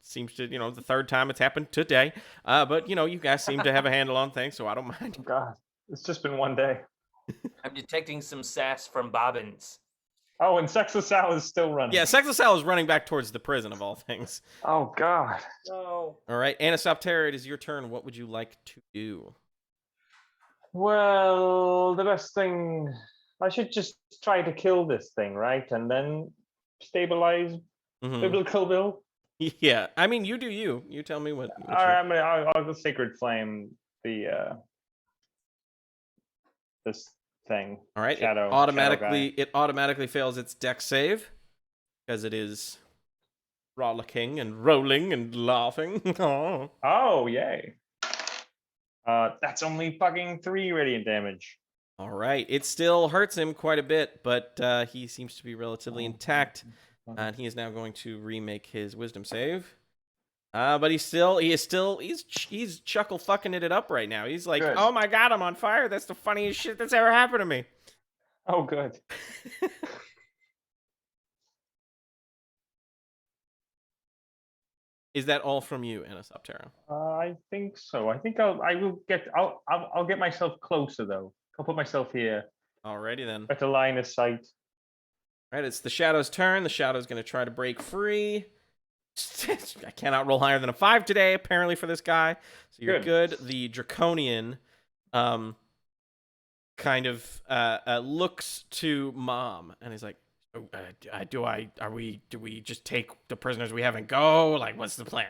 Seems to, the third time it's happened today. But you guys seem to have a handle on things, so I don't mind. Oh god, it's just been one day. I'm detecting some sass from Bobbins. Oh, and Sexless Sal is still running. Yeah, Sexless Sal is running back towards the prison of all things. Oh god. No. All right, Anisoptera, it is your turn. What would you like to do? Well, the best thing, I should just try to kill this thing, right? And then stabilize Biblical Bill. Yeah, I mean, you do you. You tell me what. All right, I'll go Sacred Flame this thing. All right, Shadow, it automatically fails its dex save because it is frolicking and rolling and laughing. Oh, yay! That's only fucking 3 radiant damage. All right, it still hurts him quite a bit, but he seems to be relatively intact. And he is now going to remake his wisdom save. But he's chuckle fucking it up right now. He's like, good. Oh my god, I'm on fire. That's the funniest shit that's ever happened to me. Oh, good. Is that all from you, Anisoptera? I think so. I think I'll get myself closer though. I'll put myself here. Alrighty then. Better line of sight. All right, it's the Shadow's turn. The Shadow's going to try to break free. I cannot roll higher than a 5 today, apparently, for this guy. So you're good. The Draconian kind of looks to Mom, and he's like, do we just take the prisoners we have and go? Like, what's the plan?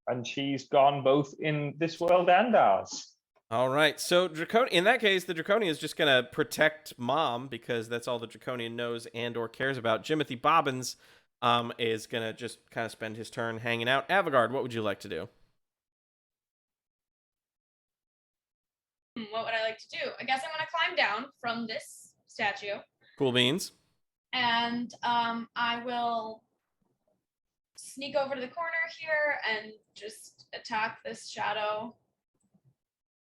And she's gone both in this world and ours. All right, so in that case, the Draconian is just going to protect Mom, because that's all the Draconian knows and or cares about. Jimothy Bobbins is going to just kind of spend his turn hanging out. Avigard, what would you like to do? What would I like to do? I guess I'm going to climb down from this statue. Cool beans. And I will sneak over to the corner here and just attack this shadow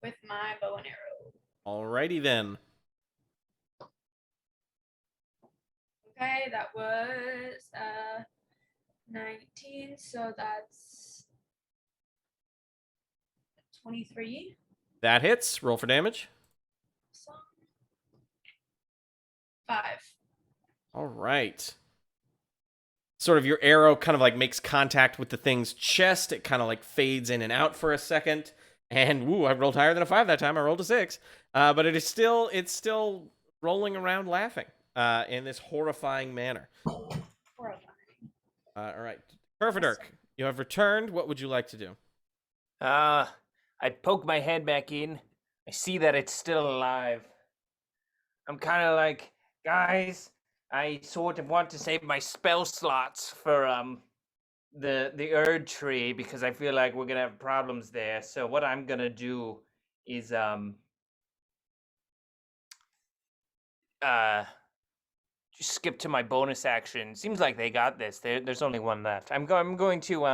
with my bow and arrow. Alrighty then. Okay, that was 19, so that's 23. That hits. Roll for damage. So 5. All right. Sort of your arrow kind of like makes contact with the thing's chest. It kind of like fades in and out for a second. And woo, I rolled higher than a 5 that time. I rolled a 6. But it's still rolling around laughing in this horrifying manner. Horrifying. All right. Kerfaderk, you have returned. What would you like to do? I poke my head back in. I see that it's still alive. I'm kind of like, guys, I sort of want to save my spell slots for the Erd tree, because I feel like we're gonna have problems there. So what I'm gonna do is just skip to my bonus action. Seems like they got this. There's only one left. I'm going to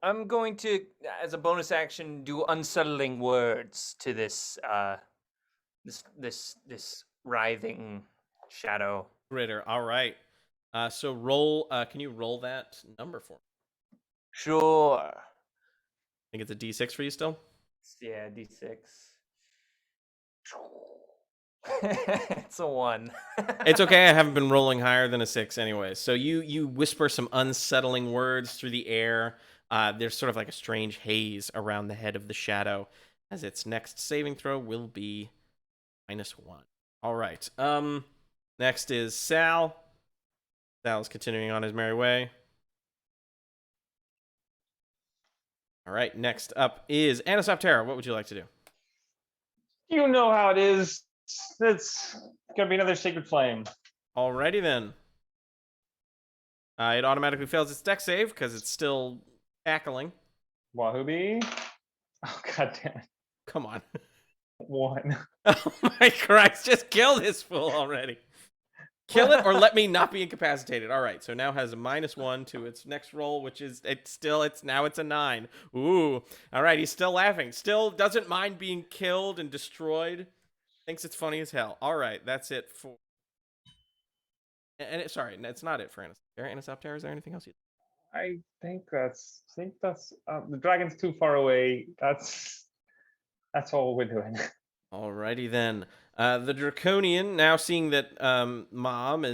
I'm going to, as a bonus action, do unsettling words to this this writhing shadow. Critter. All right. So roll. Can you roll that number for me? Sure. I think it's a D6 for you still. Yeah, D6. It's a 1. It's okay. I haven't been rolling higher than a 6 anyway. So you whisper some unsettling words through the air. There's sort of like a strange haze around the head of the shadow, as its next saving throw will be -1. All right. Next is Sal. Sal's continuing on his merry way. All right. Next up is Anisoptera. What would you like to do? You know how it is. It's gonna be another sacred flame. Alrighty then. It automatically fails its dex save because it's still cackling. Wahooby. Oh, god damn it. Come on. 1. Oh my Christ, just kill this fool already. Kill it or let me not be incapacitated. All right, so now has a -1 to its next roll, which is it's now a 9. Ooh. All right, he's still laughing. Still doesn't mind being killed and destroyed. Thinks it's funny as hell. All right, that's it for. And sorry, it's not it for Anisoptera. Is there anything else? I think that's the dragon's too far away. That's all we're doing. Alrighty then. The Draconian, now seeing that Mom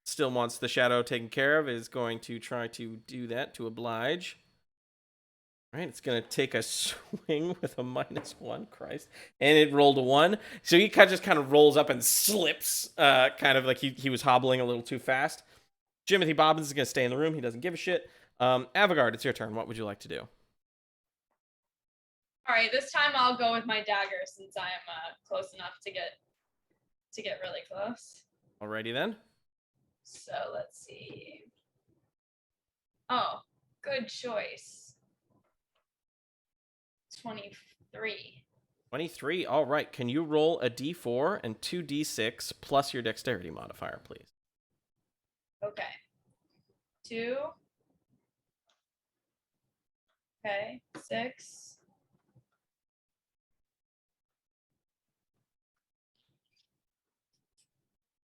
still wants the shadow taken care of, is going to try to do that to oblige. All right, it's going to take a swing with a -1, Christ. And it rolled a 1. So he just kind of rolls up and slips, kind of like he was hobbling a little too fast. Jimothy Bobbins is going to stay in the room. He doesn't give a shit. Avigard, it's your turn. What would you like to do? All right, this time I'll go with my dagger since I am close enough to get really close. Alrighty then. So let's see. Oh, good choice. 23. 23. All right. Can you roll a d4 and 2d6 plus your dexterity modifier, please? Okay. 2. Okay. 6.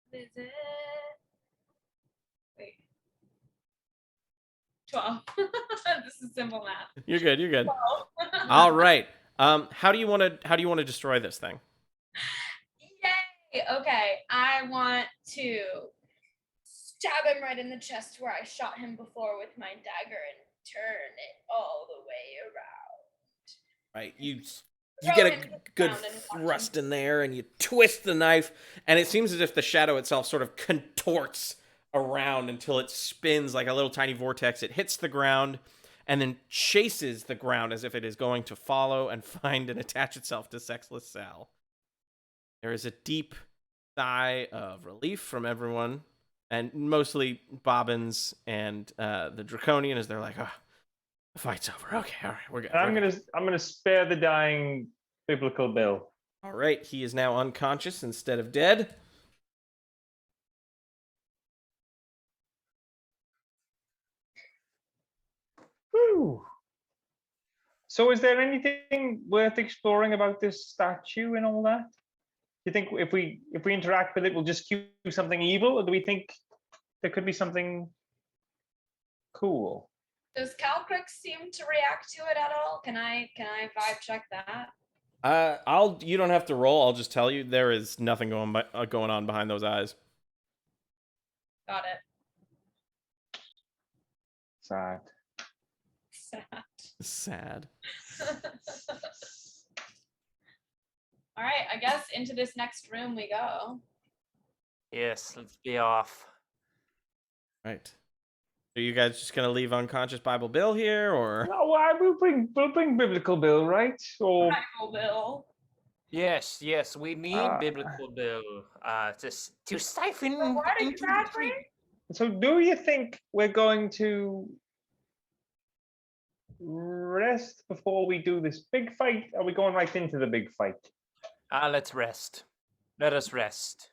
What is it? Wait. 12. This is simple math. You're good. 12. All right. How do you want to destroy this thing? Yay! Okay, I want to stab him right in the chest where I shot him before with my dagger and turn it all the way around. Right, you Throw get him to a the good ground and watch him. thrust in there, and you twist the knife, and it seems as if the shadow itself sort of contorts around until it spins like a little tiny vortex. It hits the ground, and then chases the ground as if it is going to follow and find and attach itself to Sexless Sal. There is a deep sigh of relief from everyone, and mostly Bobbins and the Draconian, as they're like, "Oh, the fight's over. Okay, all right, we're good." I'm gonna spare the dying biblical Bill. All right, he is now unconscious instead of dead. Whew. So, is there anything worth exploring about this statue and all that? Do you think if we interact with it, we'll just cue something evil, or do we think there could be something cool? Does Calcrix seem to react to it at all? Can I vibe check that? You don't have to roll. I'll just tell you there is nothing going on behind those eyes. Got it. Sad. Sad. All right, I guess into this next room we go. Yes, let's be off. Right. Are you guys just gonna leave unconscious Bible Bill here, or? No, we'll bring biblical Bill, right? Or Bible Bill. Yes, we need biblical Bill to siphon For what into the exactly? tree. so, do you think we're going to rest before we do this big fight? Are we going right into the big fight? Let's rest. Let us rest.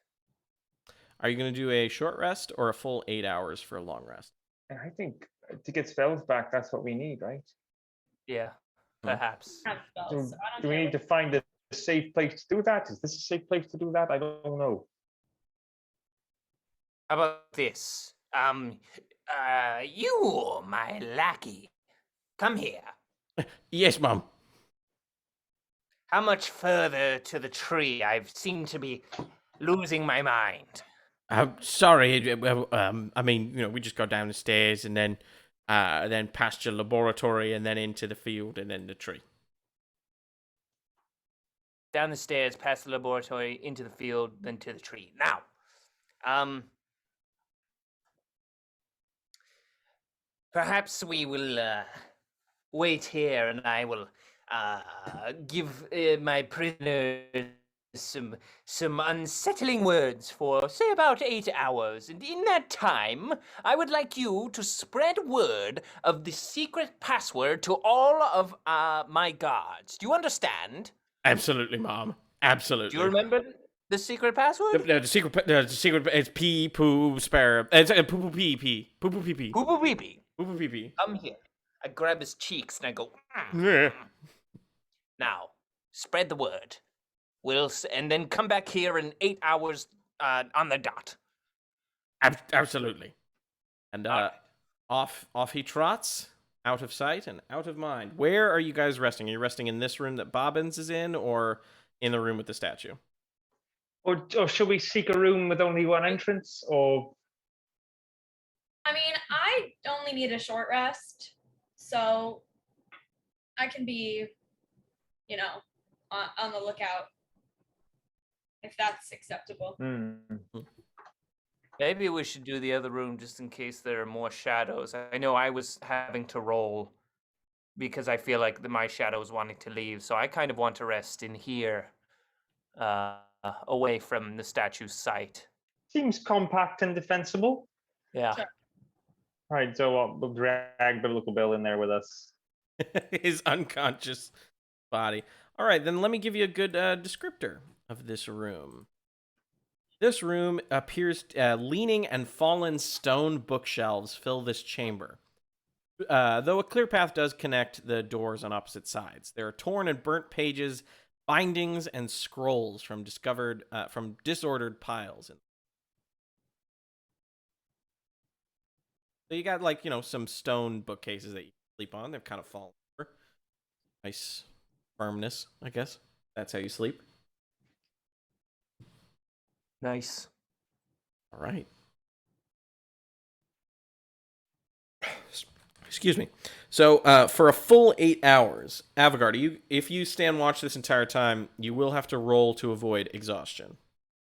Are you gonna do a short rest or a full 8 hours for a long rest? And I think to get spells back, that's what we need, right? Yeah, perhaps. Have spells, Do, so I don't do we care need to find a safe place to do that? Is this a safe place to do that? I don't know. How about this? You, my lackey, come here. Yes, Mom. How much further to the tree? I seem to be losing my mind. I'm sorry. I mean, we just go down the stairs and then past your laboratory and then into the field and then the tree. Down the stairs, past the laboratory, into the field, then to the tree. Now, perhaps we will wait here, and I will give my prisoners some unsettling words for, say, about 8 hours. And in that time, I would like you to spread word of the secret password to all of my guards. Do you understand? Absolutely, Mom. Absolutely. Do you remember the secret password? The secret is pee poo spare. It's poo poo pee pee poo poo pee pee Poo poo pee pee. poo poo pee pee. Come here. I grab his cheeks and I go. Yeah. Now, spread the word. And then come back here in 8 hours on the dot. Absolutely. And off he trots, out of sight and out of mind. Where are you guys resting? Are you resting in this room that Bobbins is in, or in the room with the statue? Or should we seek a room with only one entrance? Or I mean, I only need a short rest, so I can be, on the lookout if that's acceptable. Maybe we should do the other room just in case there are more shadows. I know I was having to roll because I feel like my shadow is wanting to leave, so I kind of want to rest in here, away from the statue's sight. seems compact and defensible. Yeah. Sure. All right, so we'll drag biblical Bill in there with us. His unconscious body. All right, then let me give you a good descriptor of this room. This room appears leaning and fallen stone bookshelves fill this chamber. Though a clear path does connect the doors on opposite sides. There are torn and burnt pages, bindings, and scrolls from disordered piles. So you got some stone bookcases that you sleep on. They've kind of fallen over. Nice firmness, I guess. That's how you sleep. Nice. All right. Excuse me. So for a full 8 hours, Avigard, if you stand watch this entire time, you will have to roll to avoid exhaustion.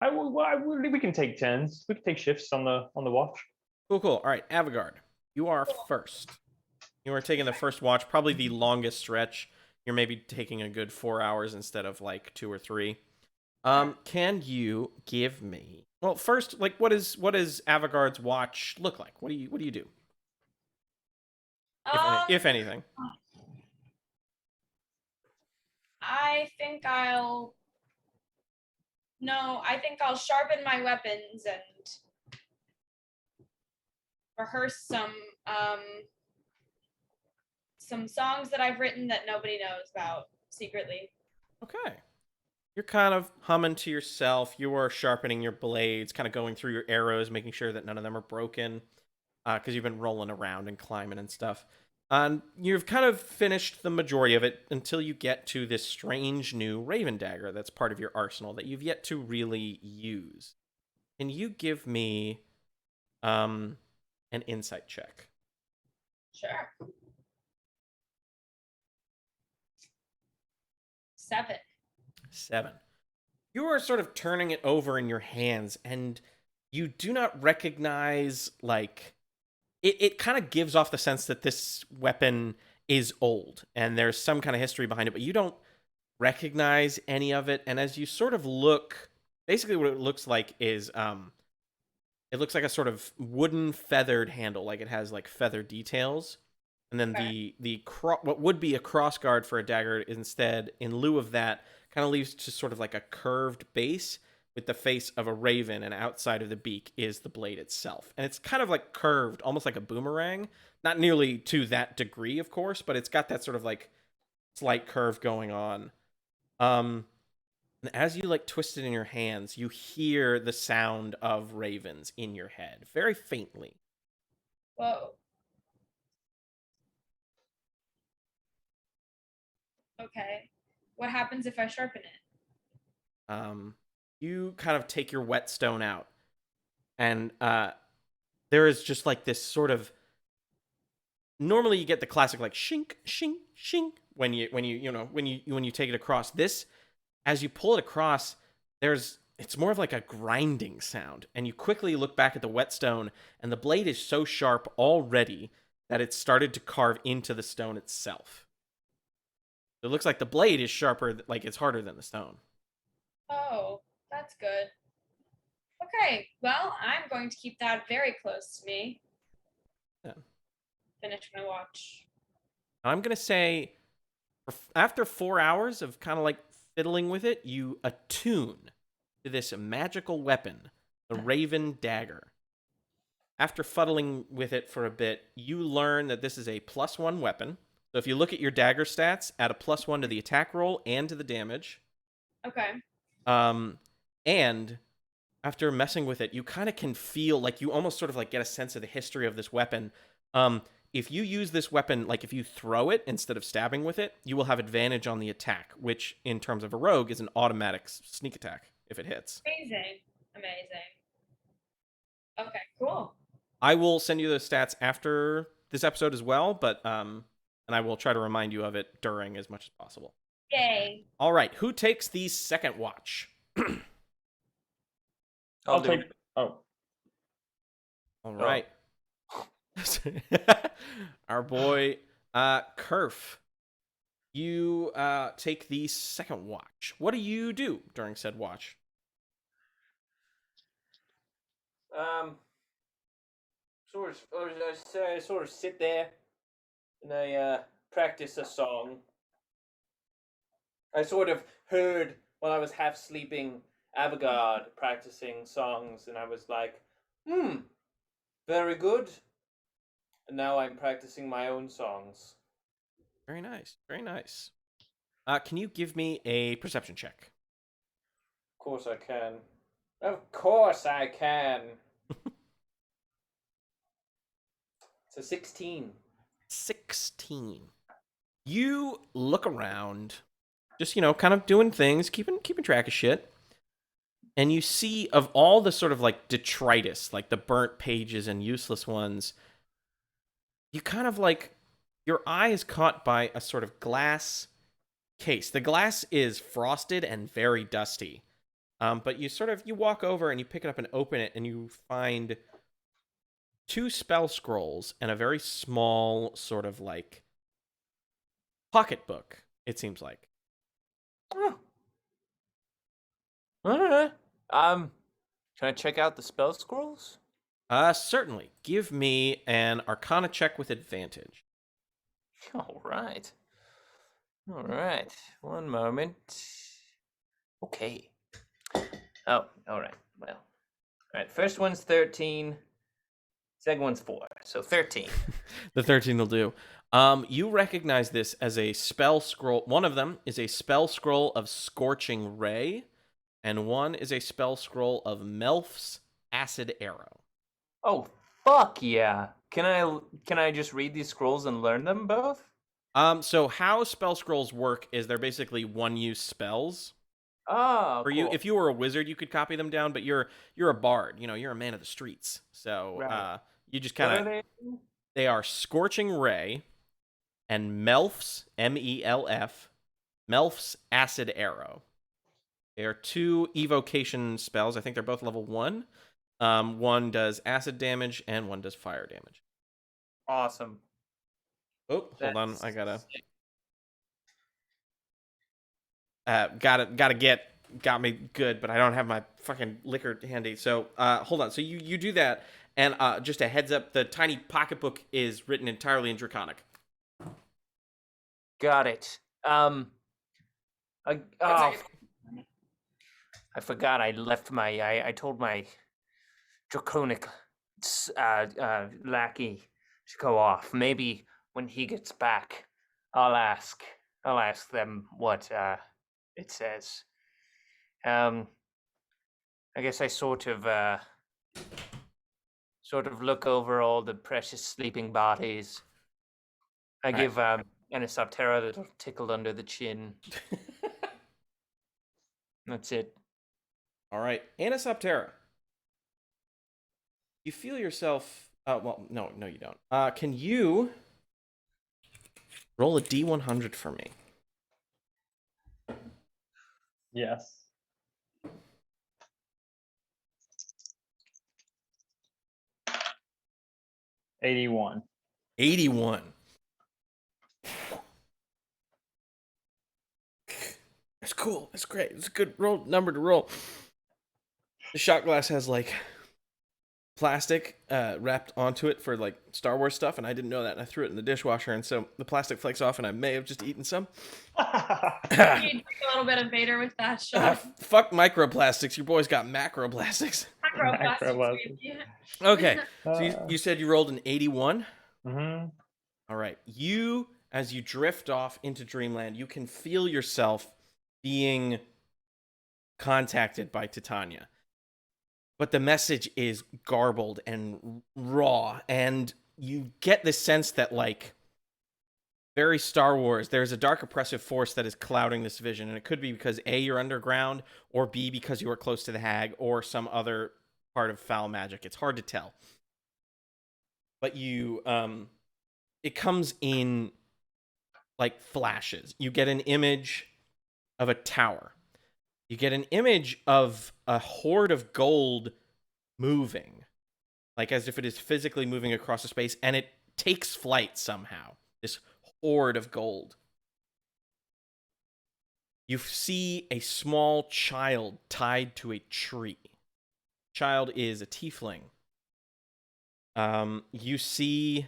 We can take turns. We can take shifts on the watch. Cool. All right, Avigard, you are first. You are taking the first watch, probably the longest stretch. You're maybe taking a good 4 hours instead of like 2 or 3. Can you give me? Well, first, like, what does Avigard's watch look like? What do you do? If anything. I think I'll sharpen my weapons and rehearse some songs that I've written that nobody knows about secretly. Okay. You're kind of humming to yourself. You are sharpening your blades, kind of going through your arrows, making sure that none of them are broken, because you've been rolling around and climbing and stuff. And you've kind of finished the majority of it until you get to this strange new Raven Dagger that's part of your arsenal that you've yet to really use. Can you give me an insight check? Sure. 7. You are sort of turning it over in your hands, and you do not recognize, like, it kind of gives off the sense that this weapon is old, and there's some kind of history behind it, but you don't recognize any of it. And as you sort of look, basically what it looks like is, it looks like a sort of wooden feathered handle, like it has like feather details. And then what would be a cross guard for a dagger instead, in lieu of that, kind of leaves to sort of like a curved base with the face of a raven, and outside of the beak is the blade itself. And it's kind of like curved, almost like a boomerang. Not nearly to that degree, of course, but it's got that sort of like slight curve going on. And as you like twist it in your hands, you hear the sound of ravens in your head, very faintly. Whoa. Okay. What happens if I sharpen it? You kind of take your whetstone out, and there is just like this sort of. Normally, you get the classic like shink, shink, shink when you take it across. This, as you pull it across, it's more of like a grinding sound, and you quickly look back at the whetstone, and the blade is so sharp already that it's started to carve into the stone itself. It looks like the blade is sharper, like it's harder than the stone. Oh, that's good. Okay, well, I'm going to keep that very close to me. Yeah. Finish my watch. I'm going to say, after 4 hours of kind of like fiddling with it, you attune to this magical weapon, the Raven Dagger. After fuddling with it for a bit, you learn that this is a +1 weapon. So if you look at your dagger stats, add a +1 to the attack roll and to the damage. Okay. And after messing with it, you kind of can feel like you almost sort of like get a sense of the history of this weapon. If you use this weapon, like if you throw it instead of stabbing with it, you will have advantage on the attack, which in terms of a rogue is an automatic sneak attack if it hits. Amazing. Okay, cool. I will send you the stats after this episode as well, but and I will try to remind you of it during as much as possible. Yay. All right, who takes the second watch? I'll take. Oh. All right. Our boy Kerf. You take the second watch. What do you do during said watch? I sort of sit there and I practice a song. I sort of heard while I was half sleeping Avigard practicing songs, and I was like, very good. And now I'm practicing my own songs. Very nice. Very nice. Can you give me a perception check? Of course I can. Of course I can. It's a 16. 16. You look around just, kind of doing things, keeping track of shit. And you see, of all the sort of like detritus, like the burnt pages and useless ones, you kind of like, your eye is caught by a sort of glass case. The glass is frosted and very dusty. But you walk over and you pick it up and open it, and you find 2 spell scrolls and a very small sort of like pocketbook, it seems like. Oh. All right. Can I check out the spell scrolls? Certainly. Give me an Arcana check with advantage. All right. All right. One moment. Okay. Oh, all right. Well, all right. First one's 13. Second one's 4. So 13. The 13 will do. You recognize this as a spell scroll. One of them is a spell scroll of Scorching Ray, and one is a spell scroll of Melf's Acid Arrow. Oh, fuck yeah. Can I just read these scrolls and learn them both? So how spell scrolls work is they're basically one-use spells. Oh, For cool. you, if you were a wizard, you could copy them down, but you're a bard. You're a man of the streets. So Right. you just What kind are of... they? They are Scorching Ray and Melf's, M-E-L-F, Melf's Acid Arrow. They are 2 evocation spells. I think they're both level 1. One does acid damage and one does fire damage. Awesome. Oh, hold on. That's I gotta... sick. Got me good, but I don't have my fucking liquor handy. So, hold on. So you do that, and just a heads up, the tiny pocketbook is written entirely in Draconic. Got it. I forgot I left my. I told my draconic lackey to go off. Maybe when he gets back, I'll ask them what it says. I guess I sort of look over all the precious sleeping bodies. I give Anisoptera a little tickle under the chin. That's it. All right, Anisoptera. You feel yourself... well, no, you don't. Can you roll a D100 for me? Yes. $81. 81. That's cool. That's great. It's a good number to roll. The shot glass has like plastic wrapped onto it for like Star Wars stuff, and I didn't know that, and I threw it in the dishwasher, and so the plastic flakes off, and I may have just eaten some. You drink a little bit of Vader with that shot. Fuck microplastics. Your boy's got macroplastics. Macroplastics. Okay, so you said you rolled an 81? Mm-hmm. All right. You, as you drift off into dreamland, you can feel yourself being contacted by Titania. But the message is garbled and raw, and you get the sense that, like, very Star Wars, there's a dark oppressive force that is clouding this vision, and it could be because A, you're underground, or B, because you are close to the hag, or some other part of foul magic. It's hard to tell. But you, it comes in, like, flashes. You get an image of a tower. You get an image of a hoard of gold moving, like as if it is physically moving across the space, and it takes flight somehow. This hoard of gold. You see a small child tied to a tree. Child is a tiefling. You see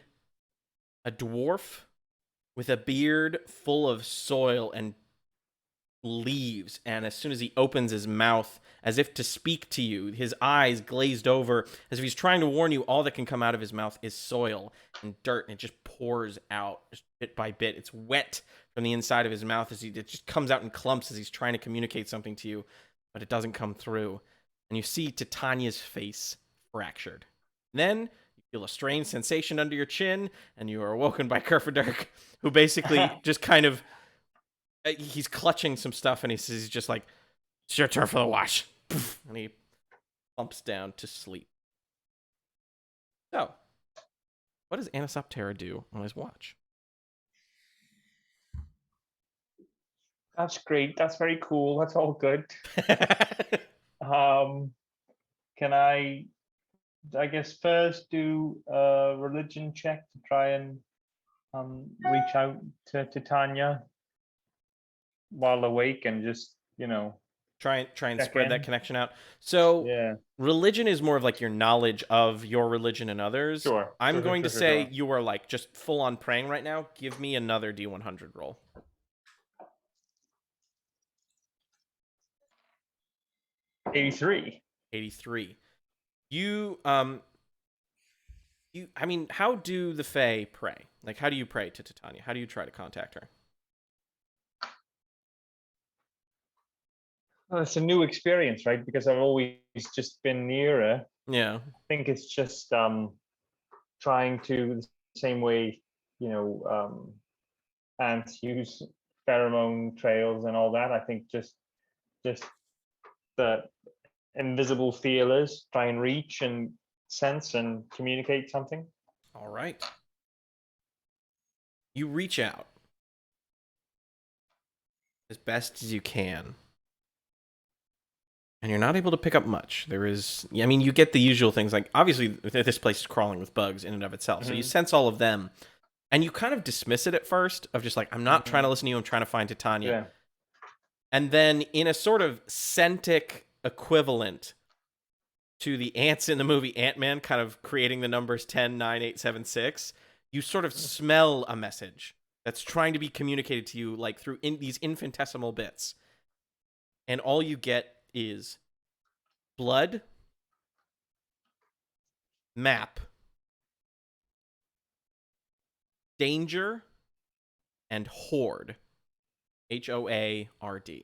a dwarf with a beard full of soil and leaves, and as soon as he opens his mouth as if to speak to you, his eyes glazed over as if he's trying to warn you, all that can come out of his mouth is soil and dirt, and it just pours out just bit by bit. It's wet from the inside of his mouth as it just comes out in clumps as he's trying to communicate something to you, but it doesn't come through. And you see Titania's face fractured. Then you feel a strange sensation under your chin, and you are awoken by Kerfaderk, who basically just kind of He's clutching some stuff, and he's just like, "It's your turn for the watch," and he plumps down to sleep. So, what does Anisoptera do on his watch? That's great. That's very cool. That's all good. Can I guess first do a religion check to try and reach out to Tanya while awake and just, try and check spread that in. connection out. So, Yeah. religion is more of like your knowledge of your religion and others. Sure. I'm going to say Sure. you are like just full on praying right now. Give me another D100 roll. 83. 83. I mean, how do the Fae pray? Like, how do you pray to Titania? How do you try to contact her? Well, it's a new experience, right? Because I've always just been near her. Yeah. I think it's just trying to, the same way, ants use pheromone trails and all that. I think just the invisible feelers try and reach and sense and communicate something. All right. You reach out as best as you can. And you're not able to pick up much. I mean, you get the usual things, like, obviously, this place is crawling with bugs in and of itself, so you sense all of them, and you kind of dismiss it at first, of just like, I'm not trying to listen to you, I'm trying to find Titania. Yeah. And then, in a sort of Centric equivalent to the ants in the movie Ant-Man, kind of creating the numbers 10, 9, 8, 7, 6, you sort of smell a message that's trying to be communicated to you, like, through these infinitesimal bits. And all you get is blood, map, danger, and horde. HOARD.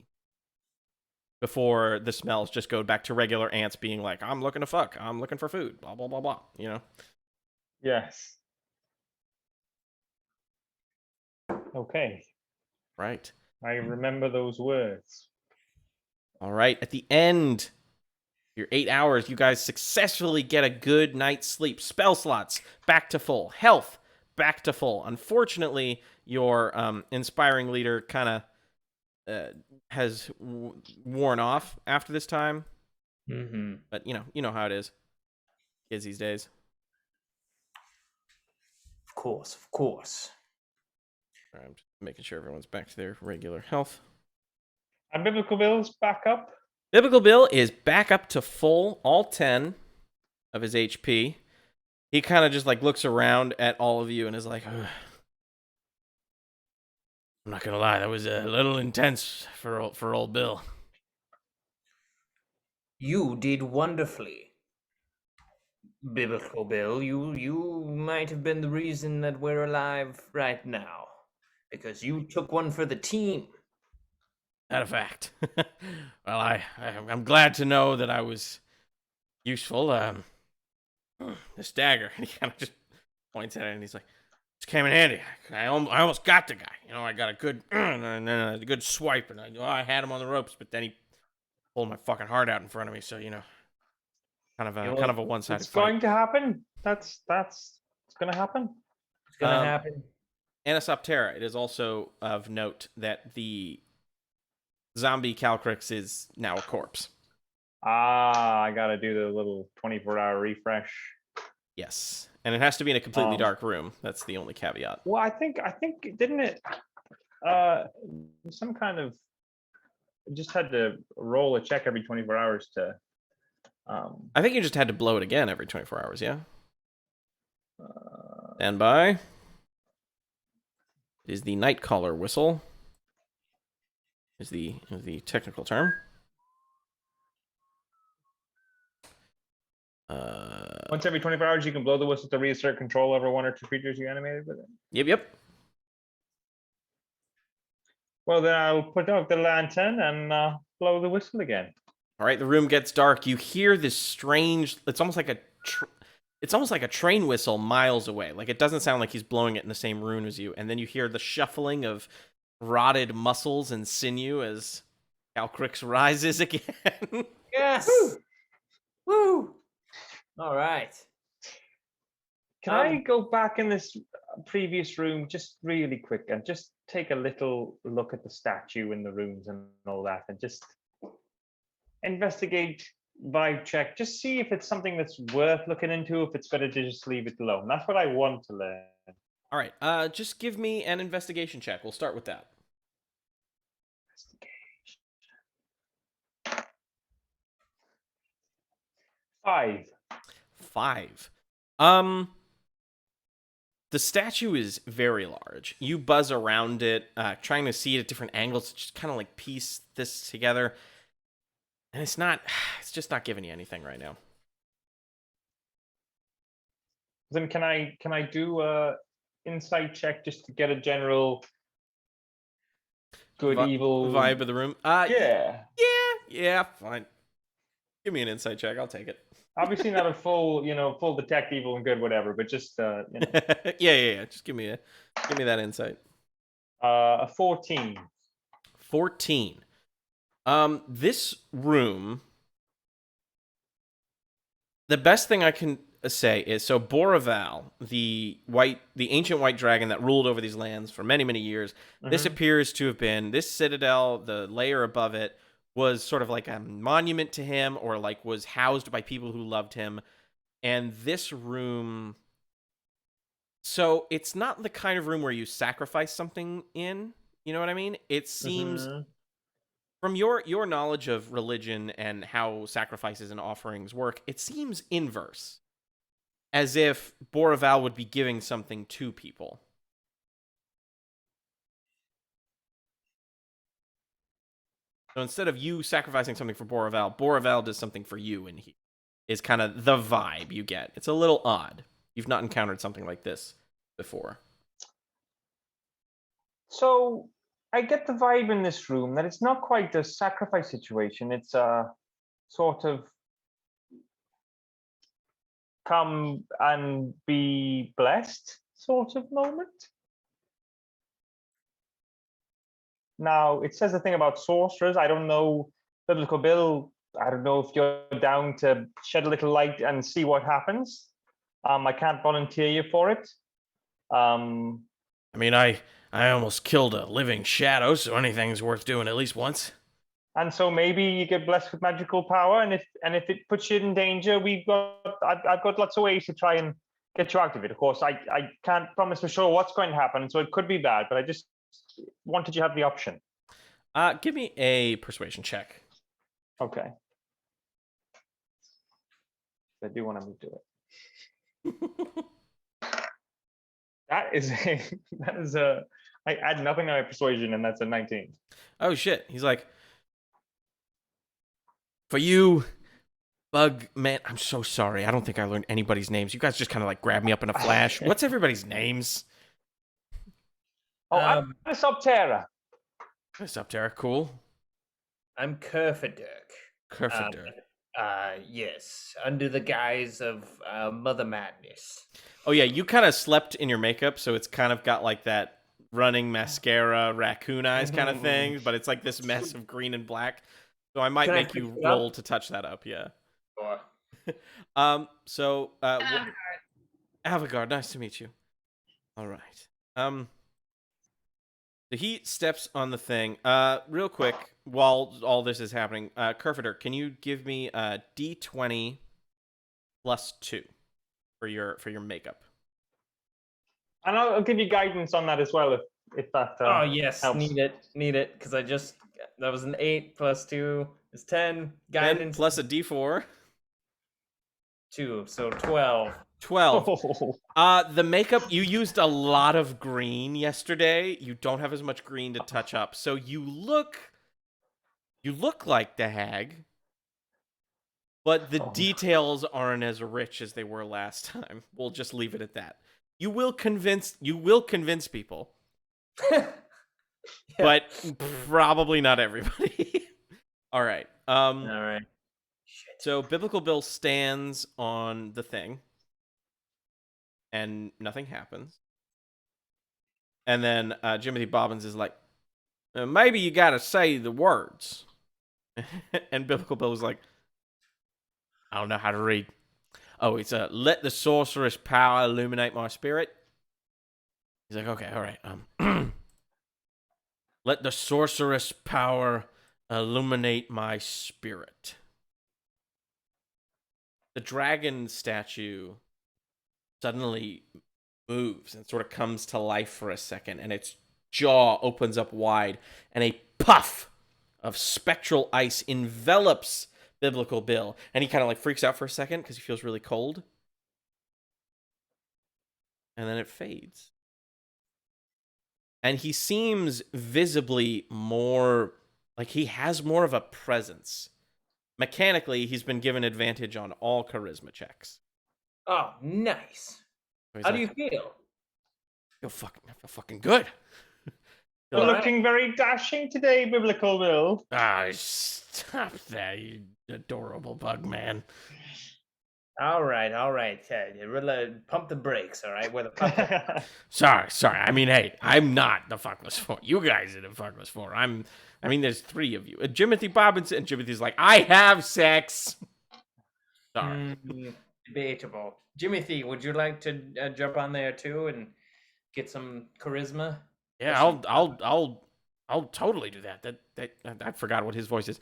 Before the smells just go back to regular ants being like, I'm looking to fuck, I'm looking for food, blah, blah, blah, blah, Yes. Okay. Right. I remember those words. All right. At the end, your 8 hours, you guys successfully get a good night's sleep. Spell slots back to full. Health back to full. Unfortunately, your inspiring leader kind of has worn off after this time. Mm-hmm. But you know how it is. Kids these days. Of course. All right, I'm just making sure everyone's back to their regular health. And Biblical Bill's back up. Biblical Bill is back up to full, all 10 of his HP. He kind of just like looks around at all of you and is like, ugh. I'm not gonna lie, that was a little intense for old Bill. You did wonderfully, Biblical Bill. You might have been the reason that we're alive right now, because you took one for the team. That a fact. Well, I'm glad to know that I was useful. This dagger, and he kind of just points at it, and he's like, "This came in handy. I almost got the guy. I got a good, a good swipe, and I had him on the ropes, but then he pulled my fucking heart out in front of me. So kind of a one-sided It's fight." going to happen. That's it's going to happen. It's gonna happen. Anisoptera, it is also of note that the zombie Calcrix is now a corpse. I got to do the little 24-hour refresh. Yes, and it has to be in a completely dark room. That's the only caveat. Well, I think didn't it? Some kind of just had to roll a check every 24 hours to. I think you just had to blow it again every 24 hours. Yeah. Stand by. It is the Nightcaller whistle. Is the technical term. Once every 24 hours, you can blow the whistle to reassert control over one or two creatures you animated with it. Yep. Well, then I'll put out the lantern and blow the whistle again. All right, the room gets dark. You hear this strange. It's almost like a train whistle miles away. Like, it doesn't sound like he's blowing it in the same room as you. And then you hear the shuffling of rotted muscles and sinew as Calcrix rises again. Yes. Woo. All right. Can I go back in this previous room just really quick and just take a little look at the statue in the rooms and all that and just investigate, vibe check, just see if it's something that's worth looking into, if it's better to just leave it alone. That's what I want to learn. All right, just give me an investigation check. We'll start with that. 5. 5. The statue is very large. You buzz around it, trying to see it at different angles, just kind of like piece this together. And it's just not giving you anything right now. Then can I do a insight check just to get a general good, evil vibe of the room? Yeah, fine. Give me an insight check. I'll take it. obviously not a full detect evil and good, whatever, but just yeah. Just give me that insight. A 14. 14. This room, the best thing I can say is, so Boraval, the ancient white dragon that ruled over these lands for many, many years, this appears to have been, this citadel, the layer above it, was sort of like a monument to him, or like was housed by people who loved him. And this room, so it's not the kind of room where you sacrifice something in, you know what I mean? It seems, from your knowledge of religion and how sacrifices and offerings work, it seems inverse. As if Boraval would be giving something to people. So instead of you sacrificing something for Boraval, Boraval does something for you, and he is kind of the vibe you get. It's a little odd. You've not encountered something like this before. So I get the vibe in this room that it's not quite a sacrifice situation. It's a sort of come and be blessed sort of moment. Now, it says the thing about sorcerers. I don't know, Biblical Bill, I don't know if you're down to shed a little light and see what happens. I can't volunteer you for it. I mean, I almost killed a living shadow, so anything's worth doing at least once. And so maybe you get blessed with magical power, and if it puts you in danger, I've got lots of ways to try and get you out of it. Of course, I can't promise for sure what's going to happen, so it could be bad, but I just wanted you to have the option. Give me a persuasion check. Okay. I do want to move to it. that is a I add nothing on my persuasion, and that's a 19. Oh shit. He's like, for you, Bug Man, I'm so sorry. I don't think I learned anybody's names. You guys just kind of like grabbed me up in a flash. What's everybody's names? Oh, Anisoptera. Anisoptera, cool. I'm Kerfaderk. Kerfaderk. Yes, under the guise of Mother Madness. Oh yeah, you kind of slept in your makeup, so it's kind of got like that running mascara, raccoon eyes kind of thing, but it's like this mess of green and black. So I might make you roll to touch that up, yeah. Sure. So Avigard, nice to meet you. All right. So he steps on the thing. Real quick, while all this is happening, Kerfaderk, can you give me a D20 plus 2 for your makeup? And I'll give you guidance on that as well if that Oh yes, helps. need it, because that was an 8 plus 2 is 10. Guidance 10 plus a D4. 2, so 12. 12. The makeup, you used a lot of green yesterday. You don't have as much green to touch up. So you look like the hag, but the details aren't as rich as they were last time. We'll just leave it at that. You will convince people. Yeah. But probably not everybody. All right. All right. Shit. So Biblical Bill stands on the thing, and nothing happens. And then Jimothy Bobbins is like, Maybe you got to say the words. And Biblical Bill was like, I don't know how to read. Oh, it's let the sorceress power illuminate my spirit. He's like, okay, all right. Let the sorceress power illuminate my spirit. The dragon statue suddenly moves and sort of comes to life for a second, and its jaw opens up wide, and a puff of spectral ice envelops Biblical Bill, and he kind of like freaks out for a second because he feels really cold, and then it fades, and he seems visibly more like he has more of a presence. Mechanically, he's been given advantage on all charisma checks. Oh, nice. So How like, do you feel? I feel fucking good. You're All right. looking very dashing today, Biblical Bill. Ah, stop that, you adorable bug man. All right. Pump the brakes, all right? Where the pump. Sorry. I mean, hey, I'm not the fuckless four. You guys are the fuckless four. I mean, there's three of you. Jimothy Bobbinson, and Jimothy's like, I have sex. Sorry. Debatable. Jimothy, would you like to jump on there too and get some charisma? Yeah, I'll totally do that. That I forgot what his voice is.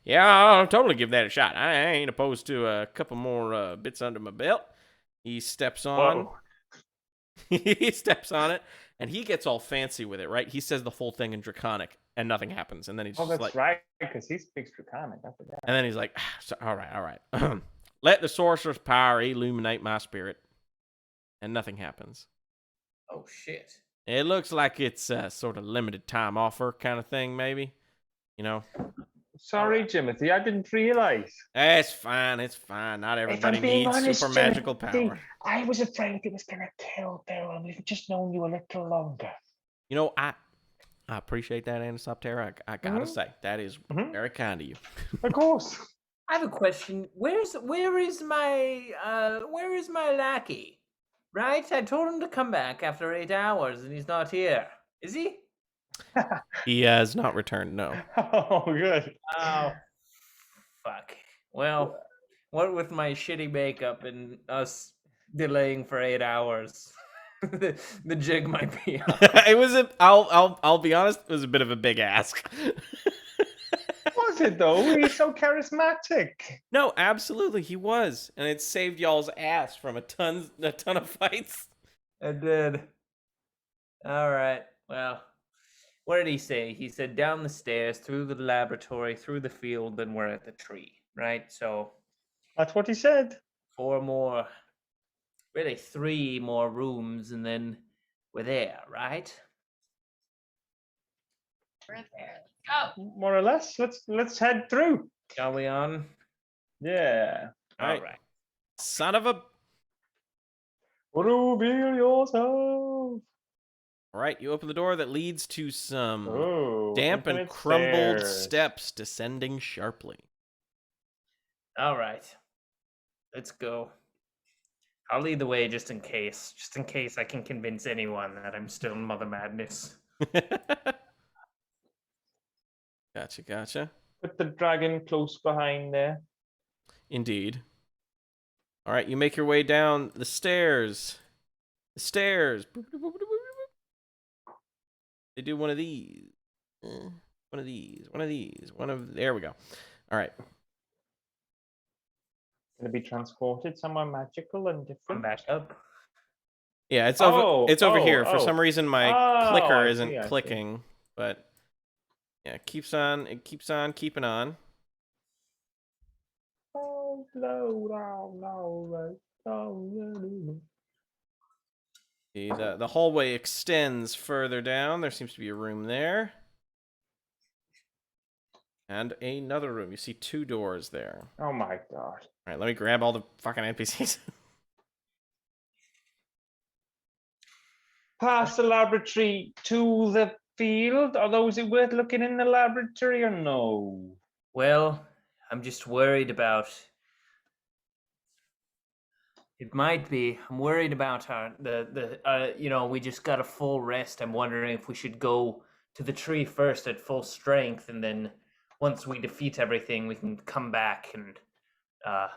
Yeah, I'll totally give that a shot. I ain't opposed to a couple more bits under my belt. He steps on. Whoa. He steps on it, and he gets all fancy with it, right? He says the full thing in Draconic, and nothing happens. And then he's Oh, just that's like, right, because he speaks Draconic. I forgot. and then he's like, all right. Let the sorcerer's power illuminate my spirit. And nothing happens. Oh shit. It looks like it's a sort of limited time offer kind of thing, maybe. You know? Sorry, Jimothy, I didn't realize. It's fine. Not everybody needs super magical power. I was afraid it was going to kill Bill, and we've just known you a little longer. You know, I appreciate that, Anisoptera. I gotta say, that is very kind of you. Of course. I have a question. Where is my lackey? Right? I told him to come back after 8 hours, and he's not here. Is he? He has not returned. No. Oh, good. Oh, fuck. Well, what with my shitty makeup and us delaying for 8 hours, the jig might be up. It was I'll be honest. It was a bit of a big ask. Was it though? He's so charismatic. No, absolutely, he was, and it saved y'all's ass from a ton of fights. I did. All right. Well, what did he say? He said down the stairs, through the laboratory, through the field, then we're at the tree, right? So That's what he said. 3 more rooms, and then we're there, right? We're there. Oh, More or less. Let's head through. Are we on? Yeah. All Right. right. Son of a... Reveal yourself. All right, you open the door that leads to some Oh, damp and infinite crumbled stairs. steps descending sharply. All right. Let's go. I'll lead the way just in case I can convince anyone that I'm still in Mother Madness. Gotcha. Put the dragon close behind there. Indeed. All right, you make your way down the stairs. They do one of these. There we go. All right. Gonna be transported somewhere magical and Come different. back up. Yeah, it's over here. For oh. some reason, my Oh, clicker I isn't see. clicking, but yeah, it keeps on keeping on. Oh, no. The hallway extends further down. There seems to be a room there. And another room. You see 2 doors there. Oh my god. All right, let me grab all the fucking NPCs. Past the laboratory to the field. Are those worth looking in the laboratory or no? Well, I'm just worried about. It might be. I'm worried about we just got a full rest. I'm wondering if we should go to the tree first at full strength, and then once we defeat everything, we can come back and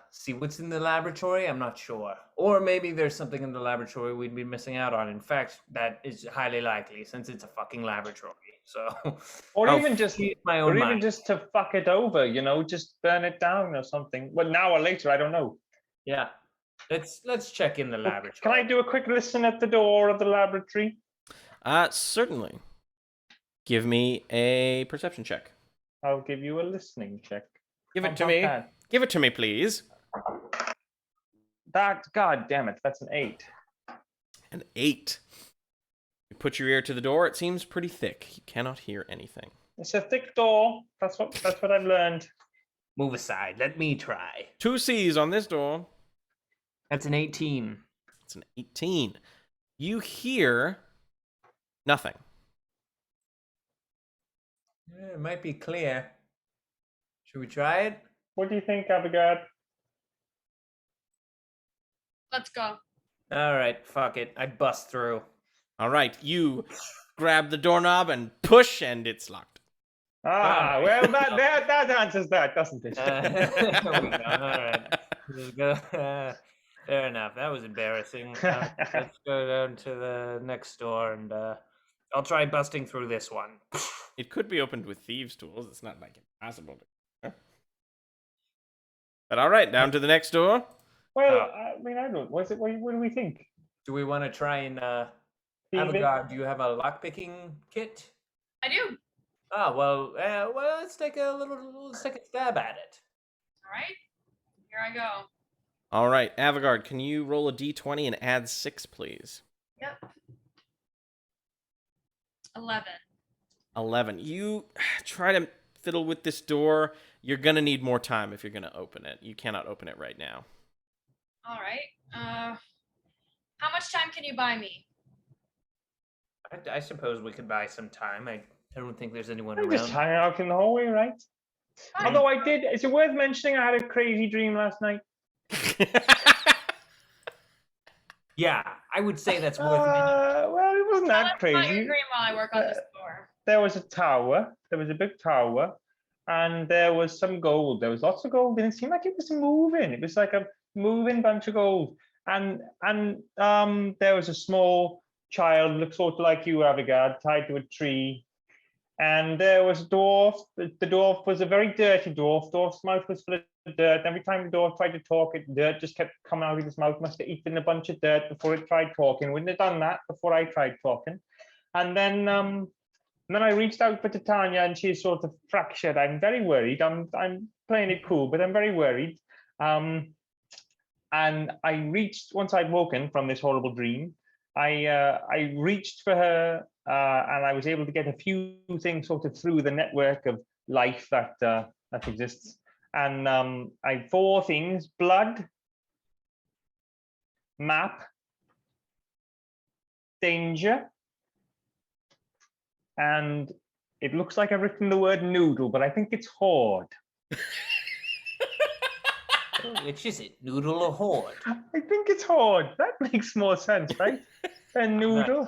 see what's in the laboratory. I'm not sure. Or maybe there's something in the laboratory we'd be missing out on. In fact, that is highly likely since it's a fucking laboratory. So, Or I'll even just, feed my own or even mind. just to fuck it over, you know, just burn it down or something. Well, now or later, I don't know. Yeah. Let's check in the Well, laboratory. can I do a quick listen at the door of the laboratory? Certainly. Give me a perception check. I'll give you a listening check. Give it How to about me. that? Give it to me, please. God damn it, that's an 8. An 8. You put your ear to the door. It seems pretty thick. You cannot hear anything. It's a thick door. That's what I've learned. Move aside. Let me try. 2 C's on this door. That's an 18. It's an 18. You hear nothing. Yeah, it might be clear. Should we try it? What do you think, Avigard? Let's go. All right, fuck it. I bust through. All right, you grab the doorknob and push, and it's locked. Ah, well, that answers that, doesn't it? There we go. All right. Just go. Fair enough. That was embarrassing. Let's go down to the next door, and I'll try busting through this one. It could be opened with thieves' tools. It's not like impossible. But all right, down to the next door. Well, I mean, I don't. What do we think? Do we want to try and Thieve it? Avigard, do you have a lockpicking kit? I do. Oh well, let's take a stab at it. All right. Here I go. All right, Avigard, can you roll a d20 and add 6, please? Yep. 11. 11. You try to fiddle with this door. You're going to need more time if you're going to open it. You cannot open it right now. All right. How much time can you buy me? I suppose we could buy some time. I don't think there's anyone I'm around. just hanging out in the hallway, right? Fine. Although I did, is it worth mentioning I had a crazy dream last night? Yeah, I would say that's worth Well, it wasn't Tell that us about your crazy. dream while I work on this door. There was a tower. There was a big tower, and there was some gold. There was lots of gold, and it seemed like it was moving. It was like a moving bunch of gold. And there was a small child, looked sort of like you, Avigard, tied to a tree. And there was a dwarf. The dwarf was a very dirty dwarf. Dwarf's mouth was full of dirt. Every time the dwarf tried to talk, dirt just kept coming out of his mouth. Must have eaten a bunch of dirt before it tried talking. Wouldn't have done that before I tried talking. And then I reached out for Titania, and she's sort of fractured. I'm very worried. I'm playing it cool, but I'm very worried. And I reached, once I'd woken from this horrible dream, I reached for her, and I was able to get a few things sort of through the network of life that exists. And I 4 things: blood, map, danger, and it looks like I've written the word noodle, but I think it's horde. Which is it, noodle or horde? I think it's horde. That makes more sense, right? Than noodle.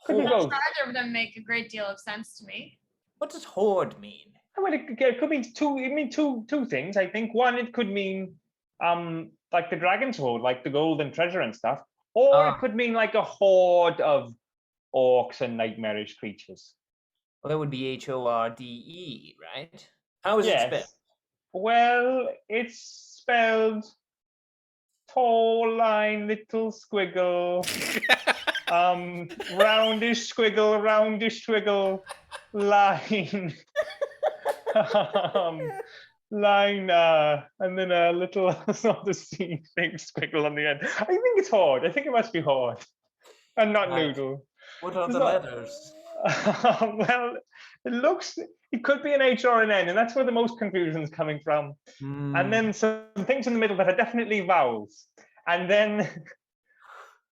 Could be both. Neither of them make a great deal of sense to me. What does horde mean? I mean, it could mean two. It mean two things. I think one, it could mean like the dragon's horde, like the golden treasure and stuff, or it could mean like a horde of orcs and nightmarish creatures. Well, that would be HORDE, right? How is it spelled? Well, it's spelled tall line, little squiggle, roundish squiggle, line, line, and then a little sort of C-shaped squiggle on the end. I think it's horde. I think it must be horde, and not noodle. What are the letters? Well, it could be an H or an N, and that's where the most confusion is coming from. And then some things in the middle that are definitely vowels. And then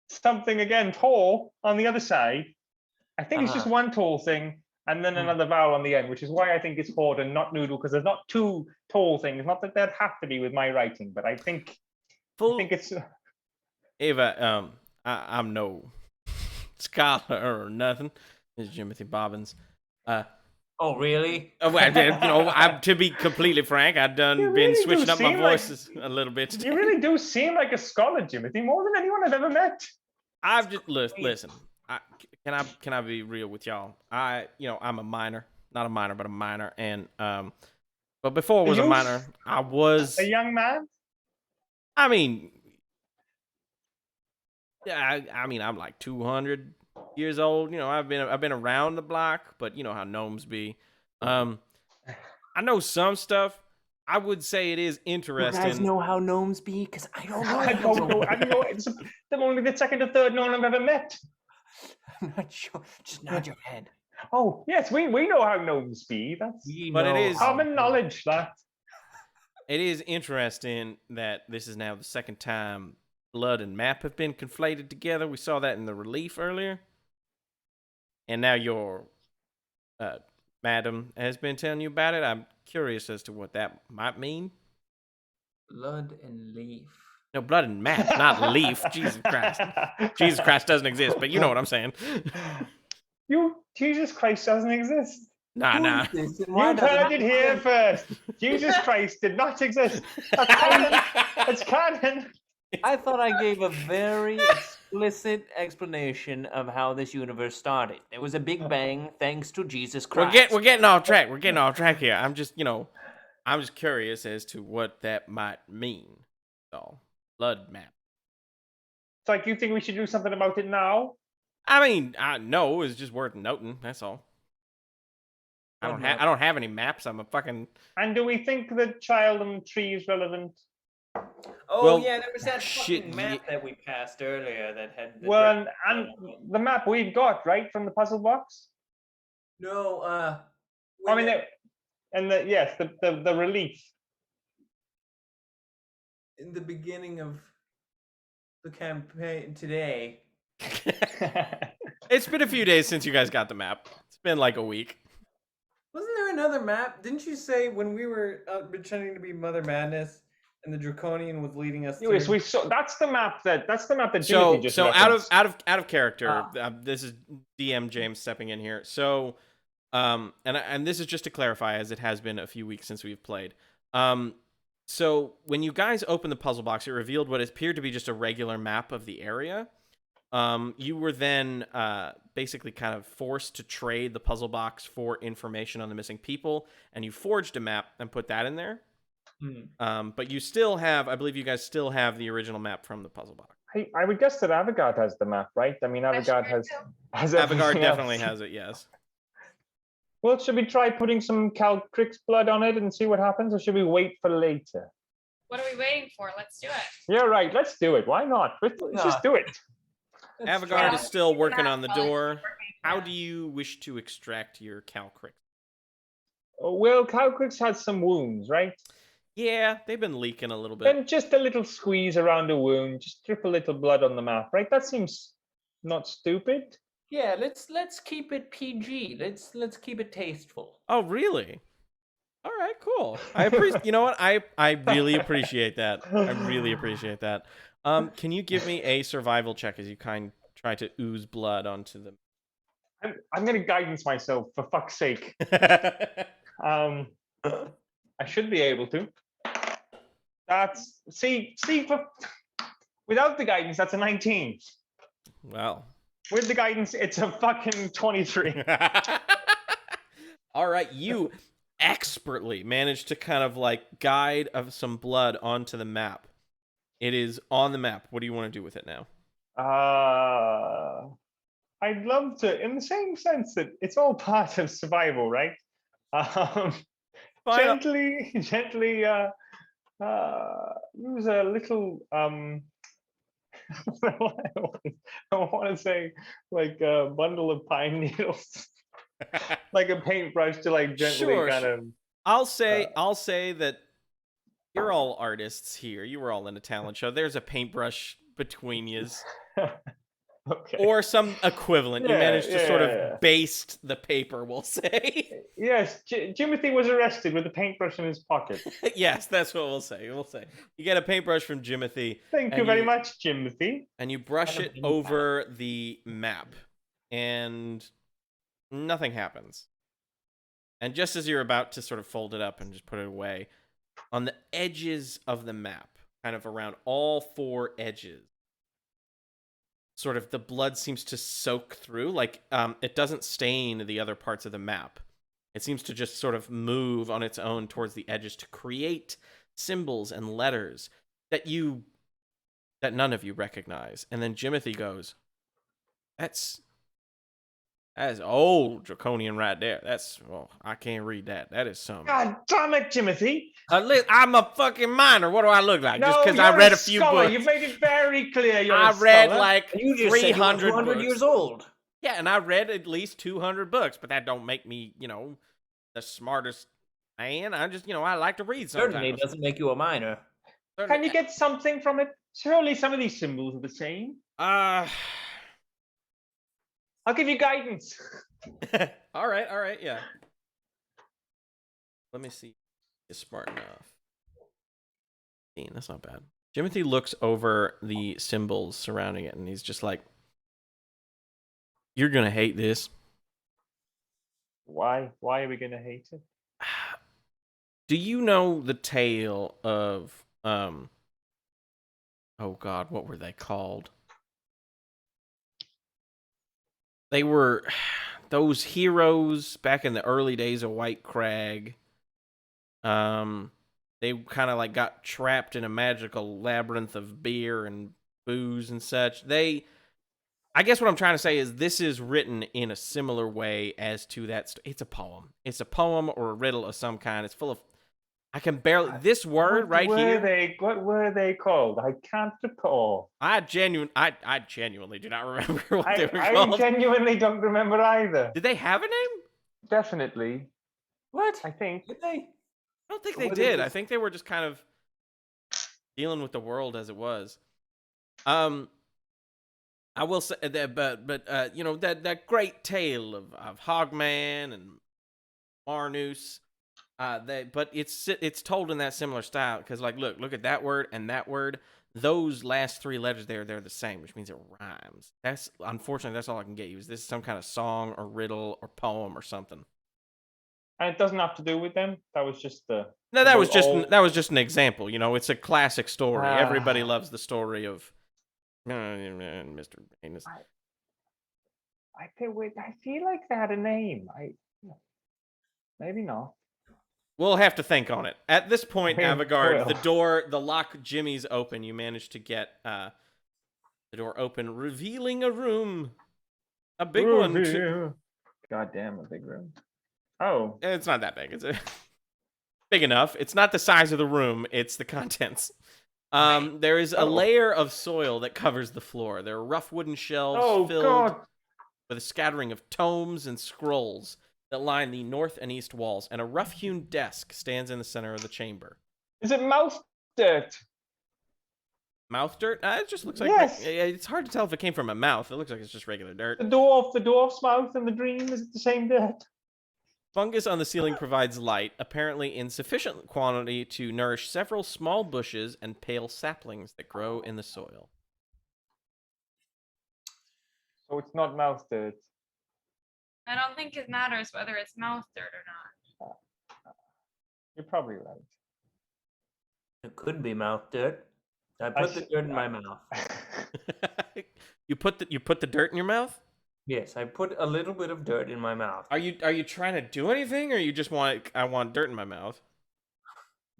something again, tall on the other side. I think it's just one tall thing, and then another vowel on the end, which is why I think it's horde and not noodle, because there's not 2 tall things. Not that there'd have to be with my writing, but I think it's... Ava, I'm no scholar or nothing. This is Jimothy Bobbins. Oh, really? To be completely frank, I've been switching up my voices a little bit today. You really do seem like a scholar, Jimothy, more than anyone I've ever met. I've just listen. Can I be real with y'all? I'm a minor, not a minor, but a minor, and but before I was a minor, I was a young man. I mean, yeah, I'm like 200 years old. I've been around the block, but you know how gnomes be. I know some stuff. I would say it is interesting. You guys know how gnomes be? Because I don't know. I don't know. I don't know. It's only the second or third gnome I've ever met. I'm not sure. Just nod your head. Oh, yes, we know how gnomes be. But it is common knowledge, that. It is interesting that this is now the second time blood and map have been conflated together. We saw that in the relief earlier. And now your madam has been telling you about it. I'm curious as to what that might mean. Blood and leaf. No, blood and map, not leaf. Jesus Christ. Jesus Christ doesn't exist, but you know what I'm saying. Jesus Christ doesn't exist. Nah. You heard it here first. Jesus Christ did not exist. That's canon. That's canon. I thought I gave a very explicit explanation of how this universe started. There was a big bang thanks to Jesus Christ. We're getting off track. We're getting off track here. I'm just curious as to what that might mean. So, blood map. It's like, you think we should do something about it now? I mean, no, it's just worth noting. That's all. I don't have any maps. I'm a fucking. And do we think that child and tree is relevant? Oh, well, yeah, there was that fucking map that we passed earlier that had. And the map we've got, right, from the puzzle box. No, I mean, the relief. In the beginning of the campaign today. It's been a few days since you guys got the map. It's been like a week. Wasn't there another map? Didn't you say when we were pretending to be Mother Madness and the Draconian was leading us? Yes, we saw. That's the map that Jimothy just referenced. out of character. This is DM James stepping in here. So, and this is just to clarify, as it has been a few weeks since we've played. So when you guys opened the puzzle box, it revealed what appeared to be just a regular map of the area. You were then basically kind of forced to trade the puzzle box for information on the missing people, and you forged a map and put that in there. But you still have, I believe you guys still have the original map from the puzzle box. I would guess that Avigard has the map, right? I mean, Avigard has Avigard definitely has it, yes. Well, should we try putting some Calcrix blood on it and see what happens, or should we wait for later? What are we waiting for? Let's do it. Yeah, right. Let's do it. Why not? Let's just do it. Avigard is still working on the door. How do you wish to extract your Calcrix? Well, Calcrix has some wounds, right? Yeah, they've been leaking a little bit. Then just a little squeeze around the wound, just drip a little blood on the map, right? That seems not stupid. Yeah, let's keep it PG. Let's keep it tasteful. Oh, really? All right, cool. I appreciate. You know what? I really appreciate that. I really appreciate that. Can you give me a survival check as you try to ooze blood onto them? I'm gonna guidance myself, for fuck's sake. I should be able to. That's without the guidance, that's a 19. Well. With the guidance, it's a fucking 23. All right, you expertly managed to kind of like guide some blood onto the map. It is on the map. What do you want to do with it now? I'd love to, in the same sense that it's all part of survival, right? Gently use a little I want to say like a bundle of pine needles, like a paintbrush to like gently kind of. I'll say that you're all artists here. You were all in a talent show. There's a paintbrush between yous. Okay. Or some equivalent. You managed to sort yeah. of baste the paper, we'll say. Yes, Jimothy was arrested with a paintbrush in his pocket. Yes, that's what we'll say. We'll say you get a paintbrush from Jimothy. Thank you very much, Jimothy. And you brush it over the map, and nothing happens. And just as you're about to sort of fold it up and just put it away, on the edges of the map, kind of around all four edges, sort of the blood seems to soak through. Like it doesn't stain the other parts of the map. It seems to just sort of move on its own towards the edges to create symbols and letters that none of you recognize. And then Jimothy goes, That's old draconian right there. I can't read that. That is some. God damn it, Jimothy. I'm a fucking minor. What do I look like? No, Just because you're I read a a few scholar. books. You've made it very clear you're I a read scholar. like You just said you were 300 200 books. years old. Yeah, and I read at least 200 books, but that don't make me, the smartest man. I just, I like to read sometimes. Certainly doesn't make you a minor. Can you get something from it? Surely some of these symbols are the same. I'll give you guidance. all right, yeah. Let me see. It's smart enough. That's not bad. Jimothy looks over the symbols surrounding it, and he's just like, "You're gonna hate this." Why? Why are we gonna hate it? Do you know the tale of oh God, what were they called? They were those heroes back in the early days of White Crag. They kind of like got trapped in a magical labyrinth of beer and booze and such. I guess what I'm trying to say is this is written in a similar way as to that. It's a poem. It's a poem or a riddle of some kind. It's full of. I can barely. This word right here. What were they called? I can't recall. I genuinely do not remember what they were called. I genuinely don't remember either. Did they have a name? Definitely. What? I think. Did they? I don't think they did. I think they were just kind of dealing with the world as it was. I will say that, but that great tale of Hogman and Marnus. But it's told in that similar style because look at that word and that word. Those last three letters they're the same, which means it rhymes. Unfortunately that's all I can get you. Is this some kind of song or riddle or poem or something? And it doesn't have to do with them. That was just the. No, that was just an example. It's a classic story. Everybody loves the story of Mr. Anus. I feel like they had a name. Maybe not. We'll have to think on it. At this point, Avigard, Well. the lock Jimmy's open. You managed to get the door open, revealing a room. A big one. God damn, a big room. Oh. It's not that big. It's big enough. It's not the size of the room. It's the contents. There is a layer of soil that covers the floor. There are rough wooden shelves filled with a scattering of tomes and scrolls that line the north and east walls, and a rough-hewn desk stands in the center of the chamber. Is it mouth dirt? Mouth dirt? It just looks like... Yes. It's hard to tell if it came from a mouth. It looks like it's just regular dirt. The dwarf's mouth in the dream, is it the same dirt? Fungus on the ceiling provides light, apparently in sufficient quantity to nourish several small bushes and pale saplings that grow in the soil. So it's not mouth dirt. I don't think it matters whether it's mouth dirt or not. You're probably right. It could be mouth dirt. I put the dirt in my mouth. You put the dirt in your mouth? Yes, I put a little bit of dirt in my mouth. Are you trying to do anything, or you just I want dirt in my mouth?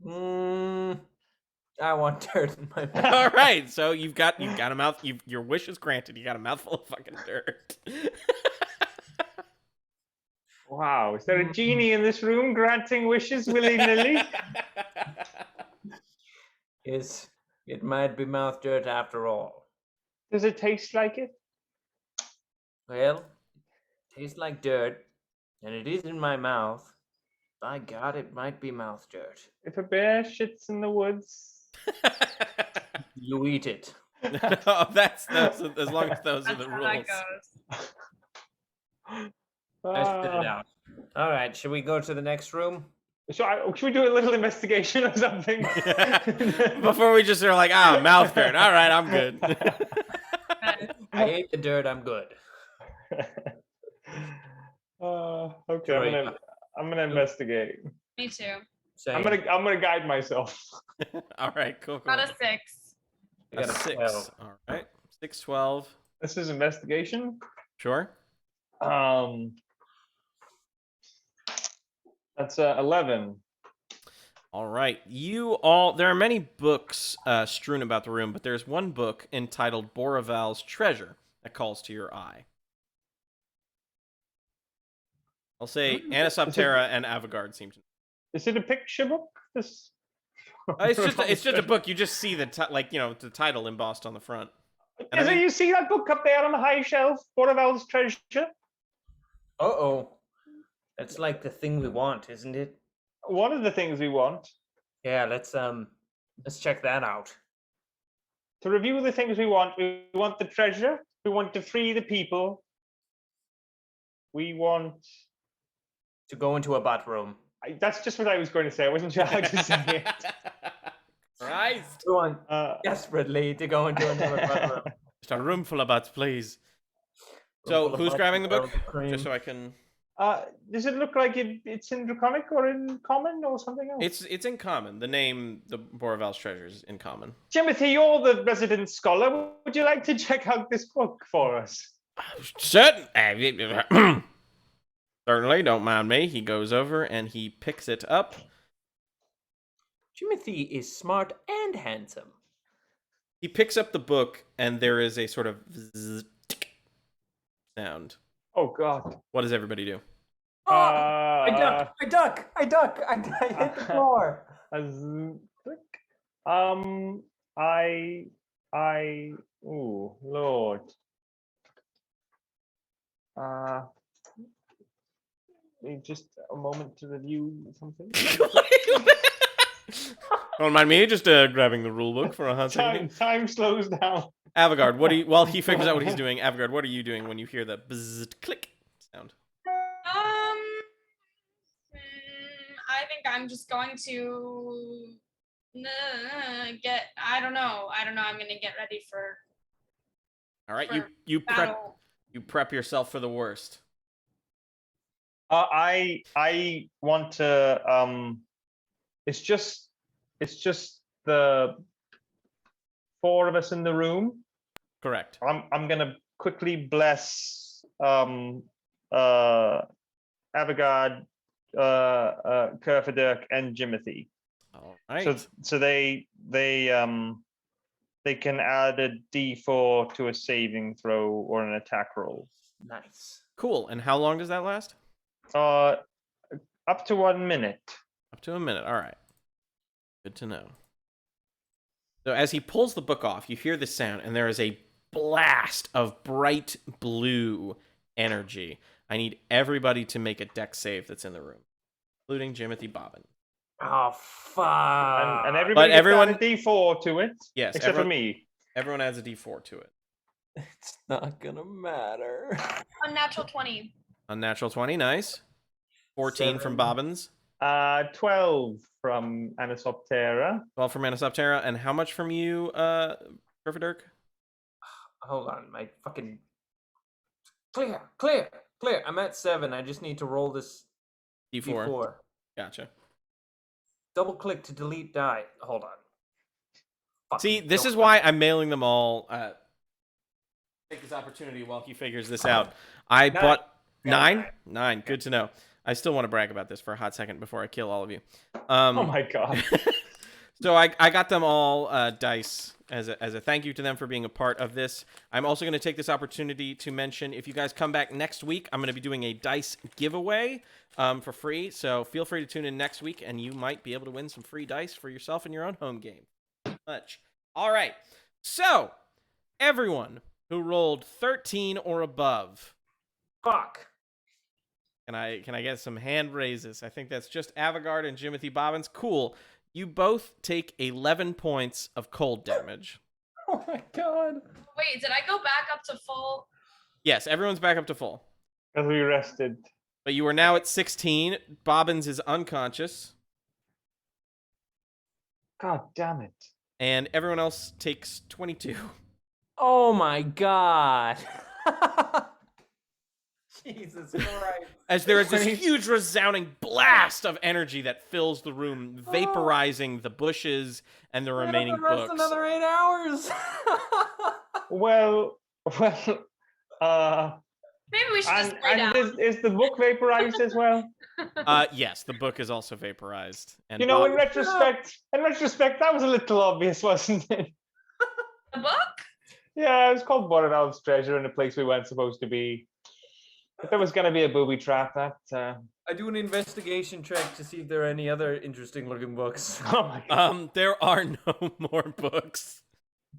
I want dirt in my mouth. All right, so you've got a mouth. Your wish is granted. You got a mouthful of fucking dirt. Wow, is there a genie in this room granting wishes willy-nilly? Yes, it might be mouth dirt after all. Does it taste like it? Well, it tastes like dirt, and it is in my mouth. By God, it might be mouth dirt. If a bear shits in the woods... You eat it. Oh, that's as long as those are That's the how rules. that goes. I spit it out. All right, should we go to the next room? Should we do a little investigation or something? Before we just are like, mouth dirt. All right, I'm good. I ate the dirt. I'm good. Okay, Sorry. I'm gonna investigate. Me too. Same. I'm gonna guide myself. All right, cool. Got a 6. We got a 6. 12. All right, 6, 12. This is investigation. Sure. That's 11. All right. There are many books strewn about the room, but there's one book entitled Boroval's Treasure that calls to your eye. I'll say Anisoptera and Avigard seem to. Is it a picture book? This. It's just a book. You just see the the title embossed on the front. Is it, you see that book up there on the high shelf? Boroval's Treasure. Uh-oh. That's like the thing we want, isn't it? One of the things we want. Yeah, let's check that out. To review the things we want the treasure. We want to free the people. We want To go into a bat room. That's just what I was going to say. I wasn't sure how to say it. Christ. We want desperately to go into another bat room. Just a room full of butts, please. So, who's grabbing the book? Just so I can. Does it look like it's in Draconic or in Common or something else? It's in common. The name, the Boroval's Treasure, is in common. Timothy, you're the resident scholar. Would you like to check out this book for us? Certainly, don't mind me. He goes over and he picks it up. Timothy is smart and handsome. He picks up the book and there is a sort of zzz sound. Oh God! What does everybody do? I duck! I hit the floor. Oh Lord. Just a moment to review something. Don't mind me, just grabbing the rule book for a hot second. Time slows down. Avigard, while he figures out what he's doing, Avigard, what are you doing when you hear the bzzz click sound? I think I'm just going to get. I don't know. I'm gonna get ready for. All right, for you battle. prep yourself for the worst. I want to. It's just the 4 of us in the room. Correct. I'm gonna quickly bless Avigard, Kerfaderk, and Jimothy. All right. So they can add a D4 to a saving throw or an attack roll. Nice. Cool. And how long does that last? Up to 1 minute. Up to a minute. All right. Good to know. So as he pulls the book off, you hear the sound, and there is a blast of bright blue energy. I need everybody to make a dex save that's in the room, including Jimothy Bobbin. Oh, fuck. And everybody everyone add a D4 to it. Yes, except for me. Everyone adds a D4 to it. It's not gonna matter. Unnatural 20. Unnatural 20, nice. 14 from 7. Bobbins. 12 from Anisoptera. 12 from Anisoptera. And how much from you, Kerfaderk? Hold on, my fucking... Clear. I'm at 7. I just need to roll this D4. Gotcha. Double click to delete die. Hold on. See, this is why I'm mailing them all. Take this opportunity while he figures this out. I bought 9. Good to know. I still want to brag about this for a hot second before I kill all of you. Oh my God. So I got them all dice as a thank you to them for being a part of this. I'm also going to take this opportunity to mention, if you guys come back next week, I'm going to be doing a dice giveaway for free. So feel free to tune in next week, and you might be able to win some free dice for yourself in your own home game. Much. All right. So everyone who rolled 13 or above. Fuck. Can I get some hand raises? I think that's just Avigard and Jimothy Bobbins. Cool. You both take 11 points of cold damage. Oh my god. Wait, did I go back up to full? Yes, everyone's back up to full. As we rested. But you are now at 16. Bobbins is unconscious. God damn it. And everyone else takes 22. Oh my god. Jesus Christ. As there is this huge resounding blast of energy that fills the room, vaporizing the bushes and the remaining books. Another 8 hours. Well, Maybe we should just lay down. is the book vaporized as well? Yes, the book is also vaporized. And You know, in retrospect, that was a little obvious, wasn't it? The book? Yeah, it was called Borodov's Treasure in a place we weren't supposed to be. If there was going to be a booby trap, that... I do an investigation check to see if there are any other interesting looking books. Oh my god. There are no more books.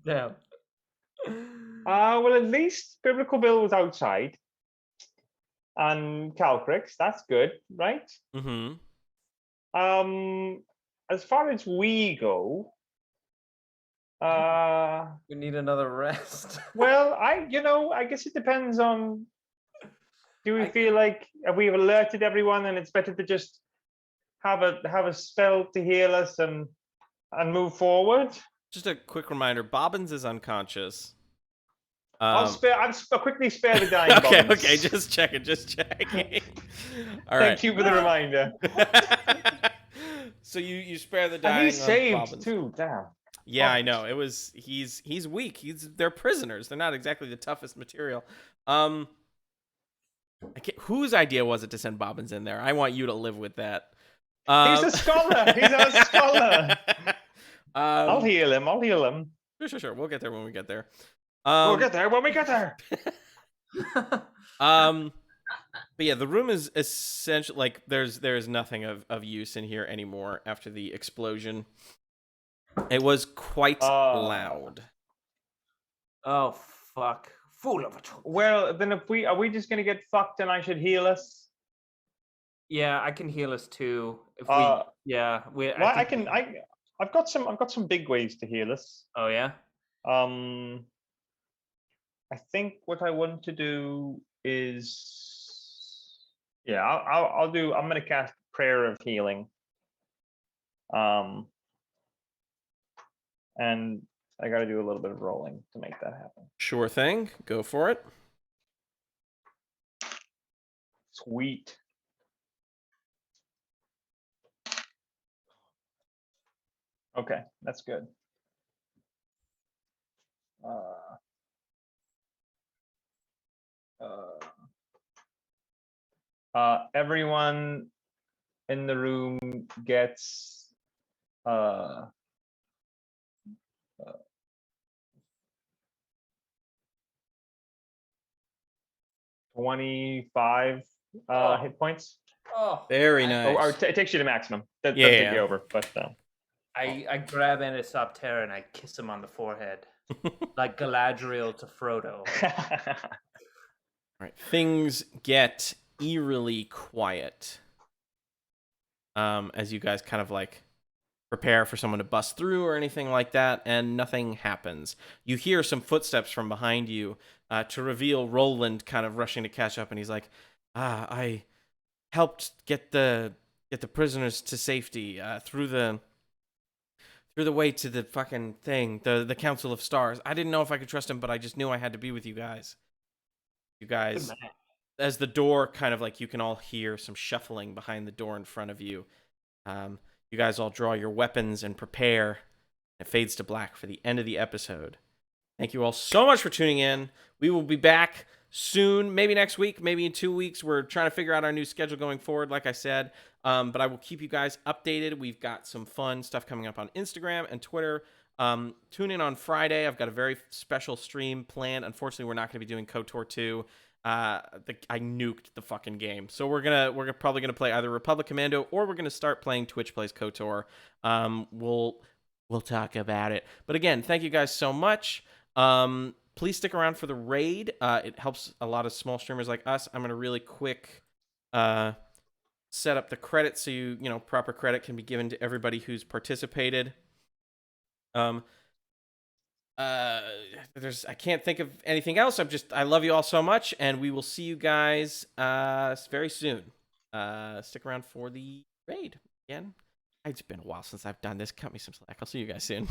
Damn. Well, at least Biblical Bill was outside. And Calcrix, that's good, right? Mm-hmm. As far as we go, We need another rest. well, I guess it depends on. Do we feel like we've alerted everyone, and it's better to just have a spell to heal us and move forward? Just a quick reminder: Bobbins is unconscious. I'll quickly spare the dying. Okay, Bobbins. okay, just checking. All Thank you for the reminder. So you spare the dying. And he's saved Bobbins. too. Damn. Yeah, I know. It was he's weak. They're prisoners. They're not exactly the toughest material. Whose idea was it to send Bobbins in there? I want you to live with that. He's a scholar. He's a scholar. I'll heal him. Sure. We'll get there when we get there. We'll get there when we get there. But yeah, the room is essentially like there's nothing of use in here anymore after the explosion. It was quite loud. Oh fuck. Fool of a tool. Well, then are we just gonna get fucked and I should heal us? Yeah, I can heal us too. If Well, I've got some big ways to heal us. Oh yeah? I think what I want to do is, I'm gonna cast Prayer of Healing. And I got to do a little bit of rolling to make that happen. Sure thing. Go for it. Sweet. Okay, that's good. Everyone in the room gets 25 hit points. Oh, very nice. Or it takes you to maximum. That Yeah. take you over, but I grab Anisoptera and I kiss him on the forehead, like Galadriel to Frodo. All right, things get eerily quiet as you guys kind of like prepare for someone to bust through or anything like that, and nothing happens. You hear some footsteps from behind you to reveal Roland kind of rushing to catch up, and he's like, I helped get the prisoners to safety through the way to the fucking thing, the Council of Stars. I didn't know if I could trust him, but I just knew I had to be with you guys. You guys, as the door kind of like, you can all hear some shuffling behind the door in front of you. You guys all draw your weapons and prepare. It fades to black for the end of the episode. Thank you all so much for tuning in. We will be back soon, maybe next week, maybe in 2 weeks. We're trying to figure out our new schedule going forward, like I said. But I will keep you guys updated. We've got some fun stuff coming up on Instagram and Twitter. Tune in on Friday. I've got a very special stream planned. Unfortunately, we're not going to be doing KOTOR 2. I nuked the fucking game, so we're probably gonna play either Republic Commando or we're gonna start playing Twitch Plays KOTOR. We'll talk about it. But again, thank you guys so much. Please stick around for the raid. It helps a lot of small streamers like us. I'm gonna really quick set up the credits so you know proper credit can be given to everybody who's participated. I can't think of anything else. I love you all so much, and we will see you guys very soon. Stick around for the raid again. It's been a while since I've done this. Cut me some slack. I'll see you guys soon.